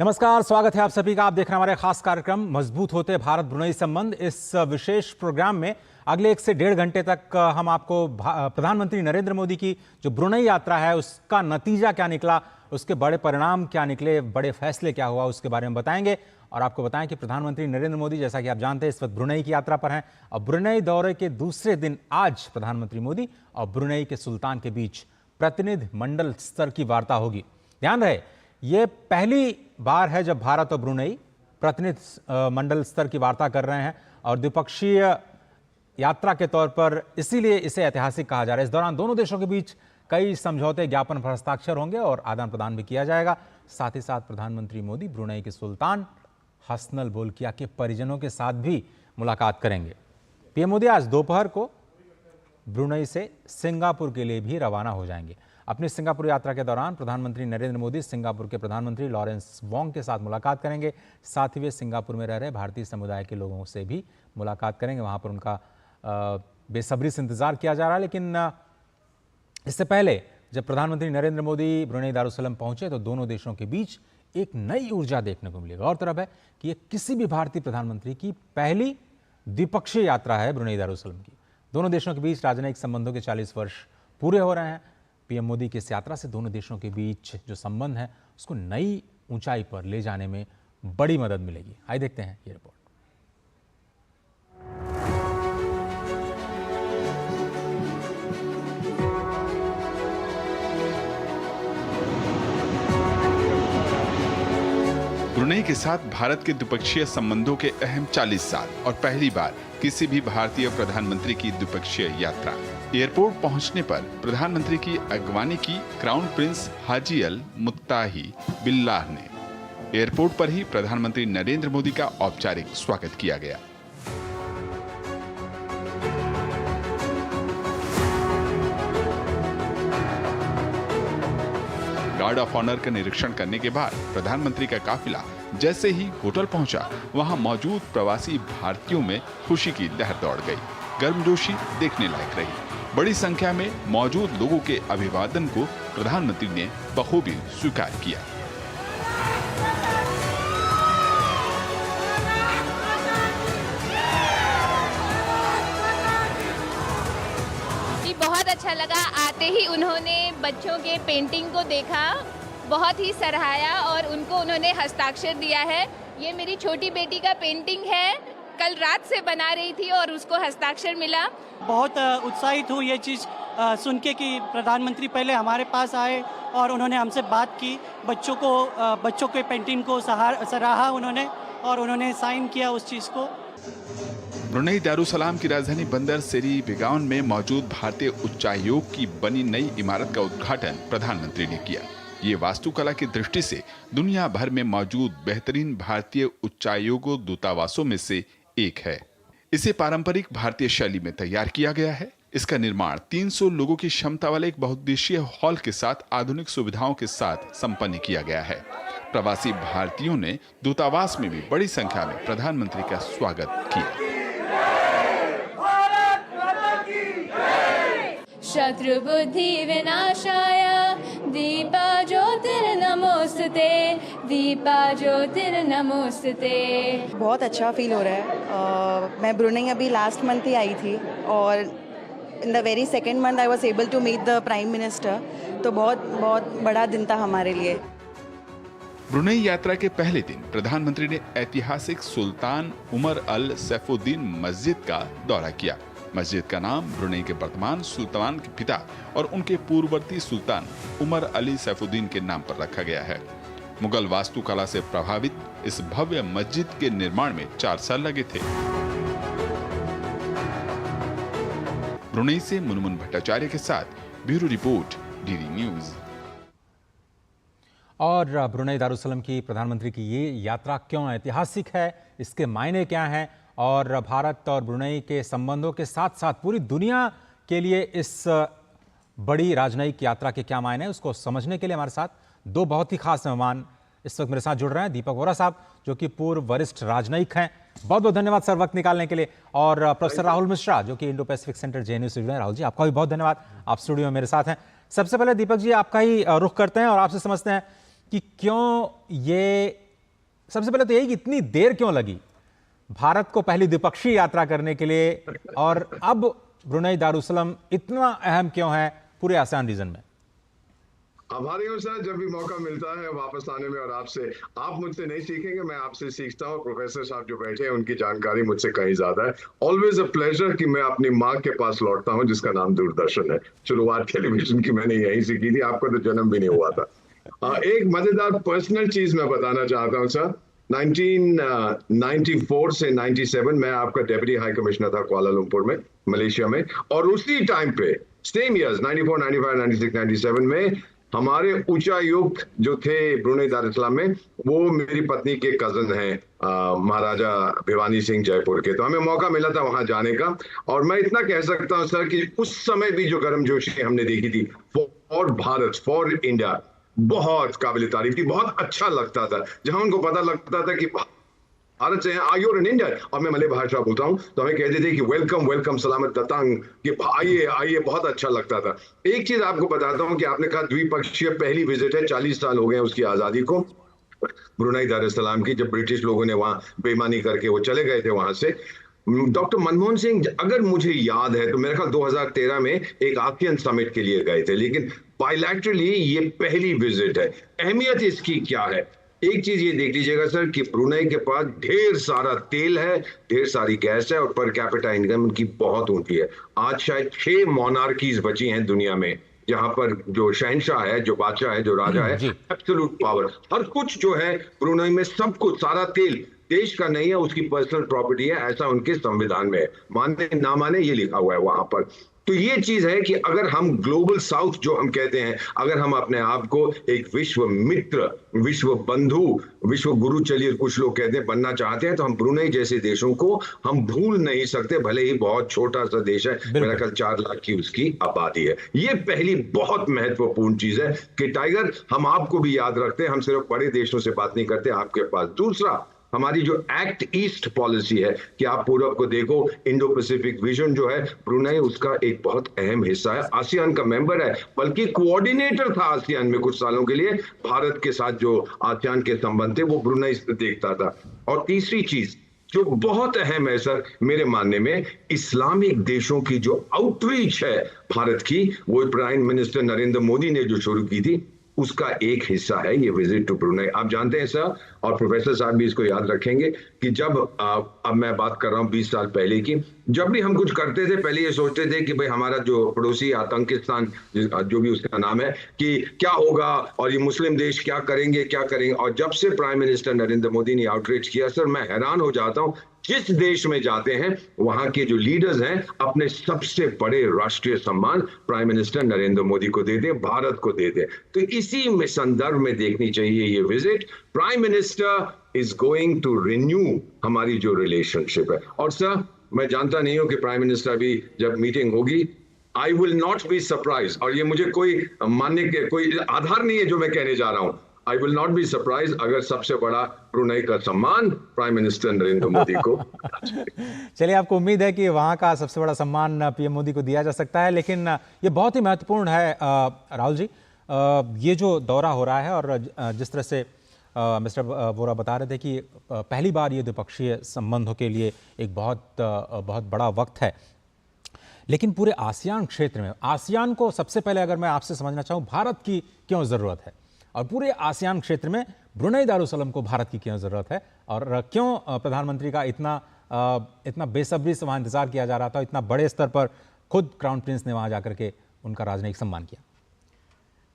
नमस्कार, स्वागत है आप सभी का। आप देख रहे हैं हमारे खास कार्यक्रम मजबूत होते भारत ब्रुनेई संबंध। इस विशेष प्रोग्राम में अगले 1 से 1.5 घंटे तक हम आपको प्रधानमंत्री नरेंद्र मोदी की जो ब्रुनेई यात्रा है उसका नतीजा क्या निकला, उसके बड़े परिणाम क्या निकले, बड़े फैसले क्या हुआ, उसके बारे में बताएंगे। और आपको बताएं कि प्रधानमंत्री नरेंद्र मोदी, जैसा कि आप जानते हैं, इस वक्त ब्रुनेई की यात्रा पर हैं और ब्रुनेई दौरे के दूसरे दिन आज प्रधानमंत्री मोदी और ब्रुनेई के सुल्तान के बीच प्रतिनिधि मंडल स्तर की वार्ता होगी। ध्यान रहे, ये पहली बार है जब भारत और ब्रुनेई प्रतिनिधि मंडल स्तर की वार्ता कर रहे हैं और द्विपक्षीय यात्रा के तौर पर इसीलिए इसे ऐतिहासिक कहा जा रहा है। इस दौरान दोनों देशों के बीच कई समझौते ज्ञापन पर हस्ताक्षर होंगे और आदान प्रदान भी किया जाएगा। साथ ही साथ प्रधानमंत्री मोदी ब्रुनेई के सुल्तान हसनल बोल्किया के परिजनों के साथ भी मुलाकात करेंगे। पीएम मोदी आज दोपहर को ब्रुनेई से सिंगापुर के लिए भी रवाना हो जाएंगे। अपनी सिंगापुर यात्रा के दौरान प्रधानमंत्री नरेंद्र मोदी सिंगापुर के प्रधानमंत्री लॉरेंस वोंग के साथ मुलाकात करेंगे। साथ ही वे सिंगापुर में रह रहे भारतीय समुदाय के लोगों से भी मुलाकात करेंगे। वहां पर उनका बेसब्री से इंतजार किया जा रहा है। लेकिन इससे पहले जब प्रधानमंत्री नरेंद्र मोदी ब्रुनेई दारुसलाम पहुंचे तो दोनों देशों के बीच एक नई ऊर्जा देखने को मिली। गौरतलब है कि यह किसी भी भारतीय प्रधानमंत्री की पहली द्विपक्षीय यात्रा है ब्रुनेई दारुसलाम की। दोनों देशों के बीच राजनयिक संबंधों के 40 वर्ष पूरे हो रहे हैं। पीएम मोदी की इस यात्रा से दोनों देशों के बीच जो संबंध है उसको नई ऊंचाई पर ले जाने में बड़ी मदद मिलेगी। आइए देखते हैं ये रिपोर्ट। ब्रुनेई के साथ भारत के द्विपक्षीय संबंधों के अहम 40 साल और पहली बार किसी भी भारतीय प्रधानमंत्री की द्विपक्षीय यात्रा। एयरपोर्ट पहुंचने पर प्रधानमंत्री की अगवानी की क्राउन प्रिंस हाजी अल मुत्ताही बिल्लाह ने। एयरपोर्ट पर ही प्रधानमंत्री नरेंद्र मोदी का औपचारिक स्वागत किया गया। गार्ड ऑफ ऑनर का निरीक्षण करने के बाद प्रधानमंत्री का काफिला जैसे ही होटल पहुंचा, वहां मौजूद प्रवासी भारतीयों में खुशी की लहर दौड़ गई। गर्मजोशी देखने लायक रही। बड़ी संख्या में मौजूद लोगों के अभिवादन को प्रधानमंत्री ने बखूबी स्वीकार किया। बहुत अच्छा लगा। आते ही उन्होंने बच्चों के पेंटिंग को देखा, बहुत ही सराहाया और उनको उन्होंने हस्ताक्षर दिया है। ये मेरी छोटी बेटी का पेंटिंग है, कल रात से बना रही थी और उसको हस्ताक्षर मिला। बहुत उत्साहित हूँ ये चीज़ सुन के कि प्रधानमंत्री पहले हमारे पास आए और उन्होंने हमसे बात की। बच्चों के पेंटिंग को सराहा उन्होंने और उन्होंने साइन किया उस चीज़ को। ब्रुनेई दारुसलाम की राजधानी बंदर सेरी बेगाउन में मौजूद भारतीय उच्चायोग की बनी नई इमारत का उद्घाटन प्रधानमंत्री ने किया। ये वास्तुकला की दृष्टि से दुनिया भर में मौजूद बेहतरीन भारतीय उच्चायोगों दूतावासों में से एक है। इसे पारंपरिक भारतीय शैली में तैयार किया गया है। इसका निर्माण 300 लोगों की क्षमता वाले एक बहुउद्देशीय हॉल के साथ आधुनिक सुविधाओं के साथ संपन्न किया गया है। प्रवासी भारतीयों ने दूतावास में भी बड़ी संख्या में प्रधानमंत्री का स्वागत किया। शत्रु बुद्धि विनाशाय दीपा ज्योतिर्नमोस्तुते, दीपा ज्योतिर्नमोस्तुते। बहुत अच्छा फील हो रहा है। मैं ब्रुनेई अभी लास्ट मंथ ही आई थी और in the very second month I was able to meet the prime minister. तो बहुत बड़ा दिन था हमारे लिए। ब्रुनेई यात्रा के पहले दिन प्रधानमंत्री ने ऐतिहासिक सुल्तान उमर अल सैफुद्दीन मस्जिद का दौरा किया। मस्जिद का नाम ब्रुनेई के वर्तमान सुल्तान के पिता और उनके पूर्ववर्ती सुल्तान उमर अली सैफुद्दीन के नाम पर रखा गया है। मुगल वास्तुकला से प्रभावित इस भव्य मस्जिद के निर्माण में 4 साल लगे थे। ब्रुनेई से मुनमुन भट्टाचार्य के साथ ब्यूरो रिपोर्ट, डीडी न्यूज। और ब्रुनेई दारुसलाम की प्रधानमंत्री की ये यात्रा क्यों ऐतिहासिक है, इसके मायने क्या हैं और भारत और ब्रुनेई के संबंधों के साथ साथ पूरी दुनिया के लिए इस बड़ी राजनयिक यात्रा के क्या मायने हैं, उसको समझने के लिए हमारे साथ 2 बहुत ही खास मेहमान इस वक्त मेरे साथ जुड़ रहे हैं। दीपक वोरा साहब, जो कि पूर्व वरिष्ठ राजनयिक हैं, बहुत बहुत धन्यवाद सर वक्त निकालने के लिए। और प्रोफेसर राहुल मिश्रा, जो कि इंडो पैसिफिक सेंटर जेएनयू से जुड़े हैं। राहुल जी, आपका भी बहुत धन्यवाद, आप स्टूडियो में मेरे साथ हैं। सबसे पहले दीपक जी आपका ही रुख करते हैं और आपसे समझते हैं कि क्यों ये सबसे पहले तो यही कि इतनी देर क्यों लगी भारत को पहली द्विपक्षीय यात्रा करने के लिए, और अब ब्रुनेई दारुसलाम इतना अहम क्यों है पूरे आसियान रीजन में? आभारी हूँ सर, जब भी मौका मिलता है वापस आने में, और आपसे, आप मुझसे नहीं सीखेंगे, मैं आपसे सीखता हूँ। प्रोफेसर साहब जो बैठे हैं उनकी जानकारी मुझसे कहीं ज्यादा है। ऑलवेज अ प्लेजर कि मैं अपनी माँ के पास लौटता हूँ जिसका नाम दूरदर्शन है। शुरुआत टेलीविजन की मैंने यहीं से की थी, आपका तो जन्म भी नहीं हुआ था। एक मजेदार पर्सनल चीज मैं बताना चाहता हूँ सर। 1994 से 97 मैं आपका डेप्यूटी हाई कमिश्नर था कुआलालंपुर में, मलेशिया में, और उसी टाइम पे सेम इयर्स 94, 95, 96, 97 में हमारे उच्चायुक्त जो थे ब्रुनेई दारुसलाम में, वो मेरी पत्नी के कजन हैं, महाराजा भिवानी सिंह जयपुर के। तो हमें मौका मिला था वहां जाने का, और मैं इतना कह सकता हूं सर कि उस समय भी जो गर्मजोशी हमने देखी थी फॉर भारत, फॉर इंडिया, बहुत काबिल तारीफ थी। बहुत अच्छा लगता था जहां उनको पता लगता था कि भारत से हैं, आर यू इन इंडिया, और मैं मलय भाषा बोलता हूं, तो हमें कहते थे कि वेलकम वेलकम, सलामत दतांग, कि आइए आइए। बहुत अच्छा लगता था। एक चीज आपको बताता हूं कि आपने कहा द्विपक्षीय पहली विजिट है, 40 साल हो गए उसकी आजादी को, ब्रुनेई दारुसलाम की, जब ब्रिटिश लोगों ने वहां बेईमानी करके वो चले गए थे वहां से। डॉक्टर मनमोहन सिंह, अगर मुझे याद है तो मेरे ख्याल 2013 में एक आसियान समिट के लिए गए थे, लेकिन बायलैटरली ये पहली विजिट है। अहमियत इसकी क्या है? एक चीज ये देख लीजिएगा सर कि ब्रुनेई के पास ढेर सारा तेल है, ढेर सारी गैस है, और पर कैपिटा इनकम उनकी बहुत ऊंची है। आज शायद 6 मोनार्कीज बची हैं दुनिया में, जहां पर जो शहनशाह है, जो बादशाह है, जो राजा है, एब्सोल्यूट पावर, हर कुछ जो है ब्रुनेई में, सब कुछ, सारा तेल देश का नहीं है, उसकी पर्सनल प्रॉपर्टी है, ऐसा उनके संविधान में है। माने ना माने ये लिखा हुआ है वहां पर। तो ये चीज है कि अगर हम ग्लोबल साउथ जो हम कहते हैं, अगर हम अपने आप को एक विश्व मित्र, विश्व बंधु, विश्व गुरु, चलिए कुछ लोग कहते हैं, बनना चाहते हैं, तो हम ब्रुनेई जैसे देशों को हम भूल नहीं सकते, भले ही बहुत छोटा सा देश है, मेरा ख्याल 4 लाख की उसकी आबादी है। ये पहली बहुत महत्वपूर्ण चीज है कि टाइगर, हम आपको भी याद रखते हैं, हम सिर्फ बड़े देशों से बात नहीं करते आपके पास। दूसरा, हमारी जो एक्ट ईस्ट पॉलिसी है कि आप पूरब को देखो, इंडो पैसिफिक विजन जो है, ब्रुनेई उसका एक बहुत अहम हिस्सा है, आसियान का मेंबर है, बल्कि कोऑर्डिनेटर था आसियान में कुछ सालों के लिए। भारत के साथ जो आसियान के संबंध थे वो ब्रुनेई से देखता था। और तीसरी चीज जो बहुत अहम है सर मेरे मानने में, इस्लामिक देशों की जो आउटरीच है भारत की, वो प्राइम मिनिस्टर नरेंद्र मोदी ने जो शुरू की थी, उसका एक हिस्सा है ये विजिट टू ब्रुनेई। आप जानते हैं सर, और प्रोफेसर साहब भी इसको याद रखेंगे, कि जब अब मैं बात कर रहा हूं 20 साल पहले की, जब भी हम कुछ करते थे, पहले ये सोचते थे कि भाई हमारा जो पड़ोसी आतंकिस्तान, जो भी उसका नाम है, कि क्या होगा, और ये मुस्लिम देश क्या करेंगे, क्या करेंगे। और जब से प्राइम मिनिस्टर नरेंद्र मोदी ने आउटरीच किया सर, मैं हैरान हो जाता हूं, जिस देश में जाते हैं वहां के जो लीडर्स हैं अपने सबसे बड़े राष्ट्रीय सम्मान प्राइम मिनिस्टर नरेंद्र मोदी को देते, भारत को देते। तो इसी में संदर्भ में देखनी चाहिए ये visit. Prime minister is going to renew हमारी जो रिलेशनशिप है। और सर, मैं जानता नहीं हूं कि प्राइम मिनिस्टर भी जब मीटिंग होगी, I will not be surprise, और ये मुझे कोई मानने के कोई आधार नहीं है जो मैं कहने जा रहा हूं, I will not be surprise अगर सबसे बड़ा ब्रुनेई का सम्मान प्राइम मिनिस्टर नरेंद्र मोदी को। चलिए, आपको उम्मीद है कि वहां का सबसे बड़ा सम्मान पीएम मोदी को दिया जा सकता है, लेकिन ये बहुत ही महत्वपूर्ण है राहुल जी, ये जो दौरा हो रहा है, और जिस तरह से मिस्टर वोरा बता रहे थे कि पहली बार ये द्विपक्षीय संबंधों के लिए एक बहुत बड़ा वक्त है, लेकिन पूरे आसियान क्षेत्र में, आसियान को सबसे पहले अगर मैं आपसे समझना चाहूँ, भारत की क्यों ज़रूरत है, और पूरे आसियान क्षेत्र में ब्रुनेई दारुसलाम को भारत की क्यों ज़रूरत है, और क्यों प्रधानमंत्री का इतना बेसब्री से वहाँ इंतज़ार किया जा रहा था, इतना बड़े स्तर पर खुद क्राउन प्रिंस ने वहाँ जाकर के उनका राजनयिक सम्मान किया।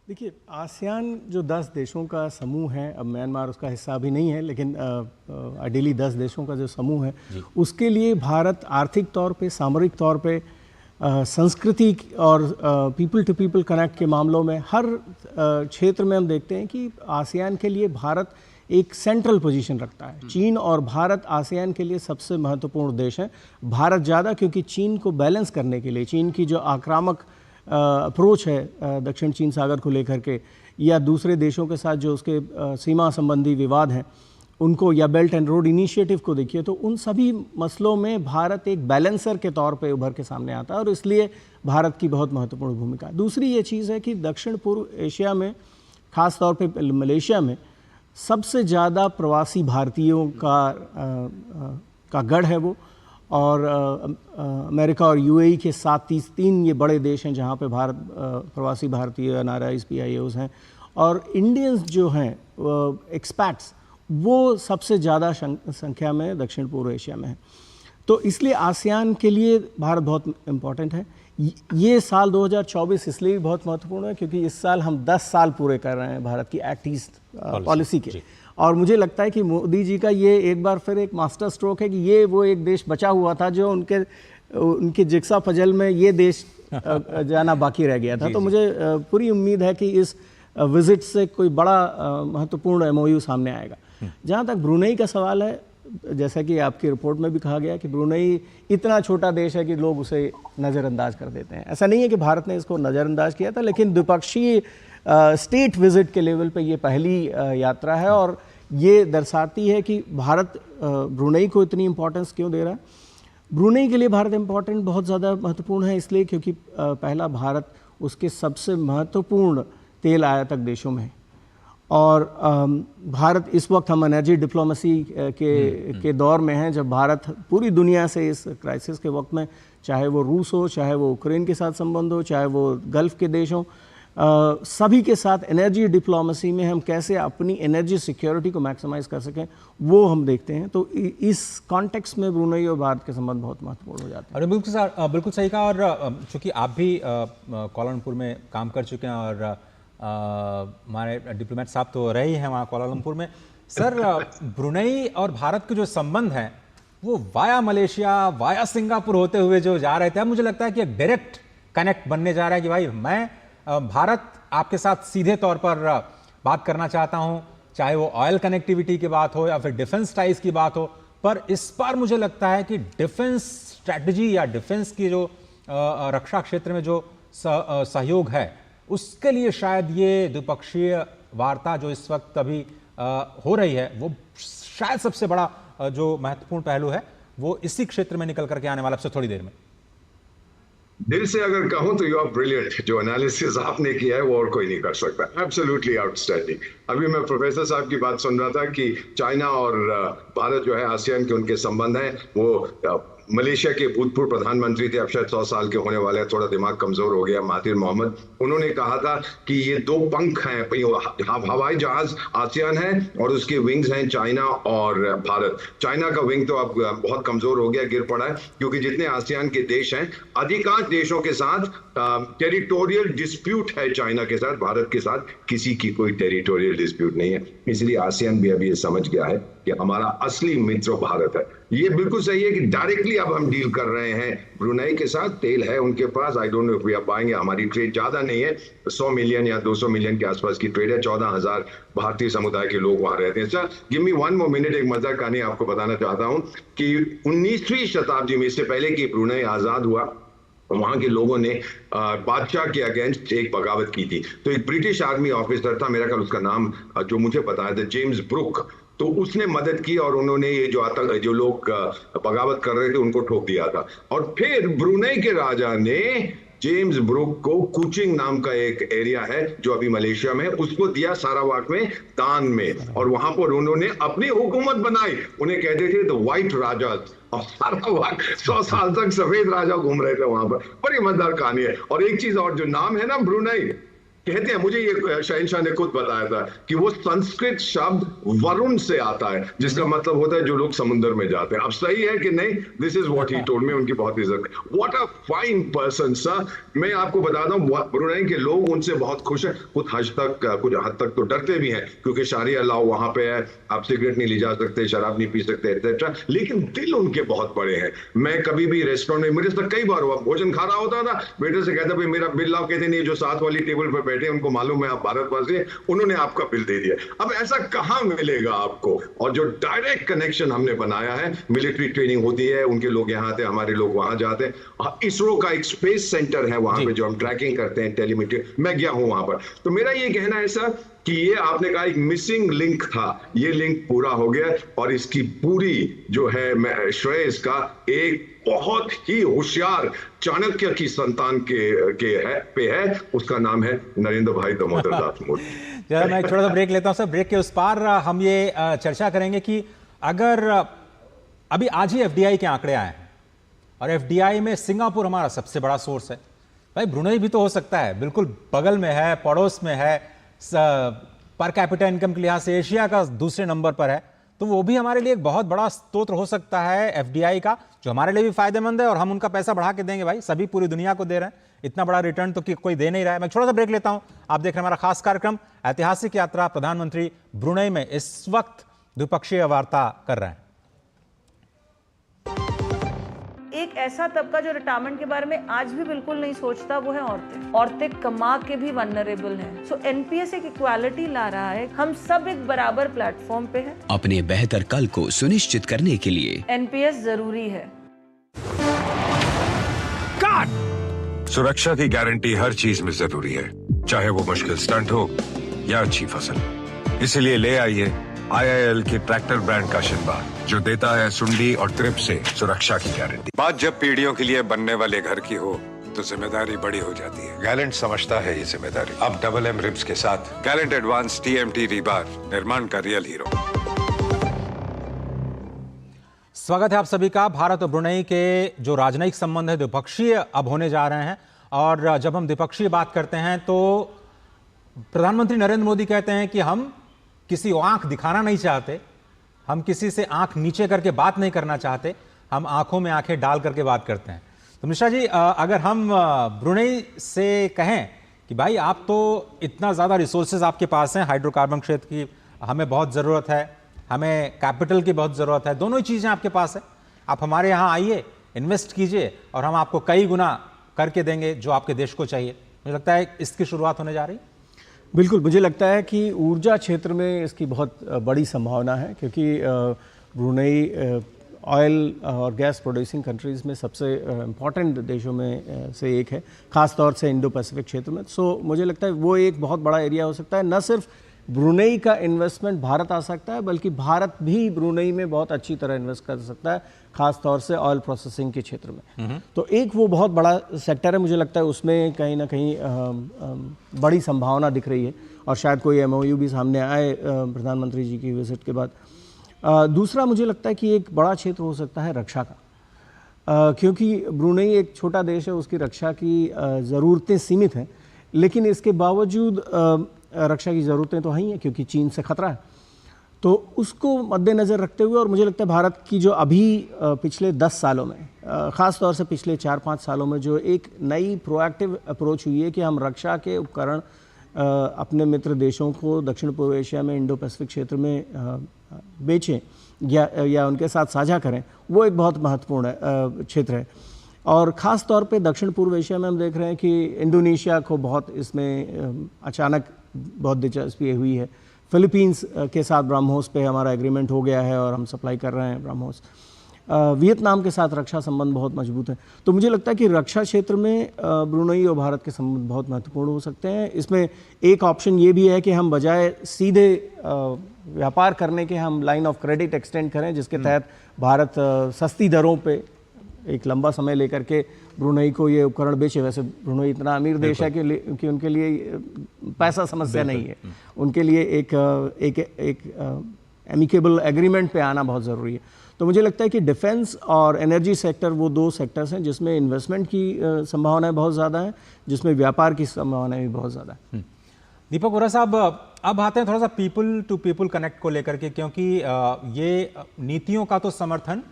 देखिए, आसियान जो 10 देशों का समूह है, अब म्यांमार उसका हिस्सा अभी नहीं है, लेकिन आइडियली 10 देशों का जो समूह है, उसके लिए भारत आर्थिक तौर पे, सामरिक तौर पे, संस्कृति और पीपल टू पीपल कनेक्ट के मामलों में, हर क्षेत्र में हम देखते हैं कि आसियान के लिए भारत एक सेंट्रल पोजीशन रखता है। चीन और भारत आसियान के लिए सबसे महत्वपूर्ण देश हैं। भारत ज़्यादा, क्योंकि चीन को बैलेंस करने के लिए, चीन की जो आक्रामक अप्रोच है दक्षिण चीन सागर को लेकर के, या दूसरे देशों के साथ जो उसके सीमा संबंधी विवाद हैं उनको, या बेल्ट एंड रोड इनिशिएटिव को देखिए, तो उन सभी मसलों में भारत एक बैलेंसर के तौर पे उभर के सामने आता है, और इसलिए भारत की बहुत महत्वपूर्ण भूमिका। दूसरी ये चीज़ है कि दक्षिण पूर्व एशिया में, ख़ास तौर पे मलेशिया में, सबसे ज़्यादा प्रवासी भारतीयों का गढ़ है वो, और अमेरिका और यूएई के साथ तीन ये बड़े देश हैं जहाँ पे प्रवासी भारतीय एनआरआईज पीआईओज हैं, और इंडियंस जो हैं एक्सपैट्स वो सबसे ज़्यादा संख्या में दक्षिण पूर्व एशिया में है। तो इसलिए आसियान के लिए भारत बहुत इम्पोर्टेंट है। ये साल 2024 इसलिए भी बहुत महत्वपूर्ण है क्योंकि इस साल हम 10 साल पूरे कर रहे हैं भारत की एक्ट ईस्ट पॉलिसी के, और मुझे लगता है कि मोदी जी का ये एक बार फिर एक मास्टर स्ट्रोक है कि ये वो एक देश बचा हुआ था जो उनके जिक्सा पजल में ये देश जाना बाकी रह गया था। तो मुझे पूरी उम्मीद है कि इस विजिट से कोई बड़ा महत्वपूर्ण एमओयू सामने आएगा। जहाँ तक ब्रुनेई का सवाल है, जैसा कि आपकी रिपोर्ट में भी कहा गया कि ब्रुनेई इतना छोटा देश है कि लोग उसे नज़रअंदाज कर देते हैं। ऐसा नहीं है कि भारत ने इसको नज़रअंदाज किया था, लेकिन द्विपक्षीय स्टेट विजिट के लेवल पे ये पहली यात्रा है, और ये दर्शाती है कि भारत ब्रुनेई को इतनी इम्पोर्टेंस क्यों दे रहा है। ब्रुनेई के लिए भारत इम्पोर्टेंट बहुत ज़्यादा महत्वपूर्ण है इसलिए क्योंकि पहला भारत उसके सबसे महत्वपूर्ण तेल आयातक देशों में है, और भारत इस वक्त हम एनर्जी डिप्लोमेसी के दौर में हैं, जब भारत पूरी दुनिया से इस क्राइसिस के वक्त में, चाहे वो रूस हो, चाहे वो यूक्रेन के साथ संबंध हो, चाहे वो गल्फ़ के देश हों, सभी के साथ एनर्जी डिप्लोमेसी में हम कैसे अपनी एनर्जी सिक्योरिटी को मैक्सिमाइज कर सकें वो हम देखते हैं। तो इस कॉन्टेक्स्ट में ब्रुनेई और भारत के संबंध बहुत महत्वपूर्ण हो जाते हैं। और बिल्कुल सही कहा, और चूँकि आप भी कोलालमपुर में काम कर चुके हैं और हमारे डिप्लोमेट साहब तो रहे ही हैं वहाँ कोलालमपुर में। सर, ब्रुनेई और भारत के जो संबंध हैं वो वाया मलेशिया, वाया सिंगापुर होते हुए जो जा रहे थे, अब मुझे लगता है कि एक डायरेक्ट कनेक्ट बनने जा रहा है कि भाई मैं भारत आपके साथ सीधे तौर पर बात करना चाहता हूँ, चाहे वो ऑयल कनेक्टिविटी की बात हो या फिर डिफेंस टाइज की बात हो। पर इस बार मुझे लगता है कि डिफेंस स्ट्रैटेजी या डिफेंस की जो रक्षा क्षेत्र में जो सहयोग है उसके लिए शायद ये द्विपक्षीय वार्ता जो इस वक्त अभी हो रही है वो शायद सबसे बड़ा जो महत्वपूर्ण पहलू है वो इसी क्षेत्र में निकल करके आने वाला अब से थोड़ी देर में। दिल से अगर कहूं तो यू आर ब्रिलियंट। जो एनालिसिस आपने किया है वो और कोई नहीं कर सकता। Absolutely outstanding. अभी मैं प्रोफेसर साहब की बात सुन रहा था कि चाइना और भारत जो है आसियान के उनके संबंध हैं, वो मलेशिया के भूतपूर्व प्रधानमंत्री थे, अब शायद 100 साल के होने वाले हैं, थोड़ा दिमाग कमजोर हो गया, महातिर मोहम्मद, उन्होंने कहा था कि ये दो पंख हैं, हवाई जहाज आसियान है और उसके विंग्स हैं चाइना और भारत। चाइना का विंग तो अब बहुत कमजोर हो गया, गिर पड़ा है, क्योंकि जितने आसियान के देश हैं अधिकांश देशों के साथ टेरिटोरियल डिस्प्यूट है चाइना के साथ, भारत के साथ किसी की कोई टेरिटोरियल डिस्प्यूट नहीं है। इसलिए आसियान भी अभी ये समझ गया है कि हमारा असली मित्र भारत है। ये बिल्कुल सही है कि डायरेक्टली अब हम डील कर रहे हैं ब्रुनेई के साथ, तेल है उनके पास, I don't know if we are buying, हमारी ट्रेड ज्यादा नहीं है, 100 मिलियन या 200 मिलियन के आसपास की ट्रेड है, 14,000 भारतीय समुदाय के लोग वहां रहते हैं। Sir give me 1 more minute, एक मजेदार कहानी आपको बताना चाहता हूं कि 19वीं शताब्दी में, इससे पहले कि ब्रुनेई आजाद हुआ, वहां के लोगों ने बादशाह के अगेंस्ट एक बगावत की थी। तो एक ब्रिटिश आर्मी ऑफिसर था, मेरा ख्याल उसका नाम जो मुझे पता है जेम्स ब्रुक, तो उसने मदद की और उन्होंने ये जो लोग बगावत कर रहे थे उनको ठोक दिया था। और फिर ब्रुनेई के राजा ने जेम्स ब्रुक को कुचिंग नाम का एक एरिया है जो अभी मलेशिया में, उसको दिया सारावाक में दान में, और वहां पर उन्होंने अपनी हुकूमत बनाई। उन्हें कहते थे द व्हाइट राजा, और सारावाक 100 साल तक सफेद राजा घूम रहे थे वहां पर। बड़ी मजेदार कहानी है। और एक चीज और, जो नाम है ना ब्रुनेई, कहते हैं, मुझे ये शहंशाह ने खुद बताया था कि वो संस्कृत शब्द वरुण से आता है, जिसका मतलब होता है जो लोग समुद्र में जाते हैं। अब सही है कि नहीं, this is what he told me. उनकी बहुत इज्जत। What a fine person sir. मैं आपको बताता हूँ, ब्रुनेई के लोग उनसे बहुत खुश हैं, कुछ हद तक तो डरते भी हैं, क्योंकि शारिया लॉ वहां पे है, आप सिगरेट नहीं ले जा सकते, शराब नहीं पी सकते, एक्सेट्रा, लेकिन दिल उनके बहुत बड़े हैं। मैं कभी भी रेस्टोरेंट में, मेरे साथ कई बार हुआ, भोजन खा रहा होता था, बेटे से कहता भाई मेरा बिल लाओ, कहते नहीं, जो साथ वाली टेबल पर बैठे उनको मालूम है आप भारतवासी हैं, उन्होंने आपका बिल दे दिया। अब ऐसा कहां मिलेगा आपको? और जो डायरेक्ट कनेक्शन हमने बनाया है, मिलिट्री ट्रेनिंग होती है, उनके लोग यहाँ आते हैं, हमारे लोग वहां जाते हैं। इसरो का एक स्पेस सेंटर है वहां पे जो हम ट्रैकिंग करते हैं, टेलीमीटर, मैं गया हूं वहां पर। तो मेरा ये कहना है सर कि ये आपने कहा एक मिसिंग लिंक था, ये लिंक पूरा हो गया, और इसकी पूरी जो है श्रेय इसका एक बहुत ही होशियार चाणक्य की संतान पे है, उसका नाम है नरेंद्र भाई दामोदर दास मोदी। जरा मैं एक छोटा सा ब्रेक लेता हूं सर। ब्रेक के उस पार हम ये चर्चा करेंगे कि अगर अभी आज ही एफडीआई के आंकड़े आए हैं और एफडीआई में सिंगापुर हमारा सबसे बड़ा सोर्स है, भाई ब्रुनेई भी तो हो सकता है, बिल्कुल बगल में है, पड़ोस में है, पर कैपिटा इनकम के लिहाज से एशिया का दूसरे नंबर पर है, तो वो भी हमारे लिए एक बहुत बड़ा स्रोत हो सकता है एफडीआई का, जो हमारे लिए भी फायदेमंद है और हम उनका पैसा बढ़ा के देंगे। भाई सभी पूरी दुनिया को दे रहे हैं, इतना बड़ा रिटर्न तो कोई दे नहीं रहा है। मैं छोटा सा ब्रेक लेता हूं। आप देख रहे हैं हमारा खास कार्यक्रम ऐतिहासिक यात्रा। प्रधानमंत्री ब्रुनेई में इस वक्त द्विपक्षीय वार्ता कर रहे हैं। एक ऐसा तबका जो रिटायरमेंट के बारे में आज भी बिल्कुल नहीं सोचता, वो है औरतें। औरतें कमा के भी वनरेबल हैं। सो एनपीएस एक इक्वालिटी ला रहा है, हम सब एक बराबर प्लेटफॉर्म पे हैं। अपने बेहतर कल को सुनिश्चित करने के लिए एनपीएस जरूरी है। सुरक्षा की गारंटी हर चीज में जरूरी है, चाहे वो मुश्किल स्टंट हो या अच्छी फसल। इसलिए ले आइए IIL के ट्रैक्टर ब्रांड का शिनबा, जो देता है सुंडी और ट्रिप से सुरक्षा की गारंटी। बात जब पीढ़ियों के लिए बनने वाले घर की हो तो जिम्मेदारी बड़ी हो जाती है। गैलेंट समझता है ये जिम्मेदारी। अब डबल M रिब्स के साथ गैलेंट एडवांस TMT रीबार, निर्माण का रियल हीरो। स्वागत है आप सभी का। भारत और ब्रुनेई के जो राजनयिक संबंध है द्विपक्षीय अब होने जा रहे हैं, और जब हम द्विपक्षीय बात करते हैं तो प्रधानमंत्री नरेंद्र मोदी कहते हैं कि हम किसी को आंख दिखाना नहीं चाहते, हम किसी से आंख नीचे करके बात नहीं करना चाहते, हम आंखों में आंखें डाल करके बात करते हैं। तो मिश्रा जी, अगर हम ब्रुनेई से कहें कि भाई आप तो इतना ज़्यादा रिसोर्सेज आपके पास हैं, हाइड्रोकार्बन क्षेत्र की हमें बहुत ज़रूरत है, हमें कैपिटल की बहुत ज़रूरत है, दोनों ही चीज़ें आपके पास है, आप हमारे यहाँ आइए, इन्वेस्ट कीजिए और हम आपको कई गुना करके देंगे जो आपके देश को चाहिए। मुझे लगता है इसकी शुरुआत होने जा रही है। बिल्कुल, मुझे लगता है कि ऊर्जा क्षेत्र में इसकी बहुत बड़ी संभावना है, क्योंकि ब्रुनेई ऑयल और गैस प्रोड्यूसिंग कंट्रीज़ में सबसे इम्पॉर्टेंट देशों में से एक है, ख़ास तौर से इंडो पैसिफिक क्षेत्र में। सो मुझे लगता है वो एक बहुत बड़ा एरिया हो सकता है। न सिर्फ ब्रुनेई का इन्वेस्टमेंट भारत आ सकता है, बल्कि भारत भी ब्रुनेई में बहुत अच्छी तरह इन्वेस्ट कर सकता है, ख़ास तौर से ऑयल प्रोसेसिंग के क्षेत्र में। तो एक वो बहुत बड़ा सेक्टर है, मुझे लगता है उसमें कहीं ना कहीं बड़ी संभावना दिख रही है, और शायद कोई MOU भी सामने आए प्रधानमंत्री जी की विजिट के बाद। दूसरा मुझे लगता है कि एक बड़ा क्षेत्र हो सकता है रक्षा का, क्योंकि ब्रुनेई एक छोटा देश है, उसकी रक्षा की ज़रूरतें सीमित हैं, लेकिन इसके बावजूद रक्षा की ज़रूरतें तो हैं, क्योंकि चीन से खतरा है। तो उसको मद्देनज़र रखते हुए, और मुझे लगता है भारत की जो अभी पिछले 10 सालों में, ख़ास तौर से पिछले 4-5 सालों में जो एक नई प्रोएक्टिव अप्रोच हुई है कि हम रक्षा के उपकरण अपने मित्र देशों को दक्षिण पूर्व एशिया में, इंडो पैसिफिक क्षेत्र में बेचें या उनके साथ साझा करें, वो एक बहुत महत्वपूर्ण क्षेत्र है। और ख़ास तौर पे दक्षिण पूर्व एशिया में हम देख रहे हैं कि इंडोनेशिया को बहुत इसमें अचानक बहुत दिलचस्पी हुई है। फिलीपींस के साथ ब्रह्मोस पे हमारा एग्रीमेंट हो गया है और हम सप्लाई कर रहे हैं ब्रह्मोस। वियतनाम के साथ रक्षा संबंध बहुत मजबूत है। तो मुझे लगता है कि रक्षा क्षेत्र में ब्रुनेई और भारत के संबंध बहुत महत्वपूर्ण हो सकते हैं। इसमें एक ऑप्शन ये भी है कि हम बजाय सीधे व्यापार करने के हम लाइन ऑफ क्रेडिट एक्सटेंड करें, जिसके तहत भारत सस्ती दरों पे एक लंबा समय लेकर के ब्रुनेई को ये उपकरण बेचे। वैसे ब्रुनेई इतना अमीर देश है कि उनके लिए पैसा समस्या नहीं है, उनके लिए एक एमिकेबल एग्रीमेंट पे आना बहुत ज़रूरी है। तो मुझे लगता है कि डिफेंस और एनर्जी सेक्टर वो दो सेक्टर्स हैं जिसमें इन्वेस्टमेंट की संभावनाएं बहुत ज़्यादा हैं, जिसमें व्यापार की संभावनाएं भी बहुत ज़्यादा है। दीपक वोरा साहब, अब आते हैं थोड़ा सा पीपल टू पीपल कनेक्ट को लेकर के, क्योंकि ये नीतियों का तो समर्थन,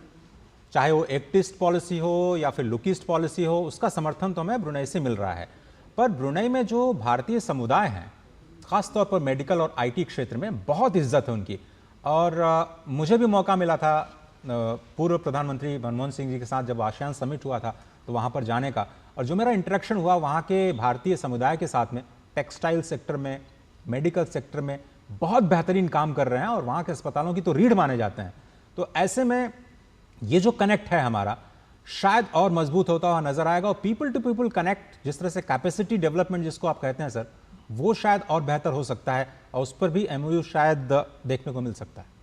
चाहे वो एक्टिस्ट पॉलिसी हो या फिर लुकिस्ट पॉलिसी हो, उसका समर्थन तो हमें ब्रुनेई से मिल रहा है। पर ब्रुनेई में जो भारतीय समुदाय हैं, ख़ासतौर पर मेडिकल और IT क्षेत्र में बहुत इज्जत है उनकी। और मुझे भी मौका मिला था पूर्व प्रधानमंत्री मनमोहन सिंह जी के साथ जब आसियान समिट हुआ था तो वहाँ पर जाने का, और जो मेरा इंटरेक्शन हुआ वहाँ के भारतीय समुदाय के साथ में, टेक्सटाइल सेक्टर में, मेडिकल सेक्टर में बहुत बेहतरीन काम कर रहे हैं और वहाँ के अस्पतालों की तो रीढ़ माने जाते हैं। तो ऐसे में ये जो कनेक्ट है हमारा शायद और मजबूत होता हुआ नजर आएगा, और पीपल टू पीपल कनेक्ट, जिस तरह से कैपेसिटी डेवलपमेंट जिसको आप कहते हैं सर, वो शायद और बेहतर हो सकता है, और उस पर भी MOU शायद देखने को मिल सकता है।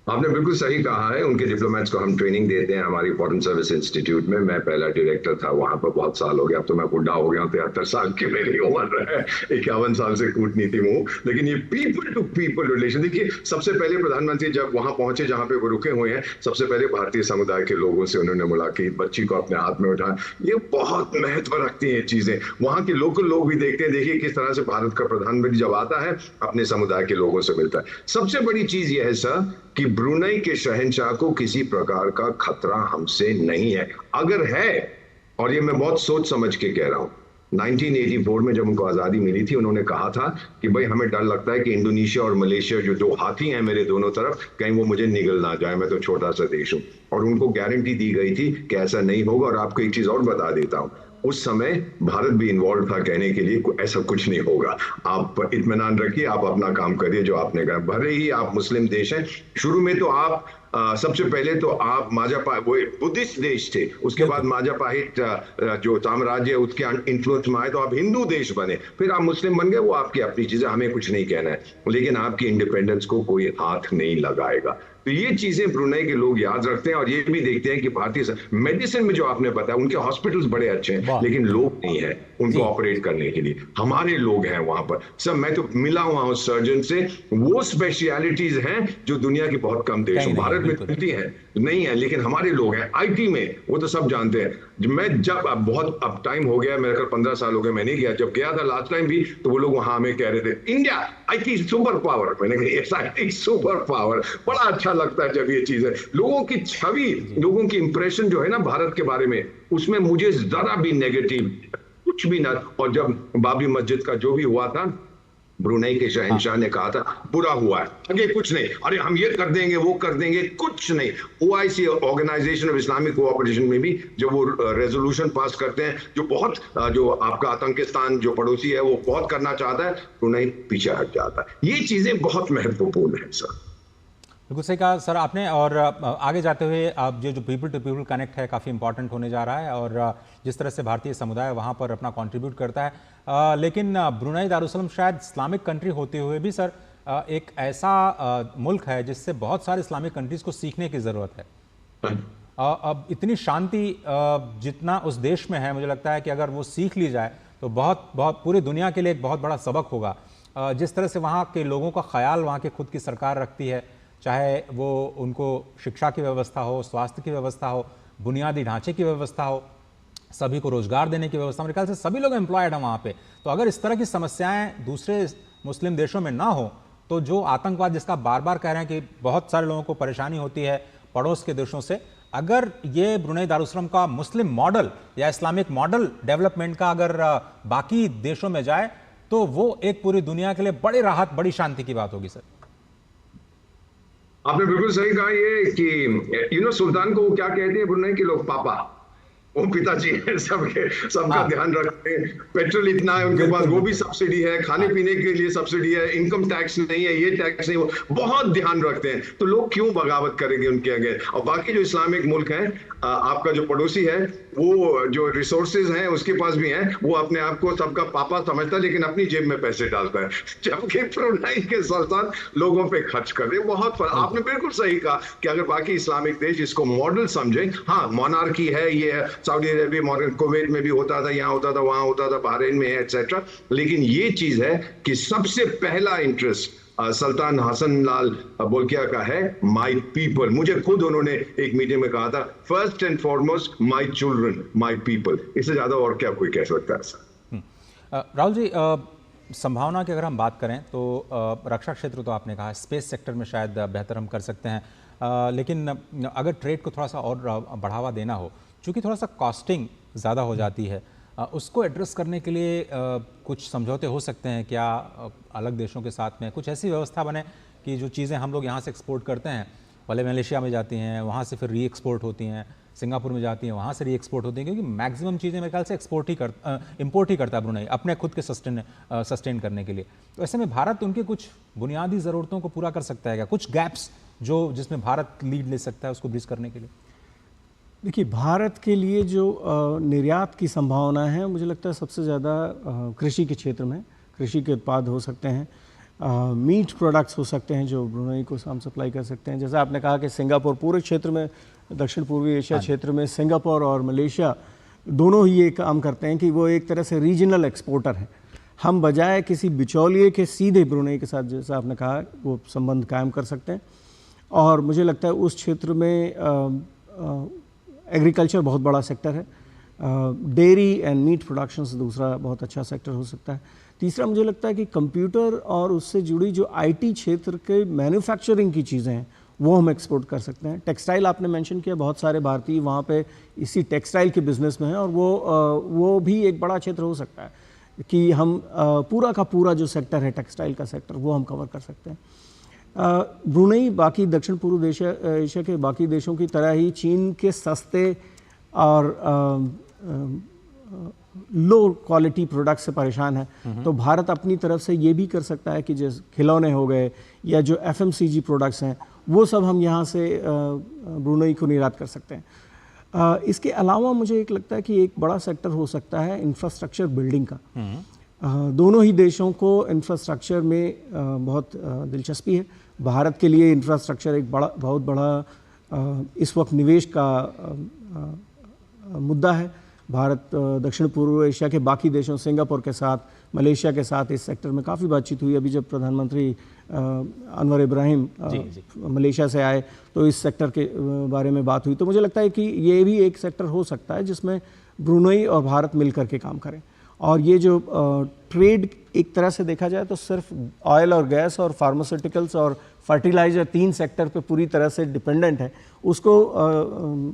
आपने बिल्कुल सही कहा है। उनके डिप्लोमेट्स को हम ट्रेनिंग देते हैं हमारी फॉरेन सर्विस इंस्टीट्यूट में। मैं पहला डायरेक्टर था वहां पर, बहुत साल हो गया, अब तो मैं बुढ़ा हो गया हूँ, 73 साल की मेरी उम्र है, 51 साल से कूटनीति में हूँ। लेकिन ये पीपल टू पीपल रिलेशन, देखिए सबसे पहले प्रधानमंत्री जब वहां पहुंचे जहां पे वो रुके हुए हैं, सबसे पहले भारतीय समुदाय के लोगों से उन्होंने मुलाकात, बच्ची को अपने हाथ में उठाया। ये बहुत महत्व रखती है चीजें। वहां के लोकल लोग भी देखते हैं, देखिए किस तरह से भारत का प्रधानमंत्री जब आता है अपने समुदाय के लोगों से मिलता है। सबसे बड़ी चीज यह है सर कि ब्रुनेई के शहंशाह को किसी प्रकार का खतरा हमसे नहीं है। अगर है, और ये मैं बहुत सोच समझ के कह रहा हूं, 1984 में जब उनको आजादी मिली थी, उन्होंने कहा था कि भाई हमें डर लगता है कि इंडोनेशिया और मलेशिया जो दो हाथी हैं मेरे दोनों तरफ, कहीं वो मुझे निगल ना जाए, मैं तो छोटा सा देश हूं। और उनको गारंटी दी गई थी कि ऐसा नहीं होगा। और आपको एक चीज और बता देता हूं, उस समय भारत भी इन्वॉल्व था कहने के लिए ऐसा कुछ नहीं होगा, आप इत्मीनान रखिए, आप अपना काम करिए जो आपने कहा। भले ही आप मुस्लिम देश हैं, शुरू में तो आप सबसे पहले तो आप वो बुद्धिस्ट देश थे, उसके बाद माजापाहिट जो साम्राज्य उसके इन्फ्लुएंस में आए तो आप हिंदू देश बने, फिर आप मुस्लिम बन गए, वो आपकी अपनी चीजें, हमें कुछ नहीं कहना है। लेकिन आपकी इंडिपेंडेंस को कोई हाथ नहीं लगाएगा। तो ये चीजें ब्रुनेई के लोग याद रखते हैं और ये भी देखते हैं कि भारतीय मेडिसिन में जो आपने बताया, उनके हॉस्पिटल्स बड़े अच्छे हैं, लेकिन लोग नहीं है उनको ऑपरेट करने के लिए। हमारे लोग हैं वहां पर सब। मैं तो मिला हुआ हूं सर्जन से, वो स्पेशलिटीज हैं जो दुनिया के बहुत कम देशों, भारत में मिलती हैं नहीं है, लेकिन हमारे लोग हैं आईटी में, वो तो सब जानते हैं। मैं जब अब टाइम हो गया, मेरे 15 साल हो गए मैं नहीं गया, जब गया था लास्ट टाइम भी तो वो लोग वहां हमें कह रहे थे इंडिया आईटी सुपर पावर। मैंने कहा आईटी सुपर पावर, बड़ा अच्छा लगता है जब ये चीज है। लोगों की छवि, लोगों की इंप्रेशन जो है ना भारत के बारे में, उसमें मुझे जरा भी नेगेटिव कुछ भी ना। और जब बाबरी मस्जिद का जो भी हुआ था, ब्रुनेई के शहंशाह ने कहा था बुरा हुआ है, आगे कुछ नहीं, अरे हम ये कर देंगे वो कर देंगे, कुछ नहीं। OIC organisation of Islamic cooperation में भी जब वो रेजोल्यूशन पास करते हैं, जो बहुत जो आपका आतंकिस्तान जो पड़ोसी है वो बहुत करना चाहता है, ब्रुनेई पीछे हट जाता है। ये चीजें बहुत महत्वपूर्ण है सर। बिल्कुल सही कहा सर आपने। और आगे जाते हुए आप जो पीपल टू पीपल कनेक्ट है काफ़ी इंपॉर्टेंट होने जा रहा है, और जिस तरह से भारतीय समुदाय वहाँ पर अपना कंट्रीब्यूट करता है। लेकिन ब्रुनेई दारुसलाम शायद इस्लामिक कंट्री होते हुए भी सर एक ऐसा मुल्क है जिससे बहुत सारे इस्लामिक कंट्रीज़ को सीखने की ज़रूरत है। अब इतनी शांति जितना उस देश में है, मुझे लगता है कि अगर वो सीख ली जाए तो बहुत पूरी दुनिया के लिए एक बहुत बड़ा सबक होगा। जिस तरह से वहाँ के लोगों का ख्याल वहाँ की खुद की सरकार रखती है, चाहे वो उनको शिक्षा की व्यवस्था हो, स्वास्थ्य की व्यवस्था हो, बुनियादी ढांचे की व्यवस्था हो, सभी को रोजगार देने की व्यवस्था, मेरे ख्याल से सभी लोग एम्प्लॉयड हैं वहाँ पे। तो अगर इस तरह की समस्याएं दूसरे मुस्लिम देशों में ना हो, तो जो आतंकवाद जिसका बार बार कह रहे हैं कि बहुत सारे लोगों को परेशानी होती है पड़ोस के देशों से, अगर ये ब्रुनेई दारुसलाम का मुस्लिम मॉडल या इस्लामिक मॉडल डेवलपमेंट का अगर बाकी देशों में जाए, तो वो एक पूरी दुनिया के लिए बड़ी राहत, बड़ी शांति की बात होगी सर। आपने बिल्कुल सही कहा ये कि सुल्तान को वो क्या कहते हैं ब्रुनेई के लोग, पापा, वो पिताजी है सबका ध्यान रखते हैं। पेट्रोल इतना है उनके पास, वो भी सब्सिडी है, खाने पीने के लिए सब्सिडी है, इनकम टैक्स नहीं है, ये टैक्स नहीं, वो बहुत ध्यान रखते हैं। तो लोग क्यों बगावत करेंगे उनके आगे। और बाकी जो इस्लामिक मुल्क हैं, आपका जो पड़ोसी है, वो जो रिसोर्सेज हैं उसके पास भी हैं, वो अपने आप को सबका पापा समझता है, लेकिन अपनी जेब में पैसे डालता है, जबकि ब्रुनेई के सुल्तान लोगों पे खर्च कर रहे हैं। बहुत फर्क। आपने बिल्कुल सही कहा कि अगर बाकी इस्लामिक देश इसको मॉडल समझे, हाँ मोनार्की है, ये सऊदी अरेबिया, मॉडर्न कुवैत में भी होता था, यहाँ होता था, वहां होता था, बहरीन में है, एटसेट्रा। लेकिन ये चीज है कि सबसे पहला इंटरेस्ट सुल्तान हसन लाल बोल्किया का है, माय पीपल। मुझे खुद उन्होंने एक मीटिंग में कहा था, first and foremost my children, my people. इससे ज्यादा और क्या कोई कह सकता है सर। राहुल जी, संभावना की अगर हम बात करें तो रक्षा क्षेत्र तो आपने कहा, स्पेस सेक्टर में शायद बेहतर हम कर सकते हैं, लेकिन अगर ट्रेड को थोड़ा सा और बढ़ावा देना हो, चूँकि थोड़ा सा कॉस्टिंग ज़्यादा हो जाती है, उसको एड्रेस करने के लिए कुछ समझौते हो सकते हैं क्या अलग देशों के साथ में? कुछ ऐसी व्यवस्था बने कि जो चीज़ें हम लोग यहाँ से एक्सपोर्ट करते हैं, पहले मलेशिया में जाती हैं, वहाँ से फिर री एक्सपोर्ट होती हैं, सिंगापुर में जाती हैं, वहाँ से री एक्सपोर्ट होती हैं, क्योंकि मैक्सिमम चीज़ें मेरे ख्याल से इम्पोर्ट ही करता है ब्रुनेई अपने खुद के सस्टेन करने के लिए। तो ऐसे में भारत उनकी कुछ बुनियादी ज़रूरतों को पूरा कर सकता है क्या? कुछ गैप्स जिसमें भारत लीड ले सकता है उसको ब्रिज करने के लिए? देखिए, भारत के लिए जो निर्यात की संभावना है, मुझे लगता है सबसे ज़्यादा कृषि के क्षेत्र में, कृषि के उत्पाद हो सकते हैं। मीट प्रोडक्ट्स हो सकते हैं जो ब्रुनेई को हम सप्लाई कर सकते हैं। जैसे आपने कहा कि सिंगापुर पूरे क्षेत्र में, दक्षिण पूर्वी एशिया क्षेत्र में सिंगापुर और मलेशिया दोनों ही ये काम करते हैं कि वो एक तरह से रीजनल एक्सपोर्टर हैं। हम बजाय किसी बिचौलिए के सीधे ब्रुनेई के साथ, जैसा आपने कहा, वो संबंध कायम कर सकते हैं। और मुझे लगता है उस क्षेत्र में एग्रीकल्चर बहुत बड़ा सेक्टर है, डेयरी एंड मीट प्रोडक्शन से दूसरा बहुत अच्छा सेक्टर हो सकता है। तीसरा मुझे लगता है कि कंप्यूटर और उससे जुड़ी जो आईटी क्षेत्र के मैन्युफैक्चरिंग की चीज़ें हैं वो हम एक्सपोर्ट कर सकते हैं। टेक्सटाइल आपने मेंशन किया, बहुत सारे भारतीय वहाँ पे इसी टेक्सटाइल के बिजनेस में हैं और वो भी एक बड़ा क्षेत्र हो सकता है कि हम पूरा का पूरा जो सेक्टर है टेक्सटाइल का सेक्टर वो हम कवर कर सकते हैं। ब्रुनेई बाकी दक्षिण पूर्व एशिया के बाकी देशों की तरह ही चीन के सस्ते और लो क्वालिटी प्रोडक्ट से परेशान है। तो भारत अपनी तरफ से ये भी कर सकता है कि जैसे खिलौने हो गए या जो FMCG प्रोडक्ट्स हैं वो सब हम यहाँ से ब्रुनेई को निर्यात कर सकते हैं। इसके अलावा मुझे एक लगता है कि एक बड़ा सेक्टर हो सकता है इंफ्रास्ट्रक्चर बिल्डिंग का। दोनों ही देशों को इंफ्रास्ट्रक्चर में बहुत दिलचस्पी है। भारत के लिए इंफ्रास्ट्रक्चर एक बहुत बड़ा इस वक्त निवेश का मुद्दा है। भारत दक्षिण पूर्व एशिया के बाकी देशों, सिंगापुर के साथ, मलेशिया के साथ इस सेक्टर में काफ़ी बातचीत हुई। अभी जब प्रधानमंत्री अनवर इब्राहिम मलेशिया से आए तो इस सेक्टर के बारे में बात हुई। तो मुझे लगता है कि ये भी एक सेक्टर हो सकता है जिसमें ब्रुनेई और भारत मिलकर के काम करें। और ये जो ट्रेड एक तरह से देखा जाए तो सिर्फ ऑयल और गैस और फार्मास्यूटिकल्स और फर्टिलाइजर 3 सेक्टर पे पूरी तरह से डिपेंडेंट है, उसको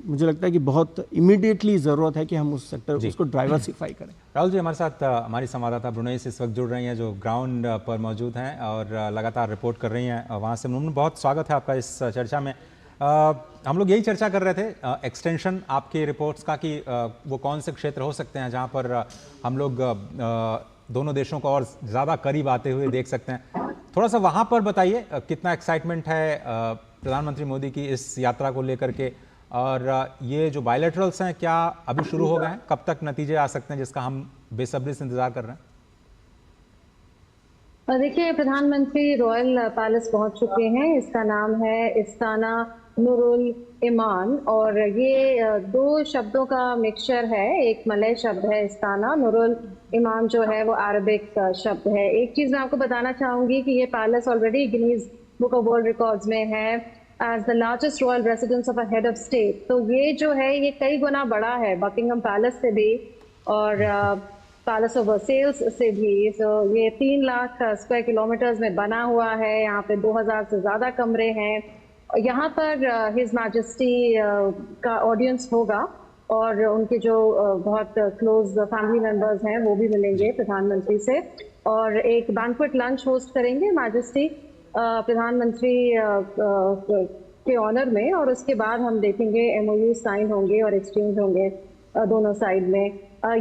मुझे लगता है कि बहुत इमीडिएटली ज़रूरत है कि हम उस सेक्टर उसको डाइवर्सिफाई करें। राहुल जी हमारे साथ हमारी संवाददाता ब्रुनेई से इस वक्त जुड़ रही हैं जो ग्राउंड पर मौजूद हैं और लगातार रिपोर्ट कर रही हैं वहाँ से। मुमन, बहुत स्वागत है आपका इस चर्चा में। हम लोग यही चर्चा कर रहे थे एक्सटेंशन आपकी रिपोर्ट्स का कि वो कौन से क्षेत्र हो सकते हैं जहाँ पर हम लोग दोनों देशों को और ज़्यादा करीब आते हुए देख सकते हैं। थोड़ा सा वहाँ पर बताइए कितना एक्साइटमेंट है प्रधानमंत्री मोदी की इस यात्रा को लेकर के, और ये जो बायलैटरल्स हैं क्या अभी शुरू हो गए हैं? कब तक नतीजे आ सकते हैं जिसका हम बेसब्री से इंतजार कर रहे हैं? देखिए, प्रधानमंत्री रॉयल पैलेस पहुंच चुके हैं। इसका नाम है इस्ताना नुरुल इमान और ये 2 शब्दों का मिक्सचर है। एक मलय शब्द है इस्ताना, नुरुल इमान जो है वो अरबिक शब्द है। एक चीज़ मैं आपको बताना चाहूँगी कि ये palace already Guinness book of world records में है as the largest royal residence of a head of state. तो ये जो है ये कई गुना बड़ा है बकिंगम पैलेस से भी और पैलेस ऑफ वर्सेल्स से भी। तो ये 3 लाख स्क्वायर किलोमीटर्स में बना हुआ है। यहाँ पे 2000 से ज़्यादा कमरे हैं। यहाँ पर हिज मैजेस्टी का ऑडियंस होगा और उनके जो बहुत क्लोज फैमिली मेंबर्स हैं वो भी मिलेंगे प्रधानमंत्री से और एक बैंक्वेट लंच होस्ट करेंगे मैजेस्टी प्रधानमंत्री के ऑनर में। और उसके बाद हम देखेंगे MOU साइन होंगे और एक्सचेंज होंगे दोनों साइड में।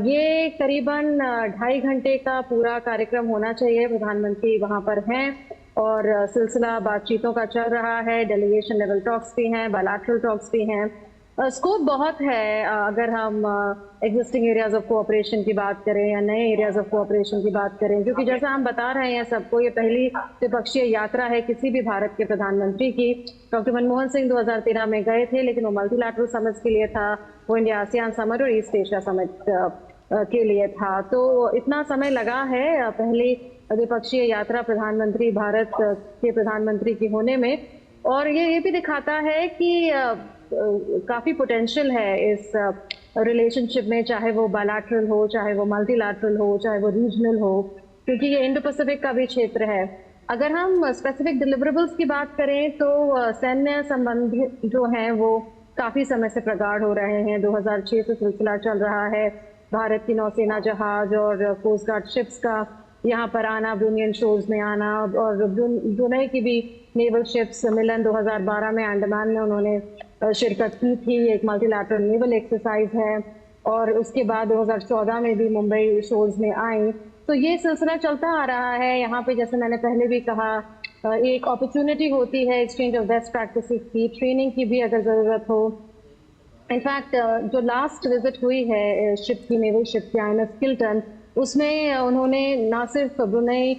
ये करीबन 2.5 घंटे का पूरा कार्यक्रम होना चाहिए। प्रधानमंत्री वहाँ पर हैं और सिलसिला बातचीतों का चल रहा है। डेलीगेशन लेवल टॉक्स भी हैं, बायलैटरल टॉक्स भी हैं। स्कोप बहुत है अगर हम एग्जिस्टिंग एरियाज ऑफ कोऑपरेशन की बात करें या नए एरियाज ऑफ कोऑपरेशन की बात करें, क्योंकि जैसा हम बता रहे हैं सबको, ये पहली द्विपक्षीय यात्रा है किसी भी भारत के प्रधानमंत्री की। डॉक्टर मनमोहन सिंह 2013 में गए थे लेकिन वो मल्टीलैटरल समिट के लिए था, वो इंडिया आसियान समिट और ईस्ट एशिया समिट के लिए था। तो इतना समय लगा है पहली द्विपक्षीय यात्रा प्रधानमंत्री भारत के प्रधानमंत्री की होने में। और ये भी दिखाता है कि काफ़ी पोटेंशियल है इस रिलेशनशिप में, चाहे वो बायलैटरल हो, चाहे वो मल्टीलैटरल हो, चाहे वो रीजनल हो, क्योंकि ये इंडो पैसिफिक का भी क्षेत्र है। अगर हम स्पेसिफिक डिलिवरेबल्स की बात करें तो सैन्य संबंध जो हैं वो काफ़ी समय से प्रगाढ़ हो रहे हैं। 2006 से सिलसिला चल रहा है। भारत की नौसेना जहाज और कोस्ट गार्ड शिप्स का यहाँ पर आना, ब्रुनियन शोर्स में आना, और ब्रुनेई की भी नेवल शिप्स मिलन 2012 में अंडमान में उन्होंने शिरकत की थी। एक मल्टीलैटरल नेवल एक्सरसाइज है और उसके बाद 2014 में भी मुंबई शोर्स में आई। तो ये सिलसिला चलता आ रहा है। यहाँ पे जैसे मैंने पहले भी कहा, एक अपॉर्चुनिटी होती है एक्सचेंज ऑफ बेस्ट प्रैक्टिसेस की, ट्रेनिंग की भी अगर ज़रूरत हो। इनफैक्ट जो लास्ट विजिट हुई है शिप की, नेवल शिप की INS किल्टन, उसमें उन्होंने ना सिर्फ ब्रुनेई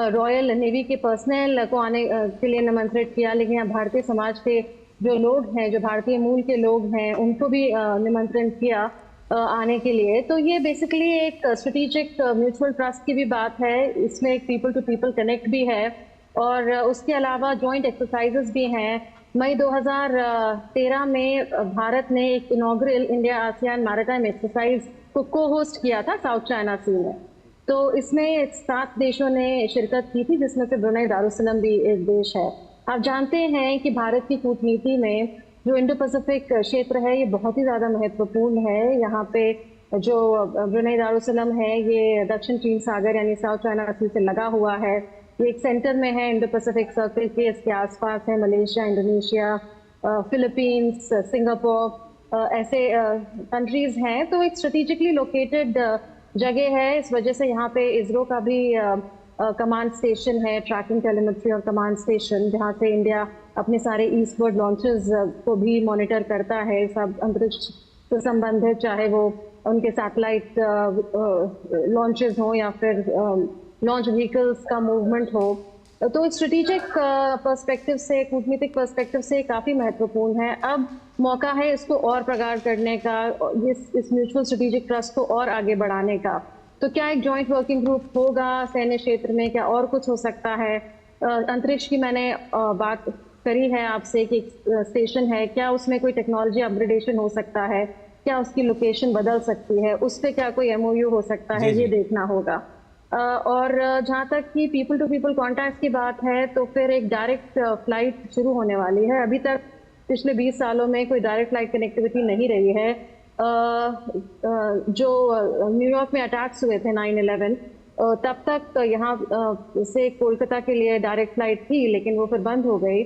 रॉयल नेवी के पर्सनल को आने के लिए निमंत्रित किया, लेकिन यहाँ भारतीय समाज के जो लोग हैं, जो भारतीय मूल के लोग हैं, उनको भी निमंत्रण किया आने के लिए। तो ये बेसिकली एक स्ट्रेटेजिक म्यूचुअल ट्रस्ट की भी बात है, इसमें एक पीपल टू पीपल कनेक्ट भी है और उसके अलावा जॉइंट एक्सरसाइजेस भी हैं। मई 2013 में भारत ने एक inaugural India ASEAN maritime exercise को को-होस्ट किया था साउथ चाइना सी में। तो इसमें 7 देशों ने शिरकत की थी, जिसमें से ब्रुनेई दारुसलाम भी एक देश है। आप जानते हैं कि भारत की कूटनीति में जो इंडो पैसिफिक क्षेत्र है ये बहुत ही ज़्यादा महत्वपूर्ण है। यहाँ पे जो ब्रुनेई दारुसलाम है ये दक्षिण चीन सागर यानी साउथ चाइना सी से लगा हुआ है। ये एक सेंटर में है इंडो पैसिफिक सर्कल के, इसके आसपास है मलेशिया, इंडोनेशिया, फिलीपींस, सिंगापुर, ऐसे कंट्रीज हैं। तो एक स्ट्रेटेजिकली लोकेटेड जगह है, इस वजह से यहाँ पे इसरो का भी कमांड स्टेशन है, ट्रैकिंग टेलीमेट्री और कमांड स्टेशन, जहाँ से इंडिया अपने सारे ईस्टवर्ड लॉन्चेस को भी मॉनिटर करता है, सब अंतरिक्ष से संबंधित, चाहे वो उनके सैटेलाइट लॉन्चेस हो या फिर लॉन्च व्हीकल्स का मूवमेंट हो। तो स्ट्रेटेजिक पर्सपेक्टिव से, कूटनीतिक पर्सपेक्टिव से काफ़ी महत्वपूर्ण है। अब मौका है इसको और प्रगाढ़ करने का, इस म्यूचुअल स्ट्रेटेजिक ट्रस्ट को और आगे बढ़ाने का। तो क्या एक जॉइंट वर्किंग ग्रुप होगा सैन्य क्षेत्र में, क्या और कुछ हो सकता है? अंतरिक्ष की मैंने बात करी है आपसे कि स्टेशन है, क्या उसमें कोई टेक्नोलॉजी अपग्रेडेशन हो सकता है, क्या उसकी लोकेशन बदल सकती है, उस पर क्या कोई MOU हो सकता है, ये देखना होगा। और जहाँ तक कि पीपल टू पीपल कॉन्टैक्ट की बात है, तो फिर एक डायरेक्ट फ्लाइट शुरू होने वाली है। अभी तक पिछले 20 सालों में कोई डायरेक्ट फ्लाइट कनेक्टिविटी नहीं रही है। जो न्यूयॉर्क में अटैक्स हुए थे 9/11, तब तक यहाँ से कोलकाता के लिए डायरेक्ट फ्लाइट थी, लेकिन वो फिर बंद हो गई।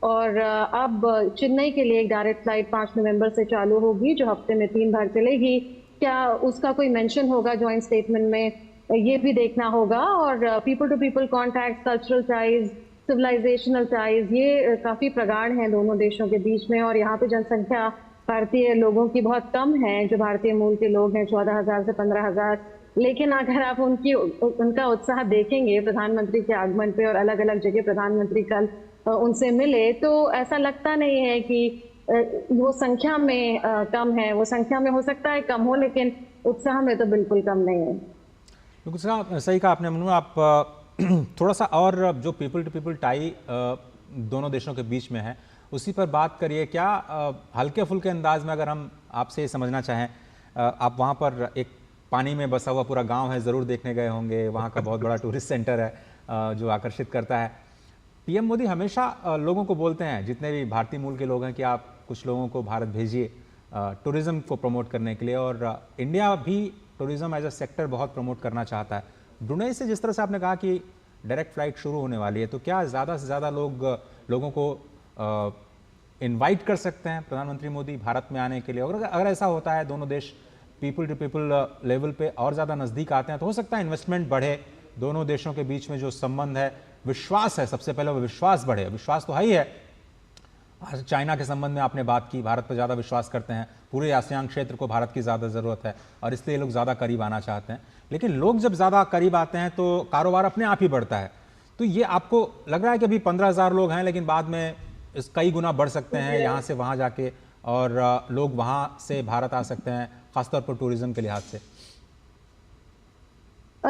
और अब चेन्नई के लिए एक डायरेक्ट फ्लाइट 5 नवंबर से चालू होगी, जो हफ्ते में 3 बार चलेगी। क्या उसका कोई मेंशन होगा जॉइंट स्टेटमेंट में, ये भी देखना होगा। और people to people contact, cultural ties, civilisational ties, ये काफ़ी प्रगाढ़ हैं दोनों देशों के बीच में। और यहाँ पे जनसंख्या भारतीय लोगों की बहुत कम है, जो भारतीय मूल के लोग हैं 14,000 से 15,000। लेकिन अगर आप उनका उत्साह देखेंगे प्रधानमंत्री के आगमन पे, और अलग अलग जगह प्रधानमंत्री कल उनसे मिले, तो ऐसा लगता नहीं है कि वो संख्या में कम है। वो संख्या में हो सकता है कम हो, लेकिन उत्साह में तो बिल्कुल कम नहीं है। बिल्कुल सही कहा आपने मनु। आप थोड़ा सा और जो पीपल टू पीपल टाई दोनों देशों के बीच में है, उसी पर बात करिए। क्या हल्के फुल्के अंदाज में अगर हम आपसे समझना चाहें, आप वहाँ पर एक पानी में बसा हुआ पूरा गांव है, ज़रूर देखने गए होंगे, वहाँ का बहुत बड़ा टूरिस्ट सेंटर है जो आकर्षित करता है। PM मोदी हमेशा लोगों को बोलते हैं, जितने भी भारतीय मूल के लोग हैं, कि आप कुछ लोगों को भारत भेजिए टूरिज़्म को प्रमोट करने के लिए। और इंडिया भी टूरिज़्म एज अ सेक्टर बहुत प्रमोट करना चाहता है। ब्रुनेई से जिस तरह से आपने कहा कि डायरेक्ट फ्लाइट शुरू होने वाली है, तो क्या ज़्यादा से ज़्यादा लोगों को इनवाइट कर सकते हैं प्रधानमंत्री मोदी भारत में आने के लिए? और अगर ऐसा होता है, दोनों देश पीपल टू पीपल लेवल पे और ज़्यादा नज़दीक आते हैं, तो हो सकता है इन्वेस्टमेंट बढ़े, दोनों देशों के बीच में जो संबंध है, विश्वास है, सबसे पहले वो विश्वास बढ़े। विश्वास तो है ही है। चाइना के संबंध में आपने बात की, भारत पर ज़्यादा विश्वास करते हैं, पूरे आसियान क्षेत्र को भारत की ज़्यादा ज़रूरत है और इसलिए लोग ज़्यादा करीब आना चाहते हैं। लेकिन लोग जब ज़्यादा करीब आते हैं तो कारोबार अपने आप ही बढ़ता है। तो ये आपको लग रहा है कि अभी 15,000 लोग हैं, लेकिन बाद में इस कई गुना बढ़ सकते हैं यहाँ से वहाँ जाके, और लोग वहाँ से भारत आ सकते हैं, खासतौर पर टूरिज्म के लिहाज से?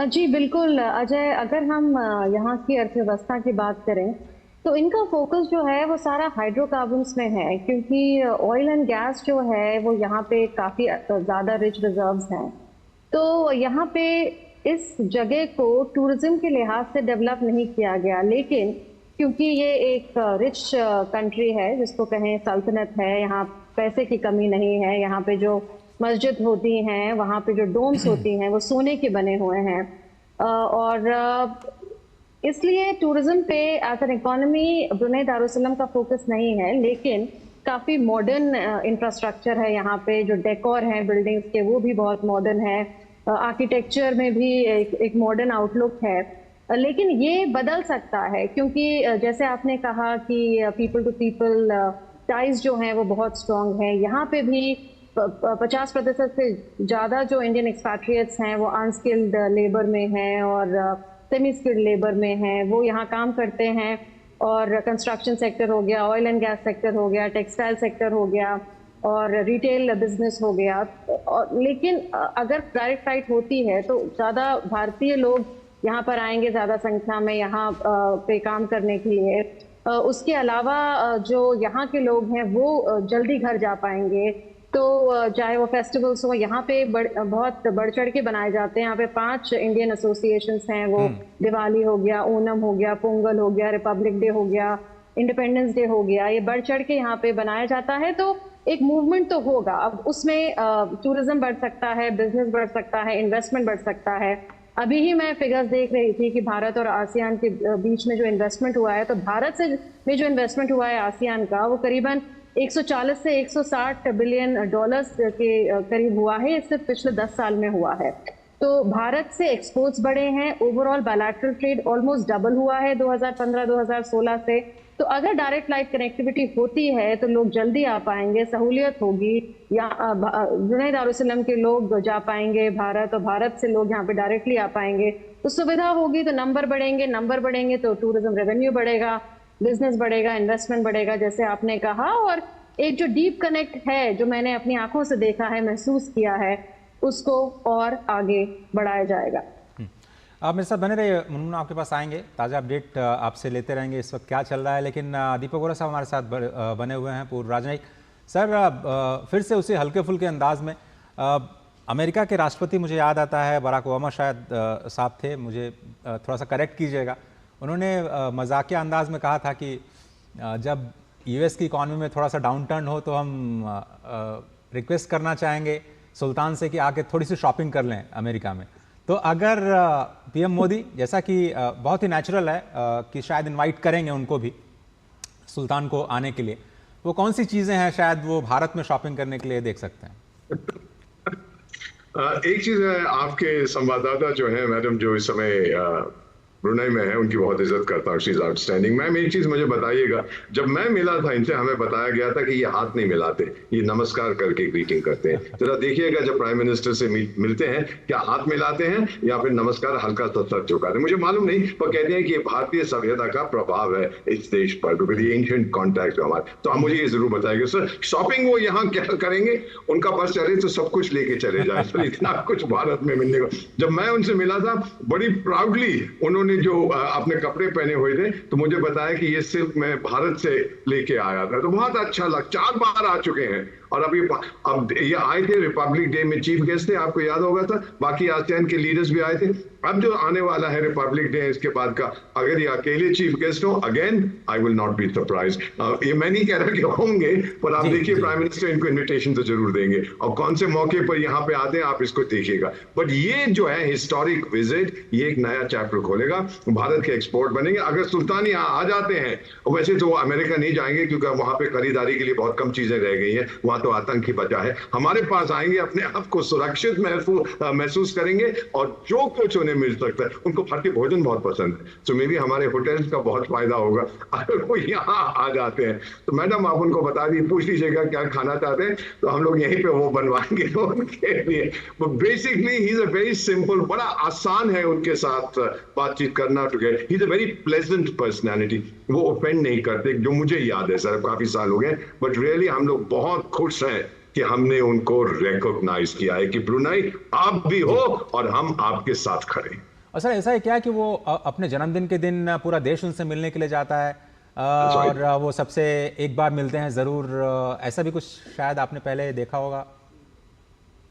जी बिल्कुल अजय, अगर हम यहाँ की अर्थव्यवस्था की बात करें तो इनका फोकस जो है वो सारा हाइड्रोकार्बन्स में है, क्योंकि ऑयल एंड गैस जो है वो यहाँ पे काफ़ी ज़्यादा रिच रिजर्व्स हैं। तो यहाँ पे इस जगह को टूरिज्म के लिहाज से डेवलप नहीं किया गया, लेकिन क्योंकि ये एक रिच कंट्री है, जिसको कहें सल्तनत है, यहाँ पैसे की कमी नहीं है। यहाँ पे जो मस्जिद होती हैं, वहाँ पे जो डोम्स होती हैं, वो सोने के बने हुए हैं। और इसलिए टूरिज्म पे as an economy Brunei Darussalam का फोकस नहीं है, लेकिन काफ़ी मॉडर्न इंफ्रास्ट्रक्चर है यहाँ पे। जो डेकोर हैं बिल्डिंग्स के, वो भी बहुत मॉडर्न है। आर्किटेक्चर में भी एक मॉडर्न आउटलुक है। लेकिन ये बदल सकता है, क्योंकि जैसे आपने कहा कि पीपल टू पीपल टाइज जो हैं वो बहुत स्ट्रॉन्ग हैं। यहाँ पे भी 50% से ज़्यादा जो इंडियन एक्सपैट्रिएट्स हैं वो अनस्किल्ड लेबर में हैं, और सेमी स्किल्ड लेबर में हैं, वो यहाँ काम करते हैं। और कंस्ट्रक्शन सेक्टर हो गया, ऑयल एंड गैस सेक्टर हो गया, टेक्सटाइल सेक्टर हो गया और रिटेल बिजनेस हो गया। लेकिन अगर डायरेक्ट फ्लाइट होती है तो ज़्यादा भारतीय लोग यहाँ पर आएंगे ज़्यादा संख्या में यहाँ पे काम करने के लिए। उसके अलावा जो यहाँ के लोग हैं वो जल्दी घर जा पाएंगे। तो चाहे वो फेस्टिवल्स हो, यहाँ पे बहुत बढ़ चढ़ के बनाए जाते हैं। यहाँ पे 5 इंडियन एसोसिएशंस हैं, वो दिवाली हो गया, ओणम हो गया, पोंगल हो गया, रिपब्लिक डे हो गया, इंडिपेंडेंस डे हो गया, ये बढ़ चढ़ के यहाँ पे बनाया जाता है। तो एक मूवमेंट तो होगा। अब उसमें टूरिज्म बढ़ सकता है, बिजनेस बढ़ सकता है, इन्वेस्टमेंट बढ़ सकता है। अभी ही मैं फिगर्स देख रही थी कि भारत और आसियान के बीच में जो इन्वेस्टमेंट हुआ है, तो भारत से में जो इन्वेस्टमेंट हुआ है आसियान का, वो करीबन 140 से 160 बिलियन डॉलर्स के करीब हुआ है। इससे पिछले 10 साल में हुआ है। तो भारत से एक्सपोर्ट्स बढ़े हैं। Overall bilateral trade almost double हुआ है 2015-2016 से। तो अगर डायरेक्ट फ्लाइट कनेक्टिविटी होती है तो लोग जल्दी आ पाएंगे, सहूलियत होगी। या ब्रुनेई दारुसलाम के लोग जा पाएंगे भारत, और भारत से लोग यहाँ पे डायरेक्टली आ पाएंगे। तो सुविधा होगी तो नंबर बढ़ेंगे तो टूरिज्म रेवेन्यू बढ़ेगा, बिजनेस बढ़ेगा, इन्वेस्टमेंट बढ़ेगा, जैसे आपने कहा। और एक जो डीप कनेक्ट है, जो मैंने अपनी आंखों से देखा है, महसूस किया है, उसको और आगे बढ़ाया जाएगा। आप मेरे साथ बने रहिए, मुनमुन आपके पास आएंगे, ताज़ा अपडेट आपसे लेते रहेंगे इस वक्त क्या चल रहा है। लेकिन दीपक वोरा साहब हमारे साथ बने हुए हैं, पूर्व राजनयिक। सर, फिर से उसी हल्के फुल्के अंदाज में अमेरिका के राष्ट्रपति, मुझे याद आता है बराक ओबामा शायद साहब थे, मुझे थोड़ा सा करेक्ट कीजिएगा, उन्होंने मजाकिया अंदाज में कहा था कि जब यूएस की इकॉनमी में थोड़ा सा डाउन टर्न हो तो हम रिक्वेस्ट करना चाहेंगे सुल्तान से कि आके थोड़ी सी शॉपिंग कर लें अमेरिका में। तो अगर पीएम मोदी, जैसा कि बहुत ही नेचुरल है कि शायद इनवाइट करेंगे उनको भी, सुल्तान को आने के लिए, वो कौन सी चीज़ें हैं शायद वो भारत में शॉपिंग करने के लिए देख सकते हैं? एक चीज़ है, आपके संवाददाता जो है मैडम, जो इस समय ब्रुनेई में है, उनकी बहुत इज्जत करता हूँ, शी इज आउटस्टैंडिंग। मैम एक चीज मुझे बताइएगा, जब मैं मिला था इनसे, हमें बताया गया था कि ये हाथ नहीं मिलाते, ये नमस्कार करके ग्रीटिंग करते हैं। जरा देखिएगा जब प्राइम मिनिस्टर से मिलते हैं, क्या हाथ मिलाते हैं या फिर नमस्कार हल्का सा सर झुकाते हैं, मुझे मालूम नहीं, पर कहते हैं कि ये भारतीय सभ्यता का प्रभाव है इस देश पर, एंशिएंट कॉन्टैक्ट हमारे। तो हम मुझे ये जरूर बताएंगे सर, शॉपिंग वो यहाँ क्या करेंगे, उनका बस चले तो सब कुछ लेके चले जाए सर, इतना कुछ भारत में मिलने को। जब मैं उनसे मिला था, बड़ी प्राउडली उन्होंने जो अपने कपड़े पहने हुए थे, तो मुझे बताया कि ये सिर्फ मैं भारत से लेके आया था। तो बहुत अच्छा लगा, 4 बार आ चुके हैं। और अब ये आए थे रिपब्लिक डे में, चीफ गेस्ट थे, आपको याद होगा था, बाकी आसियान के लीडर्स भी आए थे। अब जो आने वाला है रिपब्लिक डे इसके बाद का, अगर ये अकेले चीफ गेस्ट हो, again I will not be surprise. ये मैं नहीं कह रहा कि होंगे, पर आप देखिए प्राइम मिनिस्टर इनको इन्विटेशन तो जरूर देंगे, और कौन से मौके पर यहाँ पे आते हैं आप इसको देखिएगा। बट ये जो है हिस्टोरिक विजिट, ये एक नया चैप्टर खोलेगा, भारत के एक्सपोर्ट बनेंगे। अगर सुल्तान यहाँ आ जाते हैं, वैसे तो वो अमेरिका नहीं जाएंगे क्योंकि वहां पे खरीदारी के लिए बहुत कम चीजें रह गई हैं, वहां तो आतंक ही बचा है। हमारे पास आएंगे, अपने आप को सुरक्षित महसूस करेंगे, और जो कुछ उन्हें मिल सकता है, उनको भारतीय भोजन बहुत पसंद है, तो मे भी हमारे होटल्स का बहुत फायदा होगा अगर वो यहाँ आ जाते हैं। तो मैडम आप उनको बता दी, पूछ लीजिएगा क्या खाना चाहते हैं, तो हम लोग यहीं पे वो बनवाएंगे उनके लिए। Basically he is a very simple, बड़ा आसान है उनके साथ बातचीत करना। Together he is a very pleasant personality, वो ऑफेंड नहीं करते, जो मुझे याद है सर, काफी साल हो गए, बट रियली हम लोग बहुत खुश हैं कि हमने उनको रिकॉग्नाइज किया है कि ब्रुनेई आप भी हो और हम आपके साथ खड़े। और सर ऐसा है क्या कि वो अपने जन्मदिन के दिन पूरा देश उनसे मिलने के लिए जाता है, और वो सबसे एक बार मिलते हैं जरूर, ऐसा भी कुछ शायद आपने पहले देखा होगा?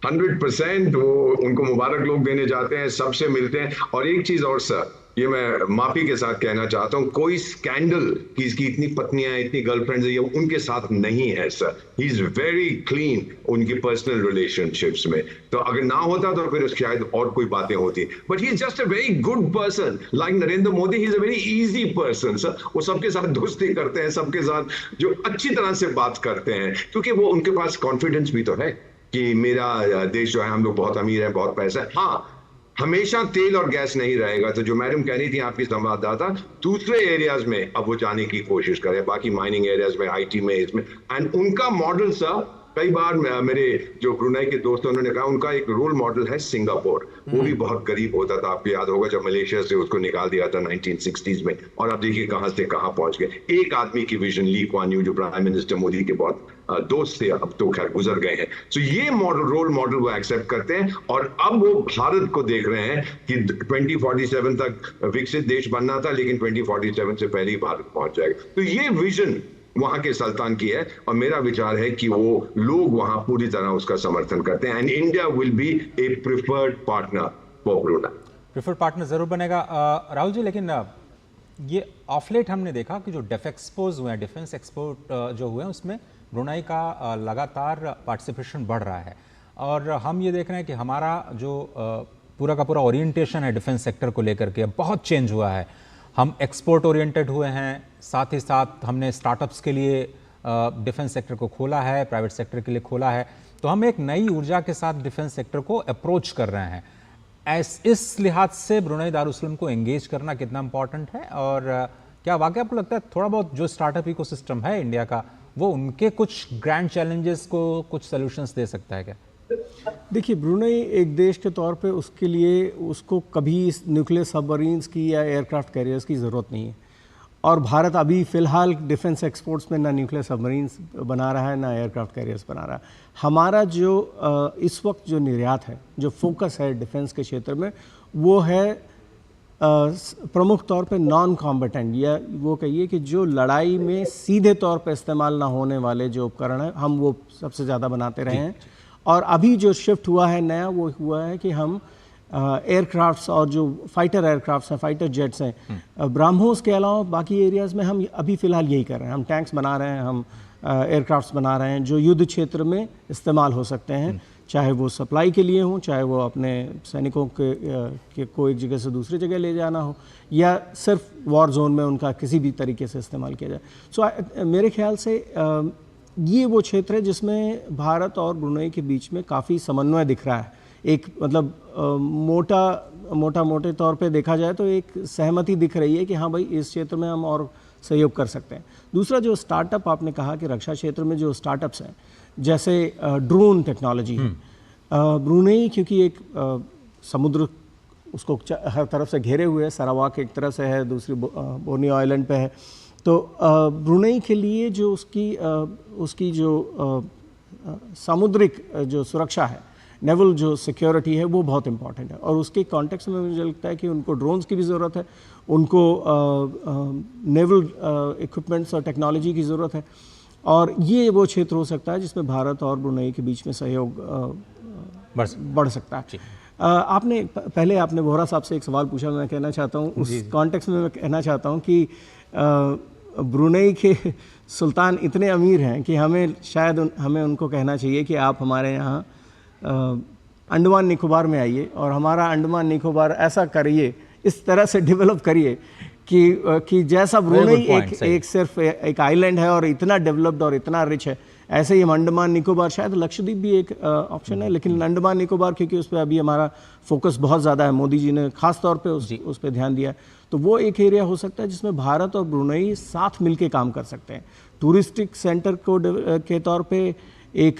100% वो उनको मुबारक लोग देने जाते हैं, सबसे मिलते हैं। और एक चीज और सर, ये मैं माफी के साथ कहना चाहता हूँ, कोई स्कैंडल कि इसकी इतनी पत्नियां, इतनी गर्लफ्रेंड्स है, ये उनके साथ नहीं है sir. He is very clean उनकी पर्सनल रिलेशनशिप्स में। तो अगर ना होता तो फिर शायद और कोई बातें होती, but he is just a very good person, like Narendra Modi. He is a very easy person sir. वो सबके साथ दोस्ती करते हैं, सबके साथ जो अच्छी तरह से बात करते हैं, क्योंकि वो उनके पास कॉन्फिडेंस भी तो है कि मेरा देश जो है, हम लोग बहुत अमीर है, बहुत पैसा है। हाँ, हमेशा तेल और गैस नहीं रहेगा। तो जो मैडम कह रही थी आपकी संवाददाता, दूसरे एरियाज में अब वो जाने की कोशिश करें, बाकी माइनिंग एरियाज में, आईटी में, इसमें। एंड उनका मॉडल सर कई बार मेरे जो ब्रुनेई के दोस्त हैं उन्होंने कहा उनका एक रोल मॉडल है सिंगापुर। वो भी बहुत गरीब होता था, आपको याद होगा जब मलेशिया से उसको निकाल दिया था 1960s में, और अब देखिए कहां से कहां पहुंच गए। एक आदमी की विजन, ली कुआन यू, जो प्राइम मिनिस्टर मोदी के बहुत दोस्त थे, अब तो खैर गुजर गए हैं। तो ये मॉडल, रोल मॉडल वो एक्सेप्ट करते हैं, और अब वो भारत को देख रहे हैं कि 2047 तक विकसित देश बनना था, लेकिन 2047 से पहले ही भारत पहुंच जाएगा। तो ये विजन वहां के सुल्तान की है, और मेरा विचार है कि वो लोग वहां पूरी तरह उसका समर्थन करते हैं, and India will be A preferred partner for Brunei. Preferred partner जरूर बनेगा राहुल जी, लेकिन ये ऑफ लेट हमने देखा कि जो डिफेक्सपोज हुए हैं, डिफेंस एक्सपोर्ट जो हुए हैं, उसमें ब्रुनेई का लगातार पार्टिसिपेशन बढ़ रहा है, और हम ये देख रहे हैं कि हमारा जो पूरा का पूरा ओरिएंटेशन है डिफेंस सेक्टर को लेकर के बहुत चेंज हुआ है। हम एक्सपोर्ट ओरिएंटेड हुए हैं, साथ ही साथ हमने स्टार्टअप्स के लिए डिफेंस सेक्टर को खोला है, प्राइवेट सेक्टर के लिए खोला है। तो हम एक नई ऊर्जा के साथ डिफेंस सेक्टर को अप्रोच कर रहे हैं। इस लिहाज से ब्रुनेई दारुसलाम को एंगेज करना कितना इंपॉर्टेंट है, और क्या वाकई आपको लगता है थोड़ा बहुत जो स्टार्टअप इकोसिस्टम है इंडिया का, वो उनके कुछ ग्रैंड चैलेंजेस को कुछ सॉल्यूशंस दे सकता है क्या? देखिए, ब्रुनेई एक देश के तौर पे उसके लिए उसको कभी न्यूक्लियर सबमरीन्स की या एयरक्राफ्ट कैरियर्स की ज़रूरत नहीं है, और भारत अभी फ़िलहाल डिफेंस एक्सपोर्ट्स में ना न्यूक्लियर सबमरीन्स बना रहा है ना एयरक्राफ्ट कैरियर्स बना रहा है। हमारा जो इस वक्त जो निर्यात है, जो फोकस है डिफेंस के क्षेत्र में, वो है प्रमुख तौर पे नॉन कॉम्बेटेंट, या वो कहिए कि जो लड़ाई में सीधे तौर पे इस्तेमाल ना होने वाले जो उपकरण हैं, हम वो सबसे ज़्यादा बनाते रहे हैं। और अभी जो शिफ्ट हुआ है नया, वो हुआ है कि हम एयरक्राफ्ट्स और जो फाइटर एयरक्राफ्ट्स हैं, फाइटर जेट्स हैं, ब्राह्मोस के अलावा बाकी एरियाज़ में हम अभी फ़िलहाल यही कर रहे हैं। हम टैंक्स बना रहे हैं, हम एयरक्राफ्ट्स बना रहे हैं जो युद्ध क्षेत्र में इस्तेमाल हो सकते हैं, चाहे वो सप्लाई के लिए हो, चाहे वो अपने सैनिकों के को एक जगह से दूसरी जगह ले जाना हो, या सिर्फ वॉर जोन में उनका किसी भी तरीके से इस्तेमाल किया जाए। सो मेरे ख्याल से ये वो क्षेत्र है जिसमें भारत और ब्रुनेई के बीच में काफ़ी समन्वय दिख रहा है। एक मतलब मोटे तौर पे देखा जाए तो एक सहमति दिख रही है कि हाँ भाई, इस क्षेत्र में हम और सहयोग कर सकते हैं। दूसरा, जो स्टार्टअप आपने कहा कि रक्षा क्षेत्र में जो स्टार्टअप्स हैं, जैसे ड्रोन टेक्नोलॉजी है, ब्रुनेई क्योंकि एक समुद्र उसको हर तरफ से घेरे हुए है, सरावाक एक तरफ से है, दूसरी बोर्नियो आइलैंड पे है, तो ब्रुनेई के लिए जो उसकी जो सामुद्रिक जो सुरक्षा है, नेवल जो सिक्योरिटी है, वो बहुत इंपॉर्टेंट है। और उसके कॉन्टेक्स्ट में मुझे लगता है कि उनको ड्रोन्स की भी ज़रूरत है, उनको नेवल इक्विपमेंट्स और टेक्नोलॉजी की ज़रूरत है, और ये वो क्षेत्र हो सकता है जिसमें भारत और ब्रुनेई के बीच में सहयोग बढ़ सकता है। आपने पहले वोहरा साहब से एक सवाल पूछा, मैं कहना चाहता हूँ उस कॉन्टेक्स्ट में मैं कहना चाहता हूँ कि ब्रुनेई के सुल्तान इतने अमीर हैं कि हमें उनको कहना चाहिए कि आप हमारे यहाँ अंडमान निकोबार में आइए और हमारा अंडमान निकोबार ऐसा करिए, इस तरह से डेवलप करिए कि जैसा ब्रुनेई एक सिर्फ एक आइलैंड है और इतना डेवलप्ड और इतना रिच है, ऐसे ही हम अंडमान निकोबार, शायद लक्षद्वीप भी एक ऑप्शन है, लेकिन अंडमान निकोबार क्योंकि उस पर अभी हमारा फोकस बहुत ज़्यादा है, मोदी जी ने खास तौर पे उस पर ध्यान दिया है, तो वो एक एरिया हो सकता है जिसमें भारत और ब्रुनेई साथ मिलके काम कर सकते हैं। टूरिस्टिक सेंटर के तौर पे, एक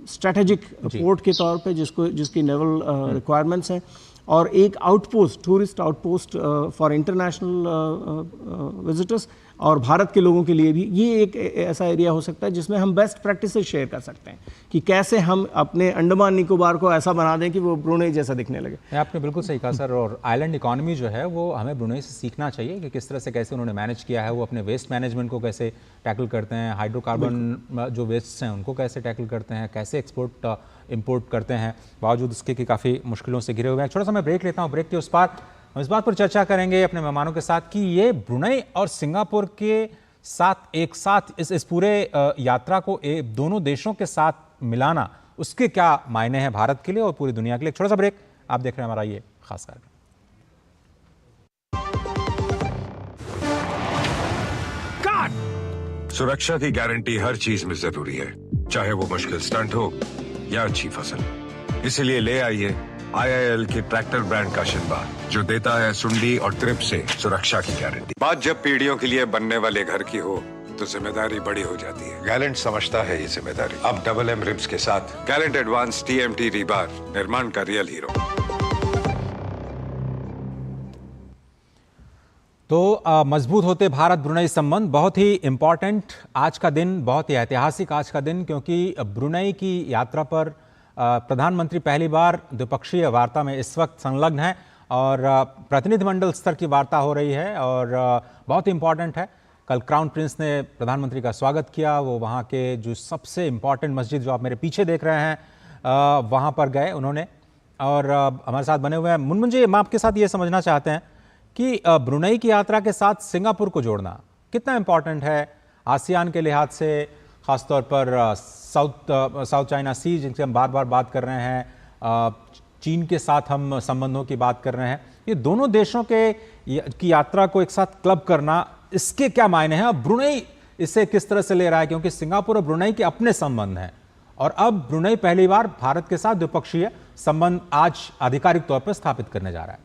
स्ट्रेटेजिक पोर्ट के तौर पे जिसकी नेवल रिक्वायरमेंट्स हैं, और एक outpost, tourist outpost for international visitors और भारत के लोगों के लिए भी ये एक ऐसा एरिया हो सकता है जिसमें हम बेस्ट प्रैक्टिसेस शेयर कर सकते हैं कि कैसे हम अपने अंडमान निकोबार को ऐसा बना दें कि वो ब्रुनेई जैसा दिखने लगे। आपने बिल्कुल सही कहा सर, और आइलैंड इकोनॉमी जो है वो हमें ब्रुनेई से सीखना चाहिए कि किस तरह से कैसे उन्होंने मैनेज किया है, वो अपने वेस्ट मैनेजमेंट को कैसे टैकल करते हैं, हाइड्रोकार्बन जो वेस्ट हैं उनको कैसे टैकल करते हैं, कैसे एक्सपोर्ट इंपोर्ट करते हैं, बावजूद इसके कि काफ़ी मुश्किलों से घिरे हुए हैं। छोटा सा मैं ब्रेक लेता हूँ, ब्रेक के उस पार हम इस बात पर चर्चा करेंगे अपने मेहमानों के साथ कि ये ब्रुनेई और सिंगापुर के साथ एक साथ इस पूरे यात्रा को दोनों देशों के साथ मिलाना, उसके क्या मायने हैं भारत के लिए और पूरी दुनिया के लिए। छोटा सा ब्रेक, आप देख रहे हैं हमारा ये खास कार्यक्रम। सुरक्षा की गारंटी हर चीज में जरूरी है, चाहे वो मुश्किल स्टंट हो या अच्छी फसल। इसीलिए ले आइए IIL के ट्रैक्टर ब्रांड का शिनबा, जो देता है सुंडी और ट्रिप से सुरक्षा की गारंटी। बात जब पीढ़ियों के लिए बनने वाले घर की हो तो जिम्मेदारी बड़ी हो जाती है। गैलेंट समझता है ये जिम्मेदारी। अब डबल एम रिब्स के साथ गैलेंट एडवांस TMT रीबार, निर्माण का रियल हीरो। तो मजबूत होते भारत ब्रुनई संबंध, बहुत ही इम्पॉर्टेंट आज का दिन, बहुत ही ऐतिहासिक आज का दिन, क्योंकि ब्रुनई की यात्रा पर प्रधानमंत्री पहली बार द्विपक्षीय वार्ता में इस वक्त संलग्न है और प्रतिनिधिमंडल स्तर की वार्ता हो रही है और बहुत इम्पॉर्टेंट है। कल क्राउन प्रिंस ने प्रधानमंत्री का स्वागत किया, वो वहाँ के जो सबसे इम्पॉर्टेंट मस्जिद जो आप मेरे पीछे देख रहे हैं वहाँ पर गए उन्होंने और हमारे साथ बने हुए हैं। मुनमुन जी, हम आपके साथ ये समझना चाहते हैं कि ब्रुनई की यात्रा के साथ सिंगापुर को जोड़ना कितना इम्पॉर्टेंट है आसियान के लिहाज से, ख़ासतौर पर साउथ चाइना सी जिनसे हम बार बार बात कर रहे हैं, चीन के साथ हम संबंधों की बात कर रहे हैं। ये दोनों देशों की यात्रा को एक साथ क्लब करना, इसके क्या मायने हैं? अब ब्रुनई इसे किस तरह से ले रहा है, क्योंकि सिंगापुर और ब्रुनई के अपने संबंध हैं और अब ब्रुनई पहली बार भारत के साथ द्विपक्षीय संबंध आज आधिकारिक तौर पर स्थापित करने जा रहा है।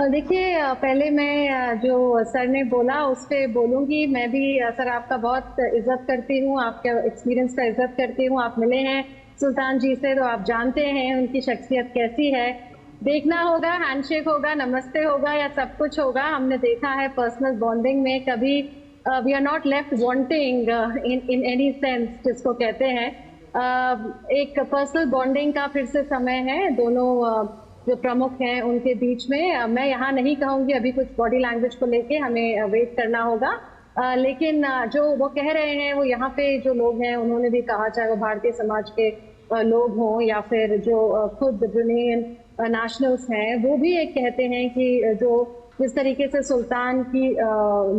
देखिए, पहले मैं जो सर ने बोला उस पर बोलूँगी। मैं भी सर आपका बहुत इज्जत करती हूँ, आपके एक्सपीरियंस का इज्जत करती हूँ। आप मिले हैं सुल्तान जी से तो आप जानते हैं उनकी शख्सियत कैसी है। देखना होगा, हैंडशेक होगा, नमस्ते होगा या सब कुछ होगा। हमने देखा है पर्सनल बॉन्डिंग में कभी we are not left wanting in any sense, जिसको कहते हैं एक पर्सनल बॉन्डिंग का फिर से समय है दोनों जो प्रमुख हैं उनके बीच में। मैं यहाँ नहीं कहूँगी, अभी कुछ बॉडी लैंग्वेज को लेके हमें वेट करना होगा, लेकिन जो वो कह रहे हैं वो यहाँ पे जो लोग हैं उन्होंने भी कहा, चाहे वो भारतीय समाज के लोग हों या फिर जो खुद ब्रुनेन नेशनल्स हैं, वो भी एक कहते हैं कि जो जिस तरीके से सुल्तान की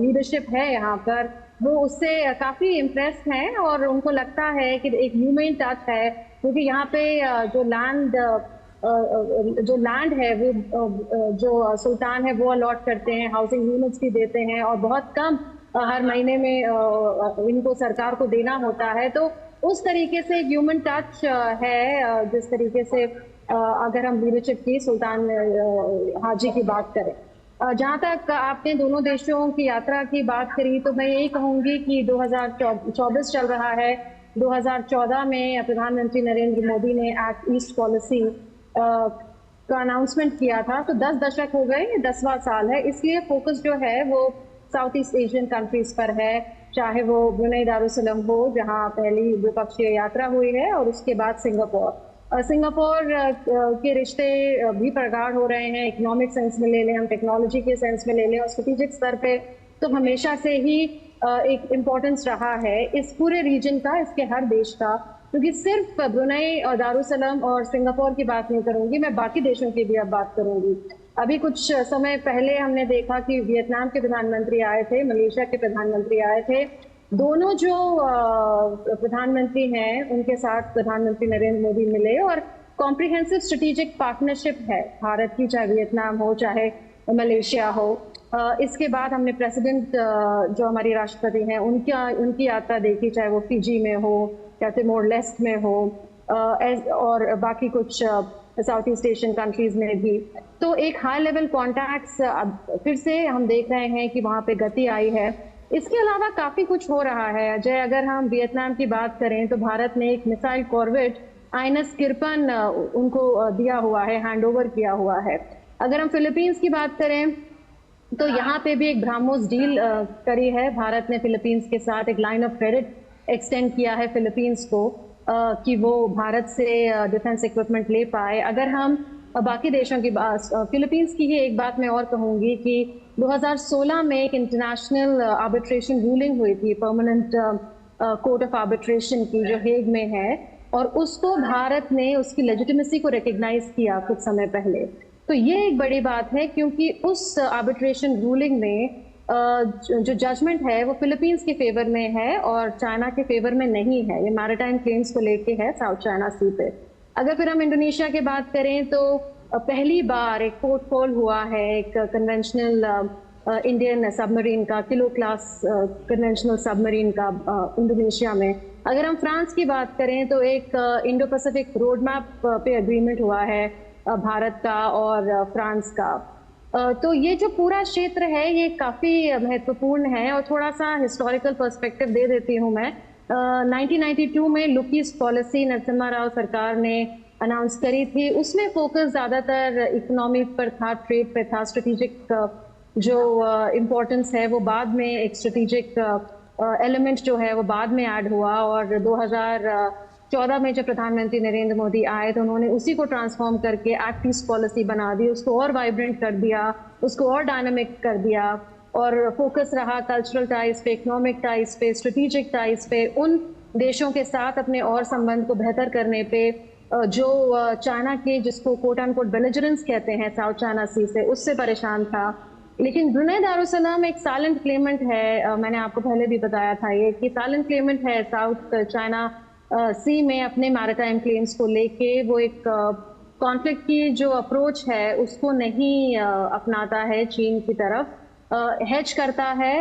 लीडरशिप है यहाँ पर, वो उससे काफ़ी इम्प्रेस्ड हैं और उनको लगता है कि एक ह्यूमन टच है, क्योंकि यहाँ पे जो लैंड है वो जो सुल्तान है वो अलॉट करते हैं, हाउसिंग यूनिट्स भी देते हैं और बहुत कम हर महीने में इनको सरकार को देना होता है। तो उस तरीके से ह्यूमन टच है, जिस तरीके से अगर हम लीडरशिप की सुल्तान हाजी की बात करें। जहाँ तक आपने दोनों देशों की यात्रा की बात करी, तो मैं यही कहूँगी कि 2024 चल रहा है। 2014 में प्रधानमंत्री नरेंद्र मोदी ने एक्ट ईस्ट पॉलिसी का अनाउंसमेंट किया था, तो 10 दशक हो गए, 10वां साल है। इसलिए फोकस जो है वो साउथ ईस्ट एशियन कंट्रीज पर है, चाहे वो ब्रुनेई दारुसलाम हो जहां पहली द्विपक्षीय यात्रा हुई है और उसके बाद सिंगापुर के रिश्ते भी प्रगाढ़ हो रहे हैं। इकोनॉमिक सेंस में ले लें, हम टेक्नोलॉजी के सेंस में ले लें और स्ट्रेटेजिक स्तर पे तो हमेशा से ही एक इम्पोर्टेंस रहा है इस पूरे रीजन का, इसके हर देश का। क्योंकि सिर्फ ब्रुनेई और दारुसलाम और सिंगापुर की बात नहीं करूंगी, मैं बाकी देशों की भी अब बात करूंगी। अभी कुछ समय पहले हमने देखा कि वियतनाम के प्रधानमंत्री आए थे, मलेशिया के प्रधानमंत्री आए थे। दोनों जो प्रधानमंत्री हैं उनके साथ प्रधानमंत्री नरेंद्र मोदी मिले और कॉम्प्रिहेंसिव स्ट्रेटेजिक पार्टनरशिप है भारत की, चाहे वियतनाम हो चाहे मलेशिया हो। इसके बाद हमने प्रेसिडेंट जो हमारी राष्ट्रपति हैं उनकी यात्रा देखी, चाहे वो फिजी में हो या तिमोर लेस्ट में हो और बाकी कुछ साउथ ईस्ट एशियन कंट्रीज में भी। तो एक हाई लेवल कॉन्टैक्ट्स फिर से हम देख रहे हैं कि वहाँ पे गति आई है। इसके अलावा काफ़ी कुछ हो रहा है अजय। अगर हम वियतनाम की बात करें तो भारत ने एक मिसाइल कॉर्वेट आईएनएस किरपन उनको दिया हुआ है, हैंड ओवर किया हुआ है। अगर हम फिलीपींस की बात करें तो यहाँ पे भी एक ब्राह्मोस डील करी है भारत ने फिलीपींस के साथ। एक लाइन ऑफ क्रेडिट एक्सटेंड किया है फिलीपींस को कि वो भारत से डिफेंस इक्विपमेंट ले पाए। अगर हम बाकी देशों की बात, फिलीपींस की ही एक बात मैं और कहूँगी कि 2016 में एक इंटरनेशनल आर्बिट्रेशन रूलिंग हुई थी, परमानेंट कोर्ट ऑफ आर्बिट्रेशन की, जो हेग में है, और उसको भारत ने उसकी लेजिटिमेसी को रिकग्नाइज किया कुछ समय पहले। तो ये एक बड़ी बात है क्योंकि उस आर्बिट्रेशन रूलिंग में जो जजमेंट है वो फिलीपींस के फेवर में है और चाइना के फेवर में नहीं है। ये मैरिटाइम क्लेम्स को लेके है साउथ चाइना सी पे। अगर फिर हम इंडोनेशिया की बात करें तो पहली बार एक पोर्टफोल हुआ है एक कन्वेंशनल इंडियन सबमरीन का, किलो क्लास कन्वेंशनल सबमरीन का इंडोनेशिया में। अगर हम फ्रांस की बात करें तो एक इंडो पैसिफिक रोड मैप पे एग्रीमेंट हुआ है भारत का और फ्रांस का। तो ये जो पूरा क्षेत्र है ये काफ़ी महत्वपूर्ण है। और थोड़ा सा हिस्टोरिकल पर्सपेक्टिव दे देती हूँ मैं। 1992 में लुकीज पॉलिसी नरसिम्हा राव सरकार ने अनाउंस करी थी। उसमें फोकस ज़्यादातर इकोनॉमी पर था, ट्रेड पे था। स्ट्रेटेजिक जो इम्पोर्टेंस है वो बाद में, एक स्ट्रेटेजिक एलिमेंट जो है वो बाद में ऐड हुआ। और 2014 में जब प्रधानमंत्री नरेंद्र मोदी आए तो उन्होंने उसी को ट्रांसफॉर्म करके एक्ट ईस्ट पॉलिसी बना दी, उसको और वाइब्रेंट कर दिया, उसको और डायनामिक कर दिया। और फोकस रहा कल्चरल टाइज पे, इकोनॉमिक टाइज पे, स्ट्रेटेजिक टाइज पे, उन देशों के साथ अपने और संबंध को बेहतर करने पे जो चाइना के, जिसको कोट एंड कोट बेलिजरेंस कहते हैं साउथ चाइना सी से, उससे परेशान था। लेकिन ब्रुनेई दारुसलाम एक साइलेंट क्लेमेंट है। मैंने आपको पहले भी बताया था ये कि साइलेंट क्लेमेंट है साउथ चाइना सी में अपने मैरिटाइम क्लेम्स को लेके। वो एक कॉन्फ्लिक्ट की जो अप्रोच है उसको नहीं अपनाता है चीन की तरफ, हेज करता है,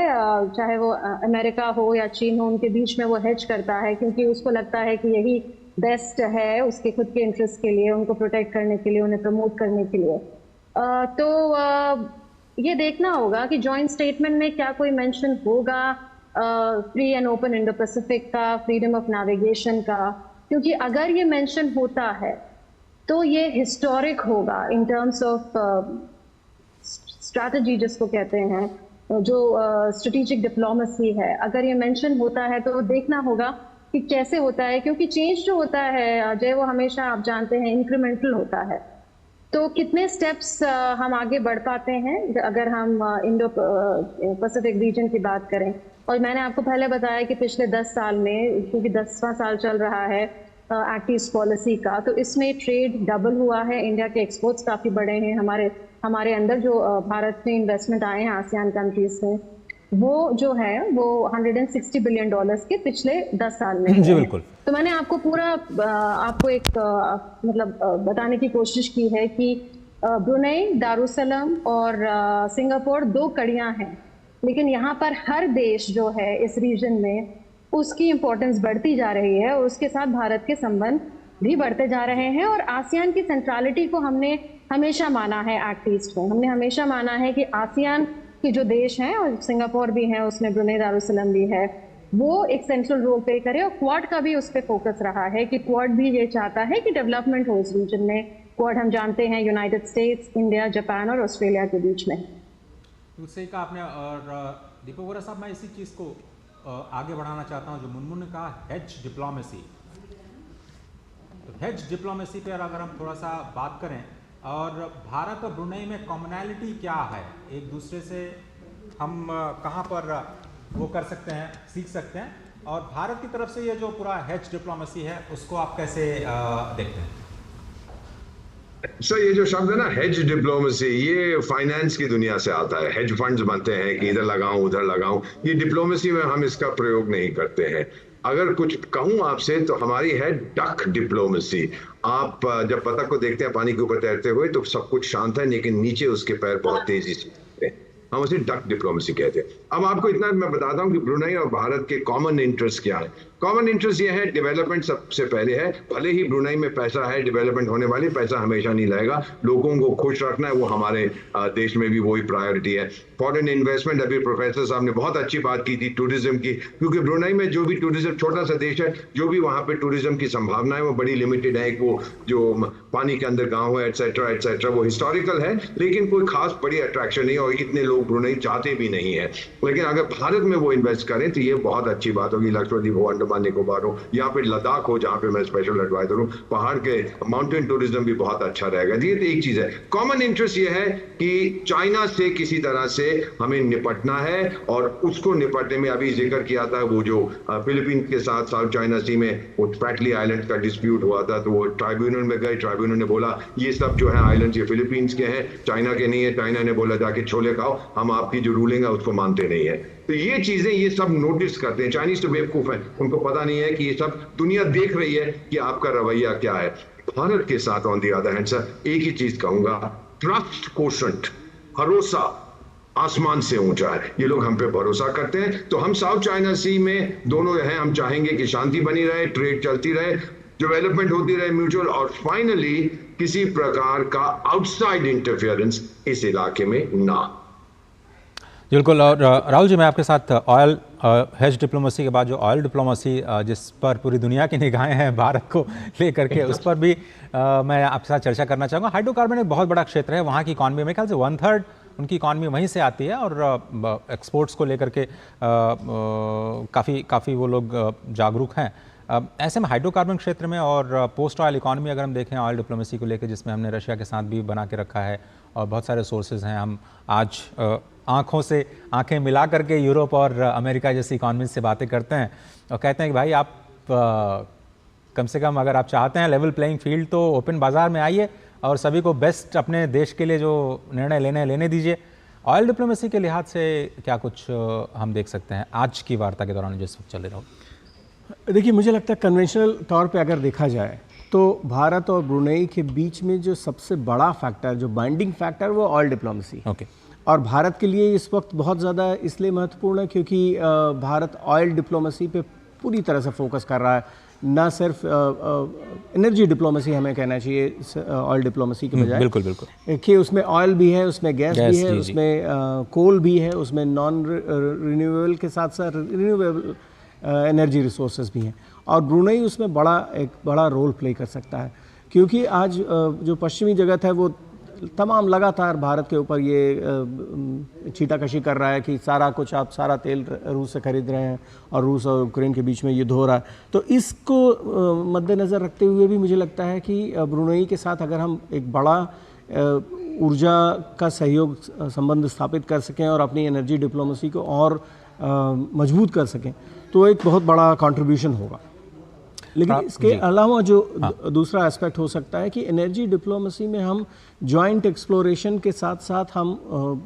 चाहे वो अमेरिका हो या चीन हो, उनके बीच में वो हेज करता है क्योंकि उसको लगता है कि यही बेस्ट है उसके खुद के इंटरेस्ट के लिए, उनको प्रोटेक्ट करने के लिए, उन्हें प्रमोट करने के लिए। तो ये देखना होगा कि जॉइंट स्टेटमेंट में क्या कोई मेंशन होगा free and open Indo Pacific का, फ्रीडम ऑफ नेविगेशन का, क्योंकि अगर ये मेंशन होता है तो ये हिस्टोरिक होगा इन टर्म्स ऑफ स्ट्रैटेजी जिसको कहते हैं, जो स्ट्रेटेजिक डिप्लोमेसी है। अगर ये मेंशन होता है तो देखना होगा कि कैसे होता है, क्योंकि चेंज जो होता है अजय वो हमेशा आप जानते हैं इंक्रीमेंटल होता है। तो कितने स्टेप्स हम आगे बढ़ पाते हैं अगर हम इंडो पैसिफिक रीजन की बात करें। और मैंने आपको पहले बताया कि पिछले 10 साल में, क्योंकि 10वां साल चल रहा है एक्ट ईस्ट पॉलिसी का, तो इसमें ट्रेड डबल हुआ है, इंडिया के एक्सपोर्ट्स काफ़ी बढ़े हैं। हमारे अंदर जो भारत में इन्वेस्टमेंट आए हैं आसियान कंट्रीज में, वो जो है वो $160 बिलियन के पिछले 10 साल में जी बिल्कुल। तो मैंने आपको पूरा आपको एक मतलब बताने की कोशिश की है कि ब्रुनेई, दारुसलाम और सिंगापुर 2 कड़ियां हैं, लेकिन यहाँ पर हर देश जो है इस रीजन में उसकी इम्पोर्टेंस बढ़ती जा रही है और उसके साथ भारत के संबंध भी बढ़ते जा रहे हैं। और आसियान की सेंट्रलिटी को हमने हमेशा माना है एक्ट ईस्ट में। हमने हमेशा माना है कि आसियान के जो देश हैं, और सिंगापुर भी है उसमें, ब्रुनेई दारुसलाम भी है, वो एक सेंट्रल रोल प्ले करे। और क्वाड का भी उस पर फोकस रहा है कि क्वाड भी ये चाहता है कि डेवलपमेंट हो इस रीजन में। क्वाड हम जानते हैं यूनाइटेड स्टेट्स, इंडिया, जापान और ऑस्ट्रेलिया के बीच में। तो सही कहा आपने। और दीपक वोरा साहब, मैं इसी चीज़ को आगे बढ़ाना चाहता हूँ जो मुनमुन ने कहा, हेज डिप्लोमेसी। तो हेज डिप्लोमेसी पर अगर हम थोड़ा सा बात करें, और भारत और ब्रुनेई में कॉमनैलिटी क्या है, एक दूसरे से हम कहाँ पर वो कर सकते हैं, सीख सकते हैं, और भारत की तरफ से ये जो पूरा हेज डिप्लोमेसी है उसको आप कैसे देखते हैं? सर, ये जो शब्द है ना हेज डिप्लोमेसी, ये फाइनेंस की दुनिया से आता है। हेज फंड्स बनते हैं कि इधर लगाऊं उधर लगाऊं, ये डिप्लोमेसी में हम इसका प्रयोग नहीं करते हैं। अगर कुछ कहूं आपसे तो हमारी है डक डिप्लोमेसी। आप जब बतख को देखते हैं पानी के ऊपर तैरते हुए तो सब कुछ शांत है, लेकिन नीचे उसके पैर बहुत तेजी से चलते हैं, हम उसे डक डिप्लोमेसी कहते हैं। अब आपको इतना मैं बताता हूं कि ब्रुनेई और भारत के कॉमन इंटरेस्ट क्या है। कॉमन इंटरेस्ट ये है, डेवलपमेंट सबसे पहले है। भले ही ब्रुनेई में पैसा है, डेवलपमेंट होने वाली, पैसा हमेशा नहीं लाएगा, लोगों को खुश रखना है, वो हमारे देश में भी वही प्रायोरिटी है। फॉरेन इन्वेस्टमेंट, अभी प्रोफेसर साहब ने बहुत अच्छी बात की थी टूरिज्म की, क्योंकि ब्रुनेई में जो भी टूरिज्म, छोटा सा देश है, जो भी वहाँ पे टूरिज्म की संभावना है वो बड़ी लिमिटेड है। वो जो पानी के अंदर गाँव है एटसेट्रा एटसेट्रा, वो हिस्टोरिकल है, लेकिन कोई खास बड़ी अट्रैक्शन नहीं, और इतने लोग ब्रुनेई चाहते भी नहीं है। लेकिन अगर भारत में वो इन्वेस्ट करें तो ये बहुत अच्छी बात होगी। लक्षद्वीप हो, अंडमान निकोबार हो, यहाँ पे लद्दाख हो जहाँ पे मैं स्पेशल एडवाइजर हूँ, पहाड़ के माउंटेन टूरिज्म भी बहुत अच्छा रहेगा। ये तो एक चीज है। कॉमन इंटरेस्ट ये है कि चाइना से किसी तरह से हमें निपटना है, और उसको निपटने में अभी जिक्र किया था वो जो फिलीपींस के साथ साउथ चाइना सी में वो स्पैटली आइलैंड का डिस्प्यूट हुआ था, तो वो ट्राइब्यूनल में गए, ट्राइब्यूनल ने बोला ये सब जो है आइलैंड ये फिलीपींस के हैं, चाइना के नहीं है। चाइना ने बोला जाके छोले खाओ, हम आपकी जो रूलिंग है उसको मानते नहीं है। तो ये चीजें ये सब नोटिस करते हैं। चाइनीज तो बेवकूफ है, उनको पता नहीं है कि ये सब दुनिया देख रही है कि आपका रवैया क्या है। भारत के साथ on the other hand sir, एक ही चीज कहूंगा, ट्रस्ट कोशेंट, भरोसा आसमान से ऊंचा है। ये लोग हम पे भरोसा करते हैं, तो हम साउथ चाइना सी में दोनों हैं, हम चाहेंगे कि शांति बनी रहे, ट्रेड चलती रहे। डेवलपमेंट होती रहे म्यूचुअल, और फाइनली किसी प्रकार का आउटसाइड इंटरफेरेंस इस इलाके में ना। बिल्कुल। और राहुल जी, मैं आपके साथ ऑयल हेज डिप्लोमेसी के बाद जो ऑयल डिप्लोमेसी जिस पर पूरी दुनिया की निगाहें हैं भारत को लेकर के, उस पर भी मैं आपके साथ चर्चा करना चाहूँगा। हाइड्रोकार्बन एक बहुत बड़ा क्षेत्र है, वहाँ की इकॉनमी में ख्याल से 1/3 उनकी इकॉनमी वहीं से आती है, और एक्सपोर्ट्स को लेकर के काफ़ी वो लोग जागरूक हैं। ऐसे में हाइड्रोकार्बन क्षेत्र में और पोस्ट ऑयल इकॉनमी अगर हम देखें ऑयल डिप्लोमेसी को लेकर, जिसमें हमने रशिया के साथ भी बना के रखा है और बहुत सारे सोर्सेज हैं, हम आज आँखों से आंखें मिला करके यूरोप और अमेरिका जैसी इकॉनमी से बातें करते हैं और कहते हैं कि भाई आप कम से कम अगर आप चाहते हैं लेवल प्लेइंग फील्ड, तो ओपन बाज़ार में आइए और सभी को बेस्ट अपने देश के लिए जो निर्णय लेने दीजिए। ऑयल डिप्लोमेसी के लिहाज से क्या कुछ हम देख सकते हैं आज की वार्ता के दौरान जिस वक्त चल रहा हो? देखिए, मुझे लगता है कन्वेंशनल तौर पे अगर देखा जाए तो भारत और ब्रुनेई के बीच में जो सबसे बड़ा फैक्टर, जो बाइंडिंग फैक्टर, वो ऑयल डिप्लोमेसी। ओके। और भारत के लिए इस वक्त बहुत ज़्यादा इसलिए महत्वपूर्ण है क्योंकि भारत ऑयल डिप्लोमेसी पे पूरी तरह से फोकस कर रहा है, ना सिर्फ एनर्जी डिप्लोमेसी हमें कहना चाहिए ऑयल डिप्लोमेसी के बजाय। बिल्कुल बिल्कुल। कि उसमें ऑयल भी है, उसमें गैस भी है, उसमें कोल भी है, उसमें नॉन रिन्यूएबल के साथ साथ रिन्यूएबल एनर्जी रिसोर्सेज भी हैं, और ब्रुनेई उसमें एक बड़ा रोल प्ले कर सकता है क्योंकि आज जो पश्चिमी जगत है वो तमाम लगातार भारत के ऊपर ये छीटाकशी कर रहा है कि सारा तेल रूस से खरीद रहे हैं और रूस और यूक्रेन के बीच में युद्ध हो रहा है। तो इसको मद्देनज़र रखते हुए भी मुझे लगता है कि ब्रुनेई के साथ अगर हम एक बड़ा ऊर्जा का सहयोग संबंध स्थापित कर सकें और अपनी एनर्जी डिप्लोमेसी को और मजबूत कर सकें तो एक बहुत बड़ा कंट्रीब्यूशन होगा। लेकिन इसके अलावा जो दूसरा एस्पेक्ट हो सकता है कि एनर्जी डिप्लोमेसी में हम जॉइंट एक्सप्लोरेशन के साथ साथ हम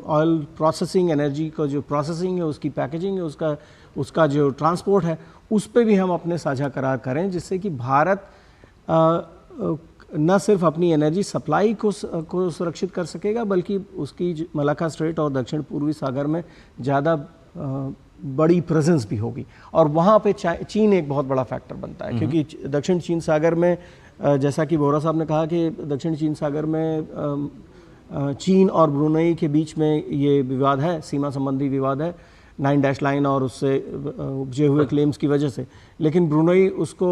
ऑयल प्रोसेसिंग, एनर्जी का जो प्रोसेसिंग है, उसकी पैकेजिंग है, उसका जो ट्रांसपोर्ट है, उस पर भी हम अपने साझा करार करें, जिससे कि भारत न सिर्फ अपनी एनर्जी सप्लाई को सुरक्षित कर सकेगा बल्कि उसकी मलाक्का स्ट्रेट और दक्षिण पूर्वी सागर में ज़्यादा बड़ी प्रेजेंस भी होगी। और वहाँ पे चीन एक बहुत बड़ा फैक्टर बनता है क्योंकि दक्षिण चीन सागर में, जैसा कि बोरा साहब ने कहा कि दक्षिण चीन सागर में चीन और ब्रुनेई के बीच में ये विवाद है, सीमा संबंधी विवाद है, 9 डैश लाइन और उससे उपजे हुए क्लेम्स की वजह से। लेकिन ब्रुनेई उसको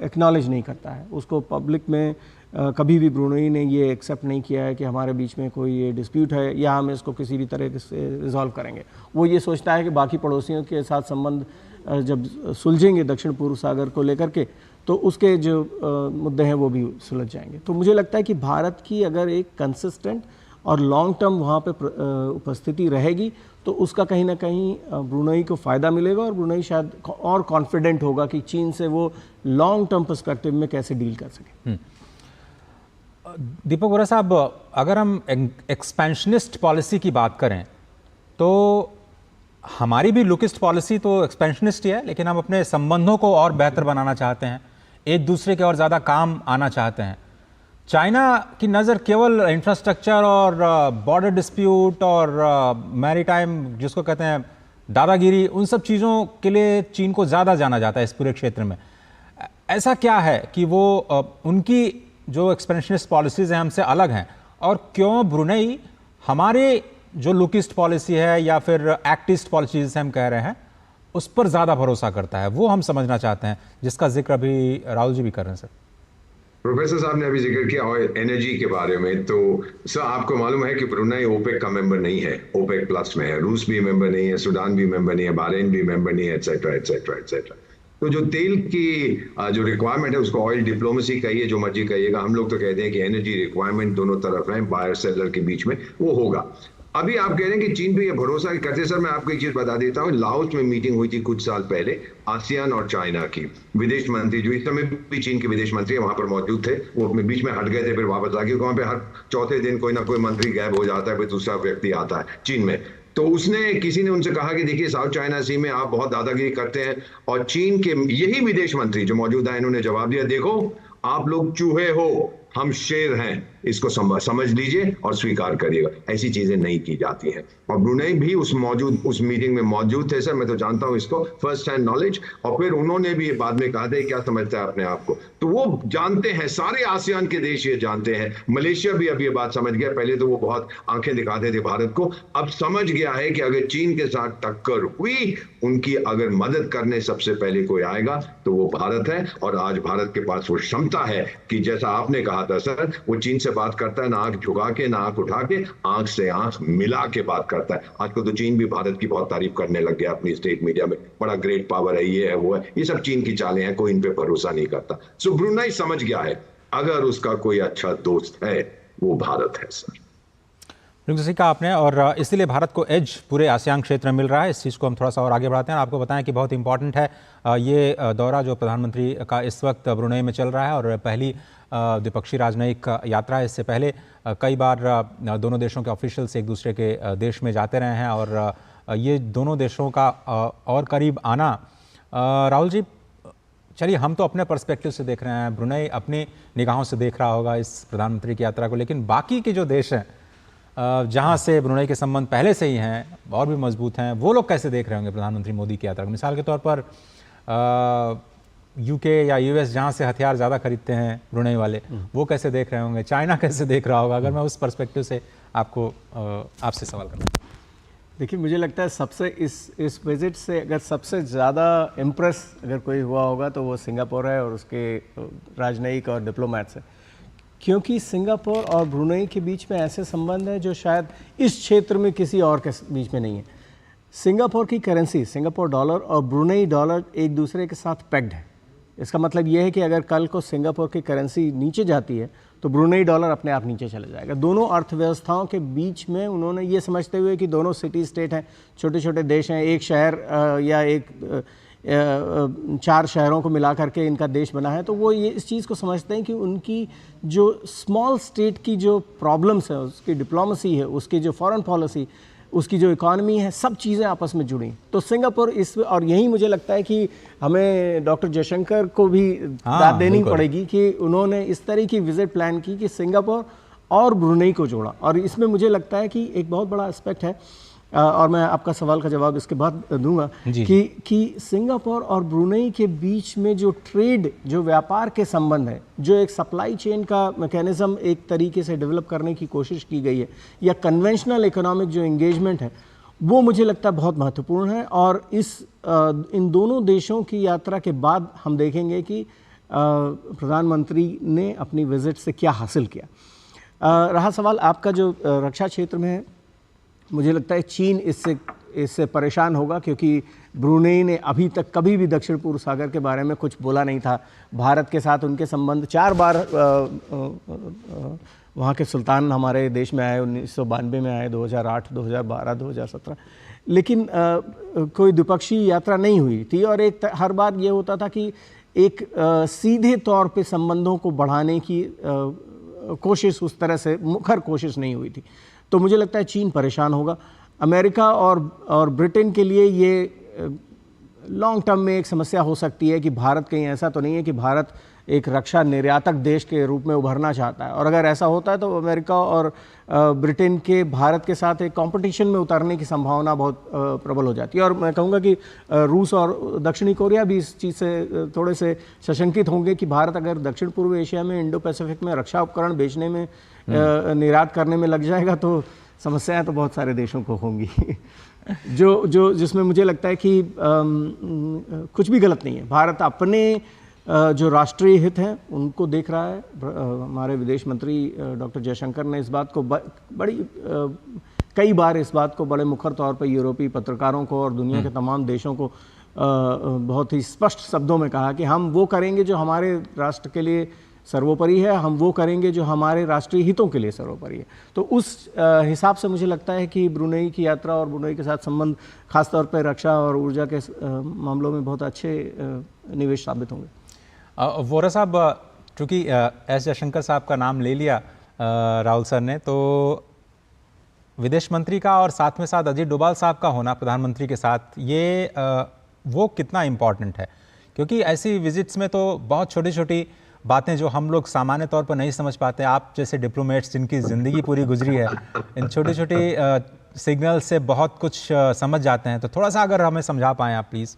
एक्नॉलेज नहीं करता है, उसको पब्लिक में कभी भी ब्रुनेई ने ये एक्सेप्ट नहीं किया है कि हमारे बीच में कोई ये डिस्प्यूट है या हम इसको किसी भी तरह से रिजॉल्व करेंगे। वो ये सोचता है कि बाकी पड़ोसियों के साथ संबंध जब सुलझेंगे दक्षिण पूर्व सागर को लेकर के, तो उसके जो मुद्दे हैं वो भी सुलझ जाएंगे। तो मुझे लगता है कि भारत की अगर एक कंसिस्टेंट और लॉन्ग टर्म वहाँ पे उपस्थिति रहेगी तो उसका कहीं ना कहीं ब्रुनेई को फ़ायदा मिलेगा और ब्रुनेई शायद और कॉन्फिडेंट होगा कि चीन से वो लॉन्ग टर्म पर्सपेक्टिव में कैसे डील कर सके। दीपक बोरा साहब, अगर हम एक्सपेंशनिस्ट पॉलिसी की बात करें तो हमारी भी लुकिस्ट पॉलिसी तो एक्सपेंशनिस्ट ही है, लेकिन हम अपने संबंधों को और बेहतर बनाना चाहते हैं, एक दूसरे के और ज़्यादा काम आना चाहते हैं। चाइना की नज़र केवल इंफ्रास्ट्रक्चर और बॉर्डर डिस्प्यूट और मैरीटाइम जिसको कहते हैं दादागिरी, उन सब चीज़ों के लिए चीन को ज़्यादा जाना जाता है इस पूरे क्षेत्र में। ऐसा क्या है कि वो उनकी जो एक्सपेंशनिस्ट पॉलिसीज़ हैं हमसे अलग हैं, और क्यों ब्रुनेई हमारे जो लुकिस्ट पॉलिसी है या फिर एक्टिस्ट पॉलिसी जिसे हम कह रहे हैं उस पर ज़्यादा भरोसा करता है? वो हम समझना चाहते हैं, जिसका जिक्र अभी राहुल जी भी कर रहे हैं। सर, प्रोफेसर साहब ने अभी जिक्र किया ऑयल एनर्जी के बारे में, तो सर आपको मालूम है कि ब्रुनेई ओपेक का मेंबर नहीं है, ओपेक प्लस में है। रूस भी मेंबर नहीं है, सूडान भी मेंबर नहीं है, बहरीन भी मेंबर नहीं है, एटसेट्रा एटसेट्रा एटसेट्रा। तो जो तेल की जो रिक्वायरमेंट है उसको ऑयल डिप्लोमेसी कहिए, जो मर्जी कहिएगा, हम लोग तो कहते हैं कि एनर्जी रिक्वायरमेंट दोनों तरफ है, बायर सेलर के बीच में वो होगा। अभी आप कह रहे हैं कि चीन पे ये भरोसा करते। सर मैं आपको एक चीज बता देता हूँ, लाओस में मीटिंग हुई थी कुछ साल पहले आसियान और चाइना की। विदेश मंत्री जो इस समय भी चीन के विदेश मंत्री है वहां पर मौजूद थे, वो बीच में हट गए थे, फिर वापस आ गए। वहां पे हर चौथे दिन कोई ना कोई मंत्री गायब हो जाता है, फिर दूसरा व्यक्ति आता है चीन में। तो किसी ने उनसे कहा कि देखिए साउथ चाइना सी में आप बहुत दादागिरी करते हैं, और चीन के यही विदेश मंत्री जो मौजूद है इन्होंने जवाब दिया, देखो आप लोग चूहे हो, हम शेर हैं, इसको समझ लीजिए और स्वीकार करिएगा। ऐसी चीजें नहीं की जाती हैं। और ब्रुनेई भी उस मीटिंग में मौजूद थे सर, मैं तो जानता हूं इसको, फर्स्ट हैंड नॉलेज। और फिर उन्होंने भी बाद में कहा था क्या समझता है अपने आप को, तो वो जानते हैं, सारे आसियान के देश ये जानते हैं। मलेशिया भी अब ये बात समझ गया, पहले तो वो बहुत आंखें दिखाते थे भारत को, अब समझ गया है कि अगर चीन के साथ टक्कर हुई, उनकी अगर मदद करने सबसे पहले कोई आएगा तो वो भारत है। और आज भारत के पास वो क्षमता है कि जैसा आपने कहा था सर, वो चीन से बात करता है ना आंख झुका के ना आंख उठा के, आंख से आंख मिला के बात करता है। आजकल तो चीन भी भारत की बहुत तारीफ करने लग गया अपनी स्टेट मीडिया में, बड़ा ग्रेट पावर है, ये है वो है। ये सब चीन की चालें हैं, कोई इन पे भरोसा नहीं करता। सो ब्रुनेई समझ गया है अगर उसका कोई अच्छा दोस्त है वो भारत है सर। बिल्कुल सही कहा आपने, और इसीलिए भारत को एज पूरे आसियान क्षेत्र में मिल रहा है। इस चीज़ को हम थोड़ा सा और आगे बढ़ाते हैं। आपको बताएं कि बहुत इंपॉर्टेंट है ये दौरा जो प्रधानमंत्री का इस वक्त ब्रुनेई में चल रहा है, और पहली द्विपक्षीय राजनयिक यात्रा है। इससे पहले कई बार दोनों देशों के ऑफिशियल्स एक दूसरे के देश में जाते रहे हैं, और ये दोनों देशों का और करीब आना, राहुल जी चलिए हम तो अपने पर्सपेक्टिव से देख रहे हैं, ब्रुनेई अपनी निगाहों से देख रहा होगा इस प्रधानमंत्री की यात्रा को, लेकिन बाकी के जो देश हैं जहाँ से ब्रुनेई के संबंध पहले से ही हैं और भी मजबूत हैं, वो लोग कैसे देख रहे होंगे प्रधानमंत्री मोदी की यात्रा को? मिसाल के तौर पर यूके या यूएस जहाँ से हथियार ज़्यादा खरीदते हैं ब्रुनेई वाले, वो कैसे देख रहे होंगे? चाइना कैसे देख रहा होगा? अगर मैं उस पर्सपेक्टिव से आपसे सवाल करना। देखिए, मुझे लगता है सबसे इस विजिट से अगर सबसे ज़्यादा इम्प्रेस अगर कोई हुआ होगा तो वो सिंगापुर है और उसके राजनयिक और डिप्लोमेट्स है, क्योंकि सिंगापुर और ब्रुनेई के बीच में ऐसे संबंध हैं जो शायद इस क्षेत्र में किसी और के बीच में नहीं है। सिंगापुर की करेंसी, सिंगापुर डॉलर और ब्रुनेई डॉलर एक दूसरे के साथ पैक्ड है। इसका मतलब यह है कि अगर कल को सिंगापुर की करेंसी नीचे जाती है तो ब्रुनेई डॉलर अपने आप नीचे चले जाएगा। दोनों अर्थव्यवस्थाओं के बीच में उन्होंने ये समझते हुए कि दोनों सिटी स्टेट हैं, छोटे छोटे देश हैं, एक शहर या एक 4 शहरों को मिला करके इनका देश बना है, तो वो ये इस चीज़ को समझते हैं कि उनकी जो स्मॉल स्टेट की जो प्रॉब्लम्स है, उसकी डिप्लोमेसी है, उसकी जो फॉरेन पॉलिसी, उसकी जो इकॉनमी है, सब चीज़ें आपस में जुड़ी। तो सिंगापुर इस, और यही मुझे लगता है कि हमें डॉक्टर जयशंकर को भी दाद देनी पड़ेगी कि उन्होंने इस तरह की विजिट प्लान की कि सिंगापुर और ब्रुनेई को जोड़ा। और इसमें मुझे लगता है कि एक बहुत बड़ा एस्पेक्ट है, और मैं आपका सवाल का जवाब इसके बाद दूंगा कि सिंगापुर और ब्रुनेई के बीच में जो ट्रेड, जो व्यापार के संबंध है, जो एक सप्लाई चेन का मैकेनिज्म एक तरीके से डेवलप करने की कोशिश की गई है, या कन्वेंशनल इकोनॉमिक जो एंगेजमेंट है, वो मुझे लगता है बहुत महत्वपूर्ण है। और इन दोनों देशों की यात्रा के बाद हम देखेंगे कि प्रधानमंत्री ने अपनी विजिट से क्या हासिल किया। रहा सवाल आपका जो रक्षा क्षेत्र में है, मुझे लगता है चीन इससे परेशान होगा, क्योंकि ब्रुनेई ने अभी तक कभी भी दक्षिण पूर्व सागर के बारे में कुछ बोला नहीं था। भारत के साथ उनके संबंध 4 बार वहाँ के सुल्तान हमारे देश में आए, 1992 में आए, 2008, 2012, 2017, लेकिन कोई द्विपक्षीय यात्रा नहीं हुई थी। और हर बार ये होता था कि एक सीधे तौर पे संबंधों को बढ़ाने की कोशिश, उस तरह से मुखर कोशिश नहीं हुई थी। तो मुझे लगता है चीन परेशान होगा। अमेरिका और ब्रिटेन के लिए ये लॉन्ग टर्म में एक समस्या हो सकती है कि भारत कहीं ऐसा तो नहीं है कि भारत एक रक्षा निर्यातक देश के रूप में उभरना चाहता है, और अगर ऐसा होता है तो अमेरिका और ब्रिटेन के भारत के साथ एक कंपटीशन में उतरने की संभावना बहुत प्रबल हो जाती है। और मैं कहूँगा कि रूस और दक्षिणी कोरिया भी इस चीज़ से थोड़े से सशंकित होंगे कि भारत अगर दक्षिण पूर्व एशिया में, इंडो पैसिफिक में रक्षा उपकरण बेचने में, निर्यात करने में लग जाएगा तो समस्याएं तो बहुत सारे देशों को होंगी। जिसमें मुझे लगता है कि कुछ भी गलत नहीं है। भारत अपने जो राष्ट्रीय हित हैं उनको देख रहा है। हमारे विदेश मंत्री डॉक्टर जयशंकर ने इस बात को कई बार इस बात को बड़े मुखर तौर पर यूरोपीय पत्रकारों को और दुनिया के तमाम देशों को बहुत ही स्पष्ट शब्दों में कहा कि हम वो करेंगे जो हमारे राष्ट्र के लिए सर्वोपरि है, हम वो करेंगे जो हमारे राष्ट्रीय हितों के लिए सर्वोपरि है। तो उस हिसाब से मुझे लगता है कि ब्रुनेई की यात्रा और ब्रुनेई के साथ संबंध खासतौर पर रक्षा और ऊर्जा के मामलों में बहुत अच्छे निवेश साबित होंगे। वोरा साहब, चूँकि एस जयशंकर साहब का नाम ले लिया राहुल सर ने, तो विदेश मंत्री का और साथ में साथ अजीत डोभाल साहब का होना प्रधानमंत्री के साथ, ये वो कितना इम्पॉर्टेंट है? क्योंकि ऐसी विजिट्स में तो बहुत छोटी छोटी बातें जो हम लोग सामान्य तौर पर नहीं समझ पाते, आप जैसे डिप्लोमेट्स जिनकी ज़िंदगी पूरी गुजरी है, इन छोटी छोटी सिग्नल से बहुत कुछ समझ जाते हैं। तो थोड़ा सा अगर हमें समझा पाएँ आप प्लीज़।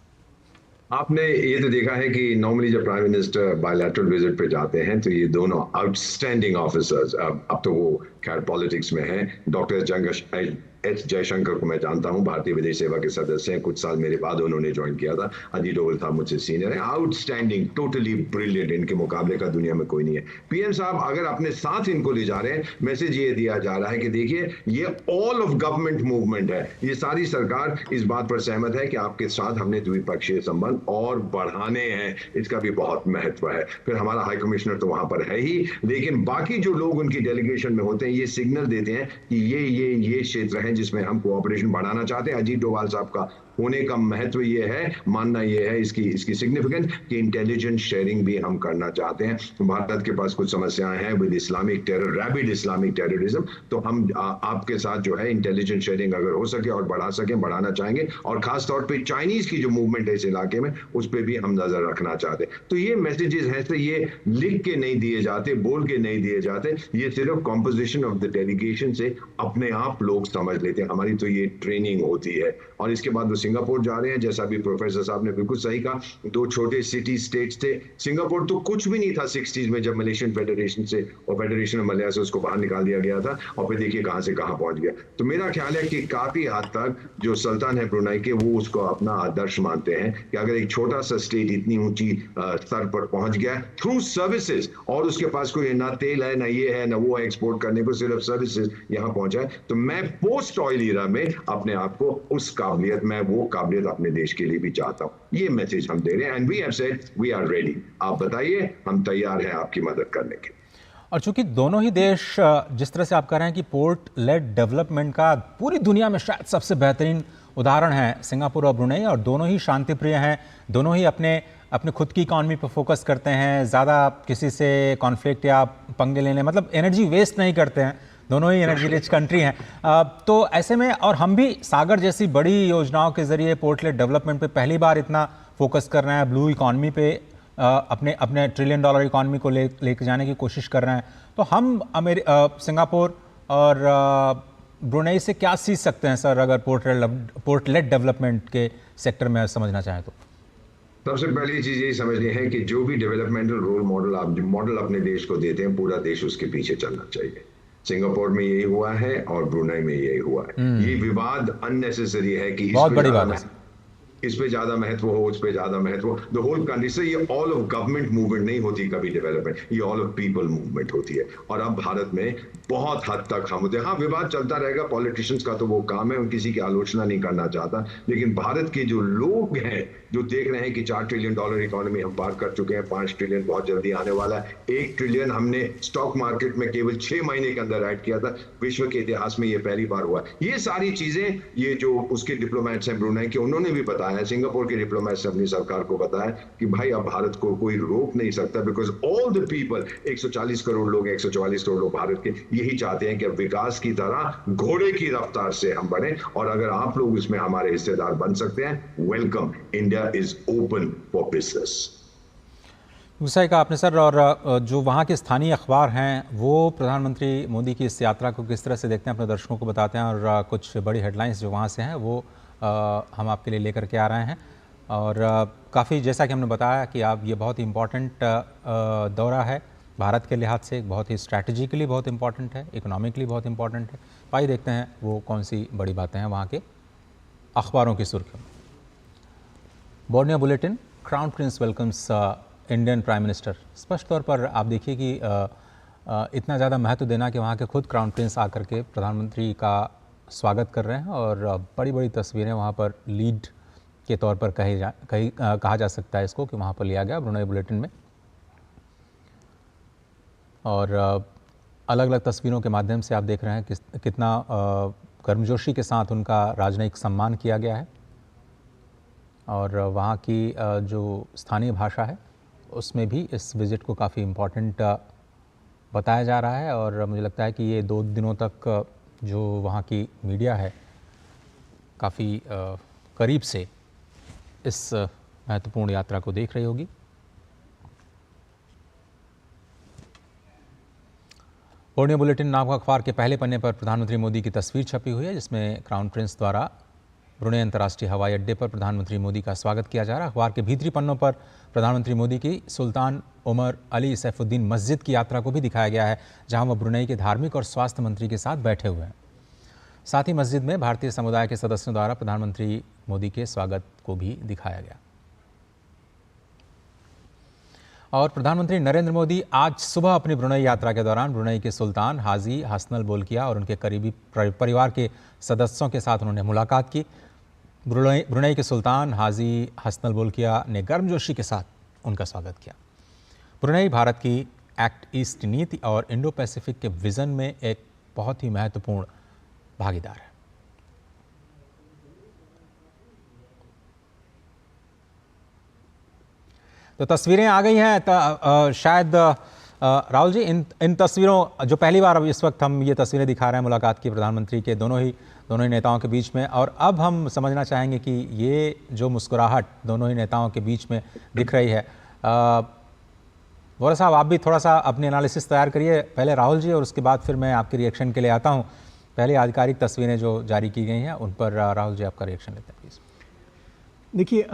आपने ये तो देखा है कि नॉर्मली जब प्राइम मिनिस्टर बायलैटरल विजिट पे जाते हैं तो ये दोनों आउटस्टैंडिंग ऑफिसर्स, अब तो वो खैर पॉलिटिक्स में हैं, डॉक्टर एच जयशंकर को मैं जानता हूं, भारतीय विदेश सेवा के सदस्य हैं, कुछ साल मेरे बाद उन्होंने ज्वाइन किया था। अजीत डोवल साहब मुझसे सीनियर है, आउटस्टैंडिंग, टोटली ब्रिलियंट, इनके मुकाबले का दुनिया में कोई नहीं है। पीएम साहब अगर अपने साथ इनको ले जा रहे हैं, मैसेज ये दिया जा रहा है कि देखिए ये ऑल ऑफ गवर्नमेंट मूवमेंट है, ये सारी सरकार इस बात पर सहमत है कि आपके साथ हमने द्विपक्षीय संबंध और बढ़ाने हैं, इसका भी बहुत महत्व है। फिर हमारा हाई कमिश्नर तो वहां पर है ही, लेकिन बाकी जो लोग उनकी डेलीगेशन में होते हैं ये सिग्नल देते हैं कि ये क्षेत्र है जिसमें हम कोऑपरेशन बढ़ाना चाहते हैं। अजीत डोभाल साहब का होने का महत्व ये है, मानना ये है इसकी सिग्निफिकेंस कि इंटेलिजेंस शेयरिंग भी हम करना चाहते हैं। भारत के पास कुछ समस्याएं हैं with Islamic terror, rapid Islamic terrorism, तो हम आपके साथ जो है इंटेलिजेंस शेयरिंग अगर हो सके और बढ़ाना चाहेंगे, और खास तौर पे चाइनीज की जो मूवमेंट है इस इलाके में उस पर भी हम नजर रखना चाहते हैं। तो ये मैसेजेस हैं, तो ये लिख के नहीं दिए जाते, बोल के नहीं दिए जाते, ये सिर्फ कॉम्पोजिशन ऑफ द डेलीगेशन से अपने आप लोग समझ लेते हैं। हमारी तो ये ट्रेनिंग होती है। और इसके बाद वो सिंगापुर जा रहे हैं, जैसा भी प्रोफेसर साहब ने बिल्कुल सही कहा, 2 छोटे सिटी स्टेट्स थे। सिंगापुर तो कुछ भी नहीं था 60s में जब मलेशियन फेडरेशन से और फेडरेशन ऑफ मलया से उसको बाहर निकाल दिया गया था, और फिर देखिए कहां से कहां पहुंच गया। तो मेरा ख्याल है कि काफी हद तक जो सुल्तान है ब्रुनाई के, वो उसको अपना आदर्श मानते हैं कि अगर एक छोटा सा स्टेट इतनी ऊंची स्तर पर पहुंच गया थ्रू सर्विसेज, और उसके पास कोई ना तेल है ना ये है ना वो है एक्सपोर्ट करने को, सिर्फ सर्विसेज यहां पहुंचा है, तो मैं पोस्ट ऑयल ईरा में अपने आप को उस काबिलियत, मैं वो काबिलियत अपने देश के लिए भी चाहता हूं। ये मैसेज हम दे रहे हैं, and we have said we are ready. आप बताइए, हम तैयार हैं आपकी मदद करने के। और चूंकि दोनों ही देश, जिस तरह से आप कह रहे हैं कि पोर्ट लेड डेवलपमेंट का पूरी दुनिया में शायद सबसे बेहतरीन उदाहरण है सिंगापुर और ब्रुनेई, और दोनों ही शांति प्रिय हैं, दोनों ही अपने खुद की इकॉनमी पर फोकस करते हैं, ज़्यादा किसी से कॉन्फ्लिक्ट या पंगे लेने, मतलब एनर्जी वेस्ट नहीं करते हैं, दोनों ही एनर्जी रिच कंट्री हैं। तो ऐसे में, और हम भी सागर जैसी बड़ी योजनाओं के जरिए पोर्ट लेड डेवलपमेंट पे पहली बार इतना फोकस कर रहे हैं, ब्लू इकॉनमी पे अपने $1 ट्रिलियन इकॉनमी को लेकर जाने की कोशिश कर रहे हैं। तो हम सिंगापुर और ब्रुनेई से क्या सीख सकते हैं सर, अगर पोर्ट लेड डेवलपमेंट के सेक्टर में समझना चाहें तो? सबसे पहली चीज यही समझनी है कि जो भी डेवलपमेंटल रोल मॉडल आप मॉडल अपने देश को देते हैं, पूरा देश उसके पीछे चलना चाहिए। सिंगापुर में यही हुआ है और ब्रुनेई में यही हुआ है। ये विवाद अननेसेसरी है कि बहुत बड़ी बात है, इस पे ज्यादा महत्व हो, उस पे ज्यादा महत्व हो। द होल कंट्री से ये ऑल ऑफ गवर्नमेंट मूवमेंट नहीं होती कभी डेवलपमेंट, ये ऑल ऑफ पीपल मूवमेंट होती है। और अब भारत में बहुत हद तक हम होते हैं, हाँ विवाद चलता रहेगा, पॉलिटिशियंस का तो वो काम है, उन किसी की आलोचना नहीं करना चाहता, लेकिन भारत के जो लोग हैं जो देख रहे हैं कि $4 ट्रिलियन इकोनॉमी हम पार कर चुके हैं, 5 ट्रिलियन बहुत जल्दी आने वाला है, 1 ट्रिलियन हमने स्टॉक मार्केट में केवल 6 महीने के अंदर ऐड किया था, विश्व के इतिहास में ये पहली बार हुआ। ये सारी चीजें, ये जो उसके डिप्लोमेट्स हैं ब्रुनेई के, उन्होंने भी बताया, सिंगापुर के डिप्लोमेट्स ने अपनी सरकार को बताया कि भाई अब भारत को कोई रोक नहीं सकता, because all the people, 140 crore लोग, 144 करोड़ लोग भारत के, यही चाहते हैं कि अब विकास की तरह घोड़े की रफ्तार से हम बढ़े, और अगर आप लोग इसमें हमारे हिस्सेदार बन सकते हैं, welcome, India is open for business. सही कहा आपने सर। और जो वहाँ के स्थानीय अखबार हैं वो प्रधानमंत्री मोदी की इस यात्रा को किस तरह से देखते हैं, अपने दर्शकों को बताते हैं, और कुछ बड़ी हेडलाइंस जो वहाँ से हैं वो हम आपके लिए लेकर के आ रहे हैं। और काफ़ी, जैसा कि हमने बताया कि आप, ये बहुत ही इम्पॉर्टेंट दौरा है भारत के लिहाज से, बहुत ही स्ट्रैटेजिकली बहुत इंपॉर्टेंट है, इकोनॉमिकली बहुत इंपॉर्टेंट है। आइए देखते हैं वो कौन सी बड़ी बातें हैं वहाँ के अखबारों की सुर्खियों में। Borneo bulletin, crown Prince welcomes Indian prime minister. स्पष्ट तौर पर आप देखिए कि इतना ज़्यादा महत्व देना कि वहाँ के खुद क्राउन प्रिंस आकर के प्रधानमंत्री का स्वागत कर रहे हैं, और बड़ी बड़ी तस्वीरें वहाँ पर लीड के तौर पर कहा जा सकता है इसको, कि वहाँ पर लिया गया ब्रुनेई बुलेटिन में। और अलग अलग तस्वीरों के माध्यम से आप देख रहे हैं कि कितना गर्मजोशी के साथ उनका राजनयिक सम्मान किया गया है। और वहाँ की जो स्थानीय भाषा है उसमें भी इस विज़िट को काफ़ी इम्पॉर्टेंट बताया जा रहा है। और मुझे लगता है कि ये 2 दिनों तक जो वहाँ की मीडिया है काफ़ी करीब से इस महत्वपूर्ण यात्रा को देख रही होगी। पूर्णिया बुलेटिन नाम का अखबार के पहले पन्ने पर प्रधानमंत्री मोदी की तस्वीर छपी हुई है, जिसमें क्राउन प्रिंस द्वारा ब्रुनेई अंतर्राष्ट्रीय हवाई अड्डे पर प्रधानमंत्री मोदी का स्वागत किया जा रहा है। अखबार के भीतरी पन्नों पर प्रधानमंत्री मोदी की सुल्तान उमर अली सैफुद्दीन मस्जिद की यात्रा को भी दिखाया गया है, जहां वह ब्रुनेई के धार्मिक और स्वास्थ्य मंत्री के साथ बैठे हुए हैं। साथ ही मस्जिद में भारतीय समुदाय के सदस्यों द्वारा प्रधानमंत्री मोदी के स्वागत को भी दिखाया गया। और प्रधानमंत्री नरेंद्र मोदी आज सुबह अपनी ब्रुनेई यात्रा के दौरान ब्रुनेई के सुल्तान हाजी हसनल बोल्किया और उनके करीबी परिवार के सदस्यों के साथ उन्होंने मुलाकात की। ब्रुनेई के सुल्तान हाजी हसनल बोल्किया ने गर्मजोशी के साथ उनका स्वागत किया। ब्रुनेई भारत की एक्ट ईस्ट नीति और इंडो पैसिफिक के विजन में एक बहुत ही महत्वपूर्ण भागीदार है। तो तस्वीरें आ गई हैं। शायद राहुल जी, इन तस्वीरों जो पहली बार अब इस वक्त हम ये तस्वीरें दिखा रहे हैं मुलाकात की प्रधानमंत्री के दोनों ही नेताओं के बीच में, और अब हम समझना चाहेंगे कि ये जो मुस्कुराहट दोनों ही नेताओं के बीच में दिख रही है, वोरा साहब आप भी थोड़ा सा अपनी एनालिसिस तैयार करिए, पहले राहुल जी और उसके बाद फिर मैं आपके रिएक्शन के लिए आता हूँ। पहले आधिकारिक तस्वीरें जो जारी की गई हैं उन पर राहुल जी आपका रिएक्शन लेते हैं प्लीज़। देखिए,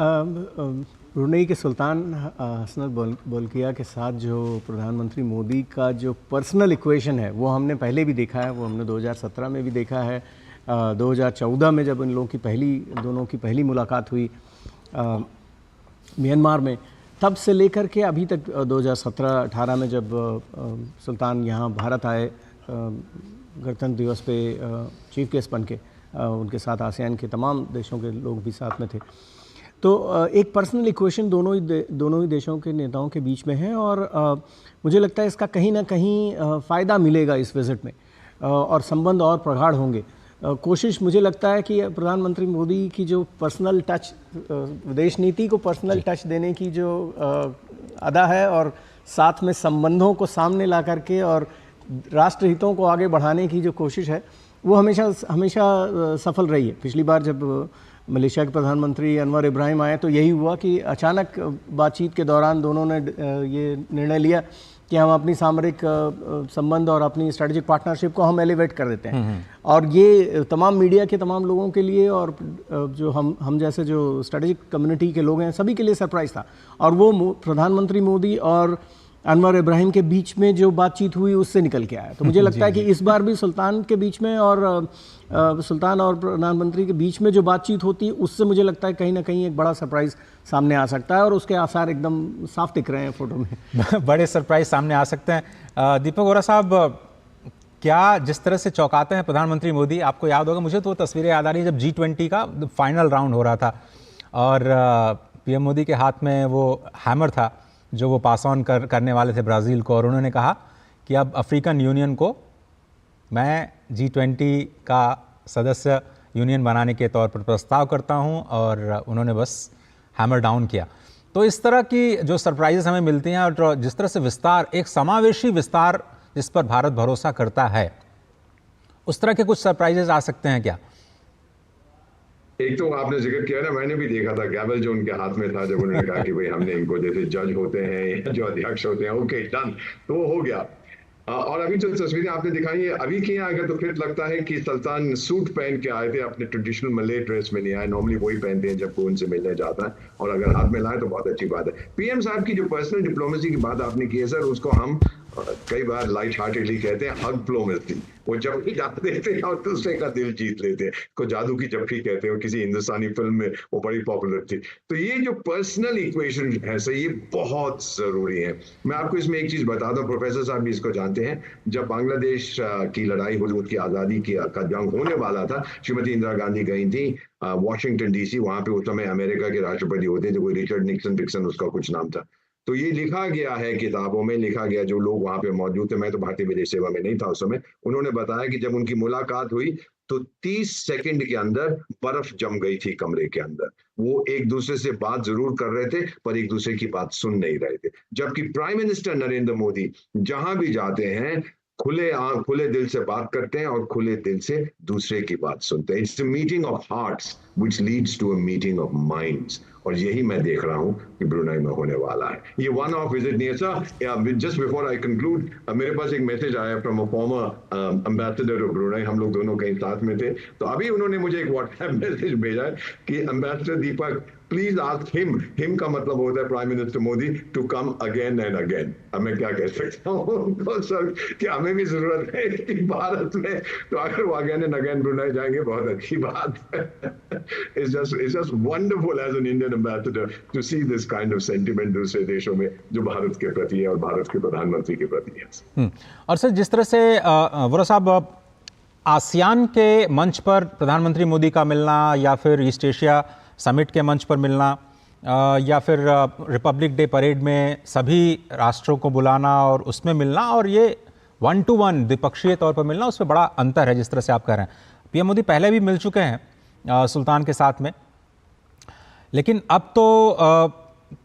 ब्रुनेई के सुल्तान हसनल बोल्किया के साथ जो प्रधानमंत्री मोदी का जो पर्सनल इक्वेशन है वो हमने पहले भी देखा है, वो हमने 2017 में भी देखा है, 2014 में जब इन लोगों की दोनों की पहली मुलाकात हुई म्यांमार में, तब से लेकर के अभी तक 2017-18 में जब सुल्तान यहाँ भारत आए गणतंत्र दिवस पे चीफ गेस्ट बन के, उनके साथ आसियान के तमाम देशों के लोग भी साथ में थे। तो एक पर्सनल इक्वेशन दोनों ही देशों के नेताओं के बीच में है, और मुझे लगता है इसका कहीं ना कहीं फ़ायदा मिलेगा इस विज़िट में, और संबंध और प्रगाढ़ होंगे। कोशिश मुझे लगता है कि प्रधानमंत्री मोदी की जो पर्सनल टच, विदेश नीति को पर्सनल टच देने की जो अदा है, और साथ में संबंधों को सामने ला करके और राष्ट्र हितों को आगे बढ़ाने की जो कोशिश है, वो हमेशा सफल रही है। पिछली बार जब मलेशिया के प्रधानमंत्री अनवर इब्राहिम आए तो यही हुआ कि अचानक बातचीत के दौरान दोनों ने ये निर्णय लिया कि हम अपनी सामरिक संबंध और अपनी स्ट्रेटेजिक पार्टनरशिप को हम एलिवेट कर देते हैं। और ये तमाम मीडिया के तमाम लोगों के लिए और जो हम जैसे जो स्ट्रेटेजिक कम्युनिटी के लोग हैं सभी के लिए सरप्राइज़ था। और वो प्रधानमंत्री मोदी और अनवर इब्राहिम के बीच में जो बातचीत हुई उससे निकल के आया। तो मुझे लगता है कि इस बार भी सुल्तान के बीच में और सुल्तान और प्रधानमंत्री के बीच में जो बातचीत होती है उससे मुझे लगता है कहीं ना कहीं एक बड़ा सरप्राइज़ सामने आ सकता है, और उसके आसार एकदम साफ दिख रहे हैं फोटो में। बड़े सरप्राइज सामने आ सकते हैं। दीपक वोरा साहब, क्या जिस तरह से चौंकाते हैं प्रधानमंत्री मोदी, आपको याद होगा, मुझे तो वो तस्वीरें याद आ रही है जब G20 का फाइनल राउंड हो रहा था और पीएम मोदी के हाथ में वो हैमर था जो वो पास ऑन करने वाले थे ब्राज़ील को, और उन्होंने कहा कि अब अफ्रीकन यूनियन को मैं G20 का सदस्य यूनियन बनाने के तौर पर प्रस्ताव करता हूं, और उन्होंने बस हैमर डाउन किया। तो इस तरह की जो सरप्राइजेस हमें मिलती हैं और जिस तरह से विस्तार, एक समावेशी विस्तार जिस पर भारत भरोसा करता है, उस तरह के कुछ सरप्राइजेस आ सकते हैं क्या? एक तो आपने जिक्र किया ना, मैंने भी देखा था गैवल जो उनके हाथ में था जब उन्होंने कहा कि भाई हमने इनको जैसे जज होते हैं जो अध्यक्ष होते हैं, ओके डन, तो वो हो गया। और अभी जो तस्वीरें आपने दिखाई है अभी की अगर तो फिर लगता है कि सुल्तान सूट पहन के आए थे, अपने ट्रेडिशनल मलय ड्रेस में नहीं आए। नॉर्मली वही पहनते हैं जब कोई उनसे मिलने जाता है, और अगर हाथ में लाए तो बहुत अच्छी बात है। पीएम साहब की जो पर्सनल डिप्लोमेसी की बात आपने की है सर, उसको हम कई बार लाइट हार्टेडली कहते हैं हग डिप्लोमेसी। वो जब भी जाते थे और दूसरे का दिल जीत लेते हैं, को जादू की जफ्फी कहते हैं, किसी हिंदुस्तानी फिल्म में वो बड़ी पॉपुलर थी। तो ये जो पर्सनल इक्वेशन है सर, ये बहुत जरूरी है। मैं आपको इसमें एक चीज बताता हूँ, प्रोफेसर साहब भी इसको जानते हैं। जब बांग्लादेश की लड़ाई हुई, उसकी आजादी का जंग होने वाला था, श्रीमती इंदिरा गांधी गई थी वॉशिंगटन DC। वहां पे उस समय अमेरिका के राष्ट्रपति होते थे, कोई रिचर्ड निक्सन उसका कुछ नाम था। तो ये लिखा गया है, किताबों में लिखा गया, जो लोग वहां पे मौजूद थे, मैं तो भारतीय विदेश सेवा में नहीं था उस समय, उन्होंने बताया कि जब उनकी मुलाकात हुई तो 30 सेकंड के अंदर बर्फ जम गई थी कमरे के अंदर। वो एक दूसरे से बात जरूर कर रहे थे पर एक दूसरे की बात सुन नहीं रहे थे। जबकि प्राइम मिनिस्टर नरेंद्र मोदी जहां भी जाते हैं खुले दिल से बात करते हैं और खुले दिल से दूसरे की बात सुनते हैं। It's a meeting of hearts which leads to a meeting of minds. और यही मैं देख रहा हूं कि ब्रुनेई में होने वाला है। ये वन ऑफ विजिट नहीं है sir. Just before I conclude, मेरे पास एक मैसेज आया from a former ambassador of Brunei, हम लोग दोनों कहीं साथ में थे, तो अभी उन्होंने मुझे एक व्हाट्सएप मैसेज भेजा है कि ambassador Deepak please ask him का मतलब होता है prime minister Modi to come again and again. अब मैं क्या कह सकता हूँ तो सर कि हमें भी जरूरत है कि भारत में, तो अगर वो अगेन एंड अगेन ब्रुनेई जाएंगे बहुत अच्छी बात है। It's just wonderful as an Indian ambassador to see this kind of sentiment दूसरे देशों में जो भारत के प्रति है और भारत के प्रधानमंत्री के प्रति है। और सर जिस तरह से वोरा साहब आसियान के मंच पर प्रधानमंत्री मोदी का मिलना या फिर ईस्ट एशिया समिट के मंच पर मिलना या फिर रिपब्लिक डे परेड में सभी राष्ट्रों को बुलाना और उसमें मिलना और ये 1-to-1 द्विपक्षीय तौर पर मिलना, उसमें बड़ा अंतर है जिस तरह से आप कह रहे हैं। पीएम मोदी पहले भी मिल चुके हैं सुल्तान के साथ में, लेकिन अब तो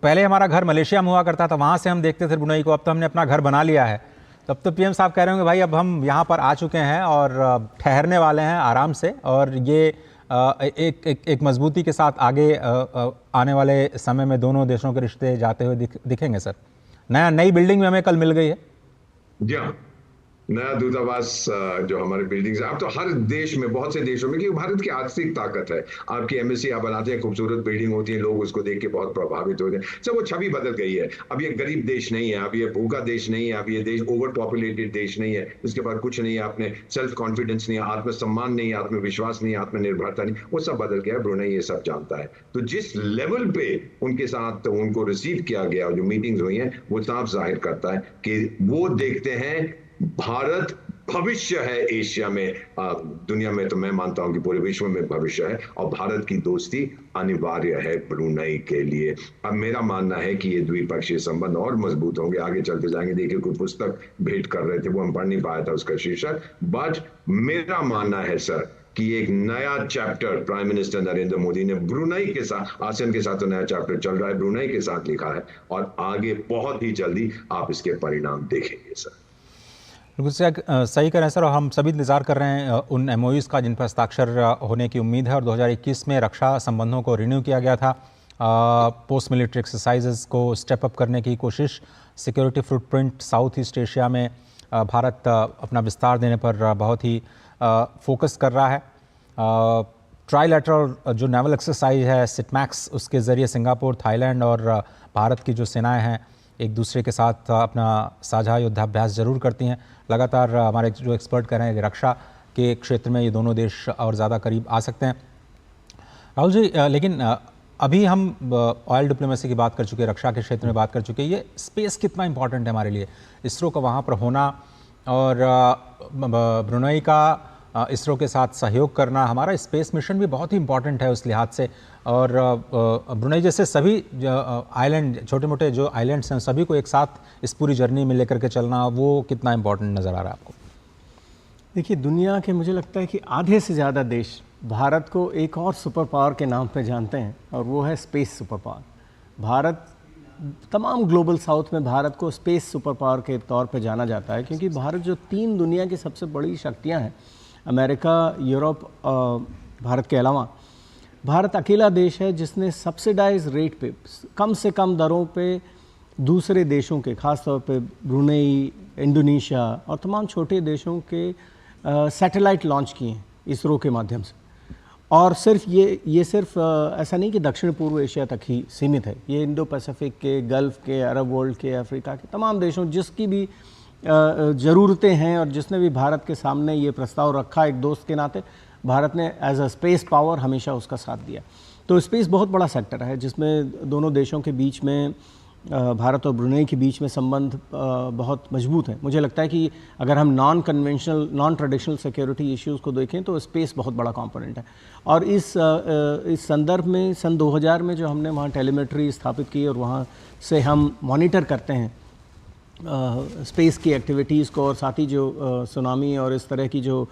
पहले हमारा घर मलेशिया में हुआ करता था, वहाँ से हम देखते थे ब्रुनेई को, अब तो हमने अपना घर बना लिया है। तब तो पीएम साहब कह रहे होंगे भाई अब हम यहाँ पर आ चुके हैं और ठहरने वाले हैं आराम से, और ये एक मजबूती के साथ आगे आने वाले समय में दोनों देशों के रिश्ते जाते हुए दिखेंगे सर। नई बिल्डिंग में हमें कल मिल गई है। जी हाँ, नया दूतावास जो हमारे बिल्डिंग्स, अब तो हर देश में, बहुत से देशों में, क्योंकि भारत की आर्थिक ताकत है, आपकी एमबेसी आप बनाते हैं, खूबसूरत बिल्डिंग होती है, लोग उसको देख के बहुत प्रभावित होते हैं। सब वो छवि बदल गई है। अब ये गरीब देश नहीं है, अब ये भूखा देश नहीं है, अब ये देश ओवर पॉपुलेटेड देश नहीं है, इसके बाद कुछ नहीं है, आपने सेल्फ कॉन्फिडेंस नहीं है, आत्मसम्मान नहीं है, आत्मविश्वास नहीं है, आत्मनिर्भरता नहीं, वो सब बदल गया। ब्रुनेई ये सब जानता है। तो जिस लेवल पे उनके साथ उनको रिसीव किया गया, जो मीटिंग्स हुई हैं, वो साफ जाहिर करता है कि वो देखते हैं भारत भविष्य है एशिया में, दुनिया में, तो मैं मानता हूं कि पूरे विश्व में भविष्य है, और भारत की दोस्ती अनिवार्य है ब्रुनेई के लिए। अब मेरा मानना है कि ये द्विपक्षीय संबंध और मजबूत होंगे, आगे चलते जाएंगे। देखिए कोई पुस्तक भेंट कर रहे थे, वो हम पढ़ नहीं पाया था उसका शीर्षक, बट मेरा मानना है सर कि एक नया chapter prime minister Narendra Modi ने ब्रुनेई के साथ, आसियान के साथ तो नया चैप्टर चल रहा है, ब्रुनेई के साथ लिखा है, और आगे बहुत ही जल्दी आप इसके परिणाम देखेंगे सर। बिल्कुल सही कह रहे हैं सर, और हम सभी इंतजार कर रहे हैं उन एमओयूज़ का जिन पर हस्ताक्षर होने की उम्मीद है। और 2021 में रक्षा संबंधों को रिन्यू किया गया था। पोस्ट मिलिट्री एक्सरसाइजेज को स्टेप अप करने की कोशिश, security footprint south east Asia में भारत अपना विस्तार देने पर बहुत ही फोकस कर रहा है। ट्राइलैटरल जो नेवल एक्सरसाइज है सिटमैक्स, उसके ज़रिए सिंगापुर, थाईलैंड और भारत की जो सेनाएं हैं एक दूसरे के साथ अपना साझा युद्धाभ्यास जरूर करती हैं। लगातार हमारे जो एक्सपर्ट कह रहे हैं कि रक्षा के क्षेत्र में ये दोनों देश और ज़्यादा करीब आ सकते हैं। राहुल जी, लेकिन अभी हम ऑयल डिप्लोमेसी की बात कर चुके हैं, रक्षा के क्षेत्र में बात कर चुके हैं, ये स्पेस कितना इंपॉर्टेंट है हमारे लिए, इसरो का वहाँ पर होना और ब्रुनेई का इसरो के साथ सहयोग करना, हमारा स्पेस मिशन भी बहुत ही इंपॉर्टेंट है उस लिहाज से। और ब्रुनेई जैसे सभी आइलैंड, छोटे मोटे जो आइलैंड्स हैं, सभी को एक साथ इस पूरी जर्नी में लेकर के चलना, वो कितना इंपॉर्टेंट नज़र आ रहा है आपको? देखिए, दुनिया के मुझे लगता है कि आधे से ज़्यादा देश भारत को एक और सुपर पावर के नाम पे जानते हैं, और वो है स्पेस सुपर पावर। भारत, तमाम ग्लोबल साउथ में भारत को स्पेस सुपर पावर के तौर पे जाना जाता है, क्योंकि भारत जो 3 दुनिया की सबसे बड़ी शक्तियां हैं, अमेरिका, यूरोप, भारत के अलावा भारत अकेला देश है जिसने सब्सिडाइज रेट पे, कम से कम दरों पे दूसरे देशों के, ख़ासतौर पे ब्रुनेई, इंडोनेशिया और तमाम छोटे देशों के सैटेलाइट लॉन्च किए हैं इसरो के माध्यम से। और सिर्फ ये सिर्फ ऐसा नहीं कि दक्षिण पूर्व एशिया तक ही सीमित है, ये इंडो पैसिफिक के, गल्फ़ के, अरब वर्ल्ड के, अफ्रीका के तमाम देशों, जिसकी भी ज़रूरतें हैं और जिसने भी भारत के सामने ये प्रस्ताव रखा एक दोस्त के नाते, भारत ने एज अ स्पेस पावर हमेशा उसका साथ दिया। तो स्पेस बहुत बड़ा सेक्टर है जिसमें दोनों देशों के बीच में, भारत और ब्रुनेई के बीच में संबंध बहुत मजबूत है। मुझे लगता है कि अगर हम non conventional, non traditional security issues को देखें तो स्पेस बहुत बड़ा कंपोनेंट है। और इस संदर्भ में सन 2000 में जो हमने वहाँ टेलीमेट्री स्थापित की और वहाँ से हम मॉनिटर करते हैं स्पेस की एक्टिविटीज़ को, और साथ ही जो सुनामी और इस तरह की जो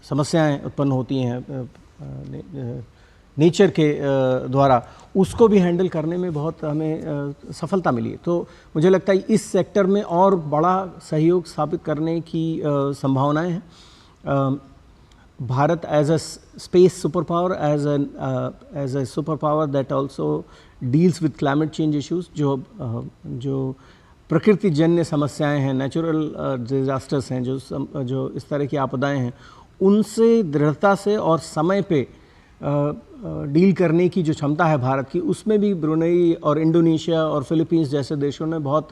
समस्याएं उत्पन्न होती हैं नेचर के द्वारा, उसको भी हैंडल करने में बहुत हमें सफलता मिली है। तो मुझे लगता है इस सेक्टर में और बड़ा सहयोग स्थापित करने की संभावनाएं हैं। Bharat as a space superpower, as a superpower that also deals with climate change issues, जो प्रकृति जन्य समस्याएं हैं, नेचुरल डिजास्टर्स हैं, जो इस तरह की आपदाएं हैं, उनसे दृढ़ता से और समय पे डील करने की जो क्षमता है भारत की, उसमें भी ब्रुनेई और इंडोनेशिया और फिलीपींस जैसे देशों ने बहुत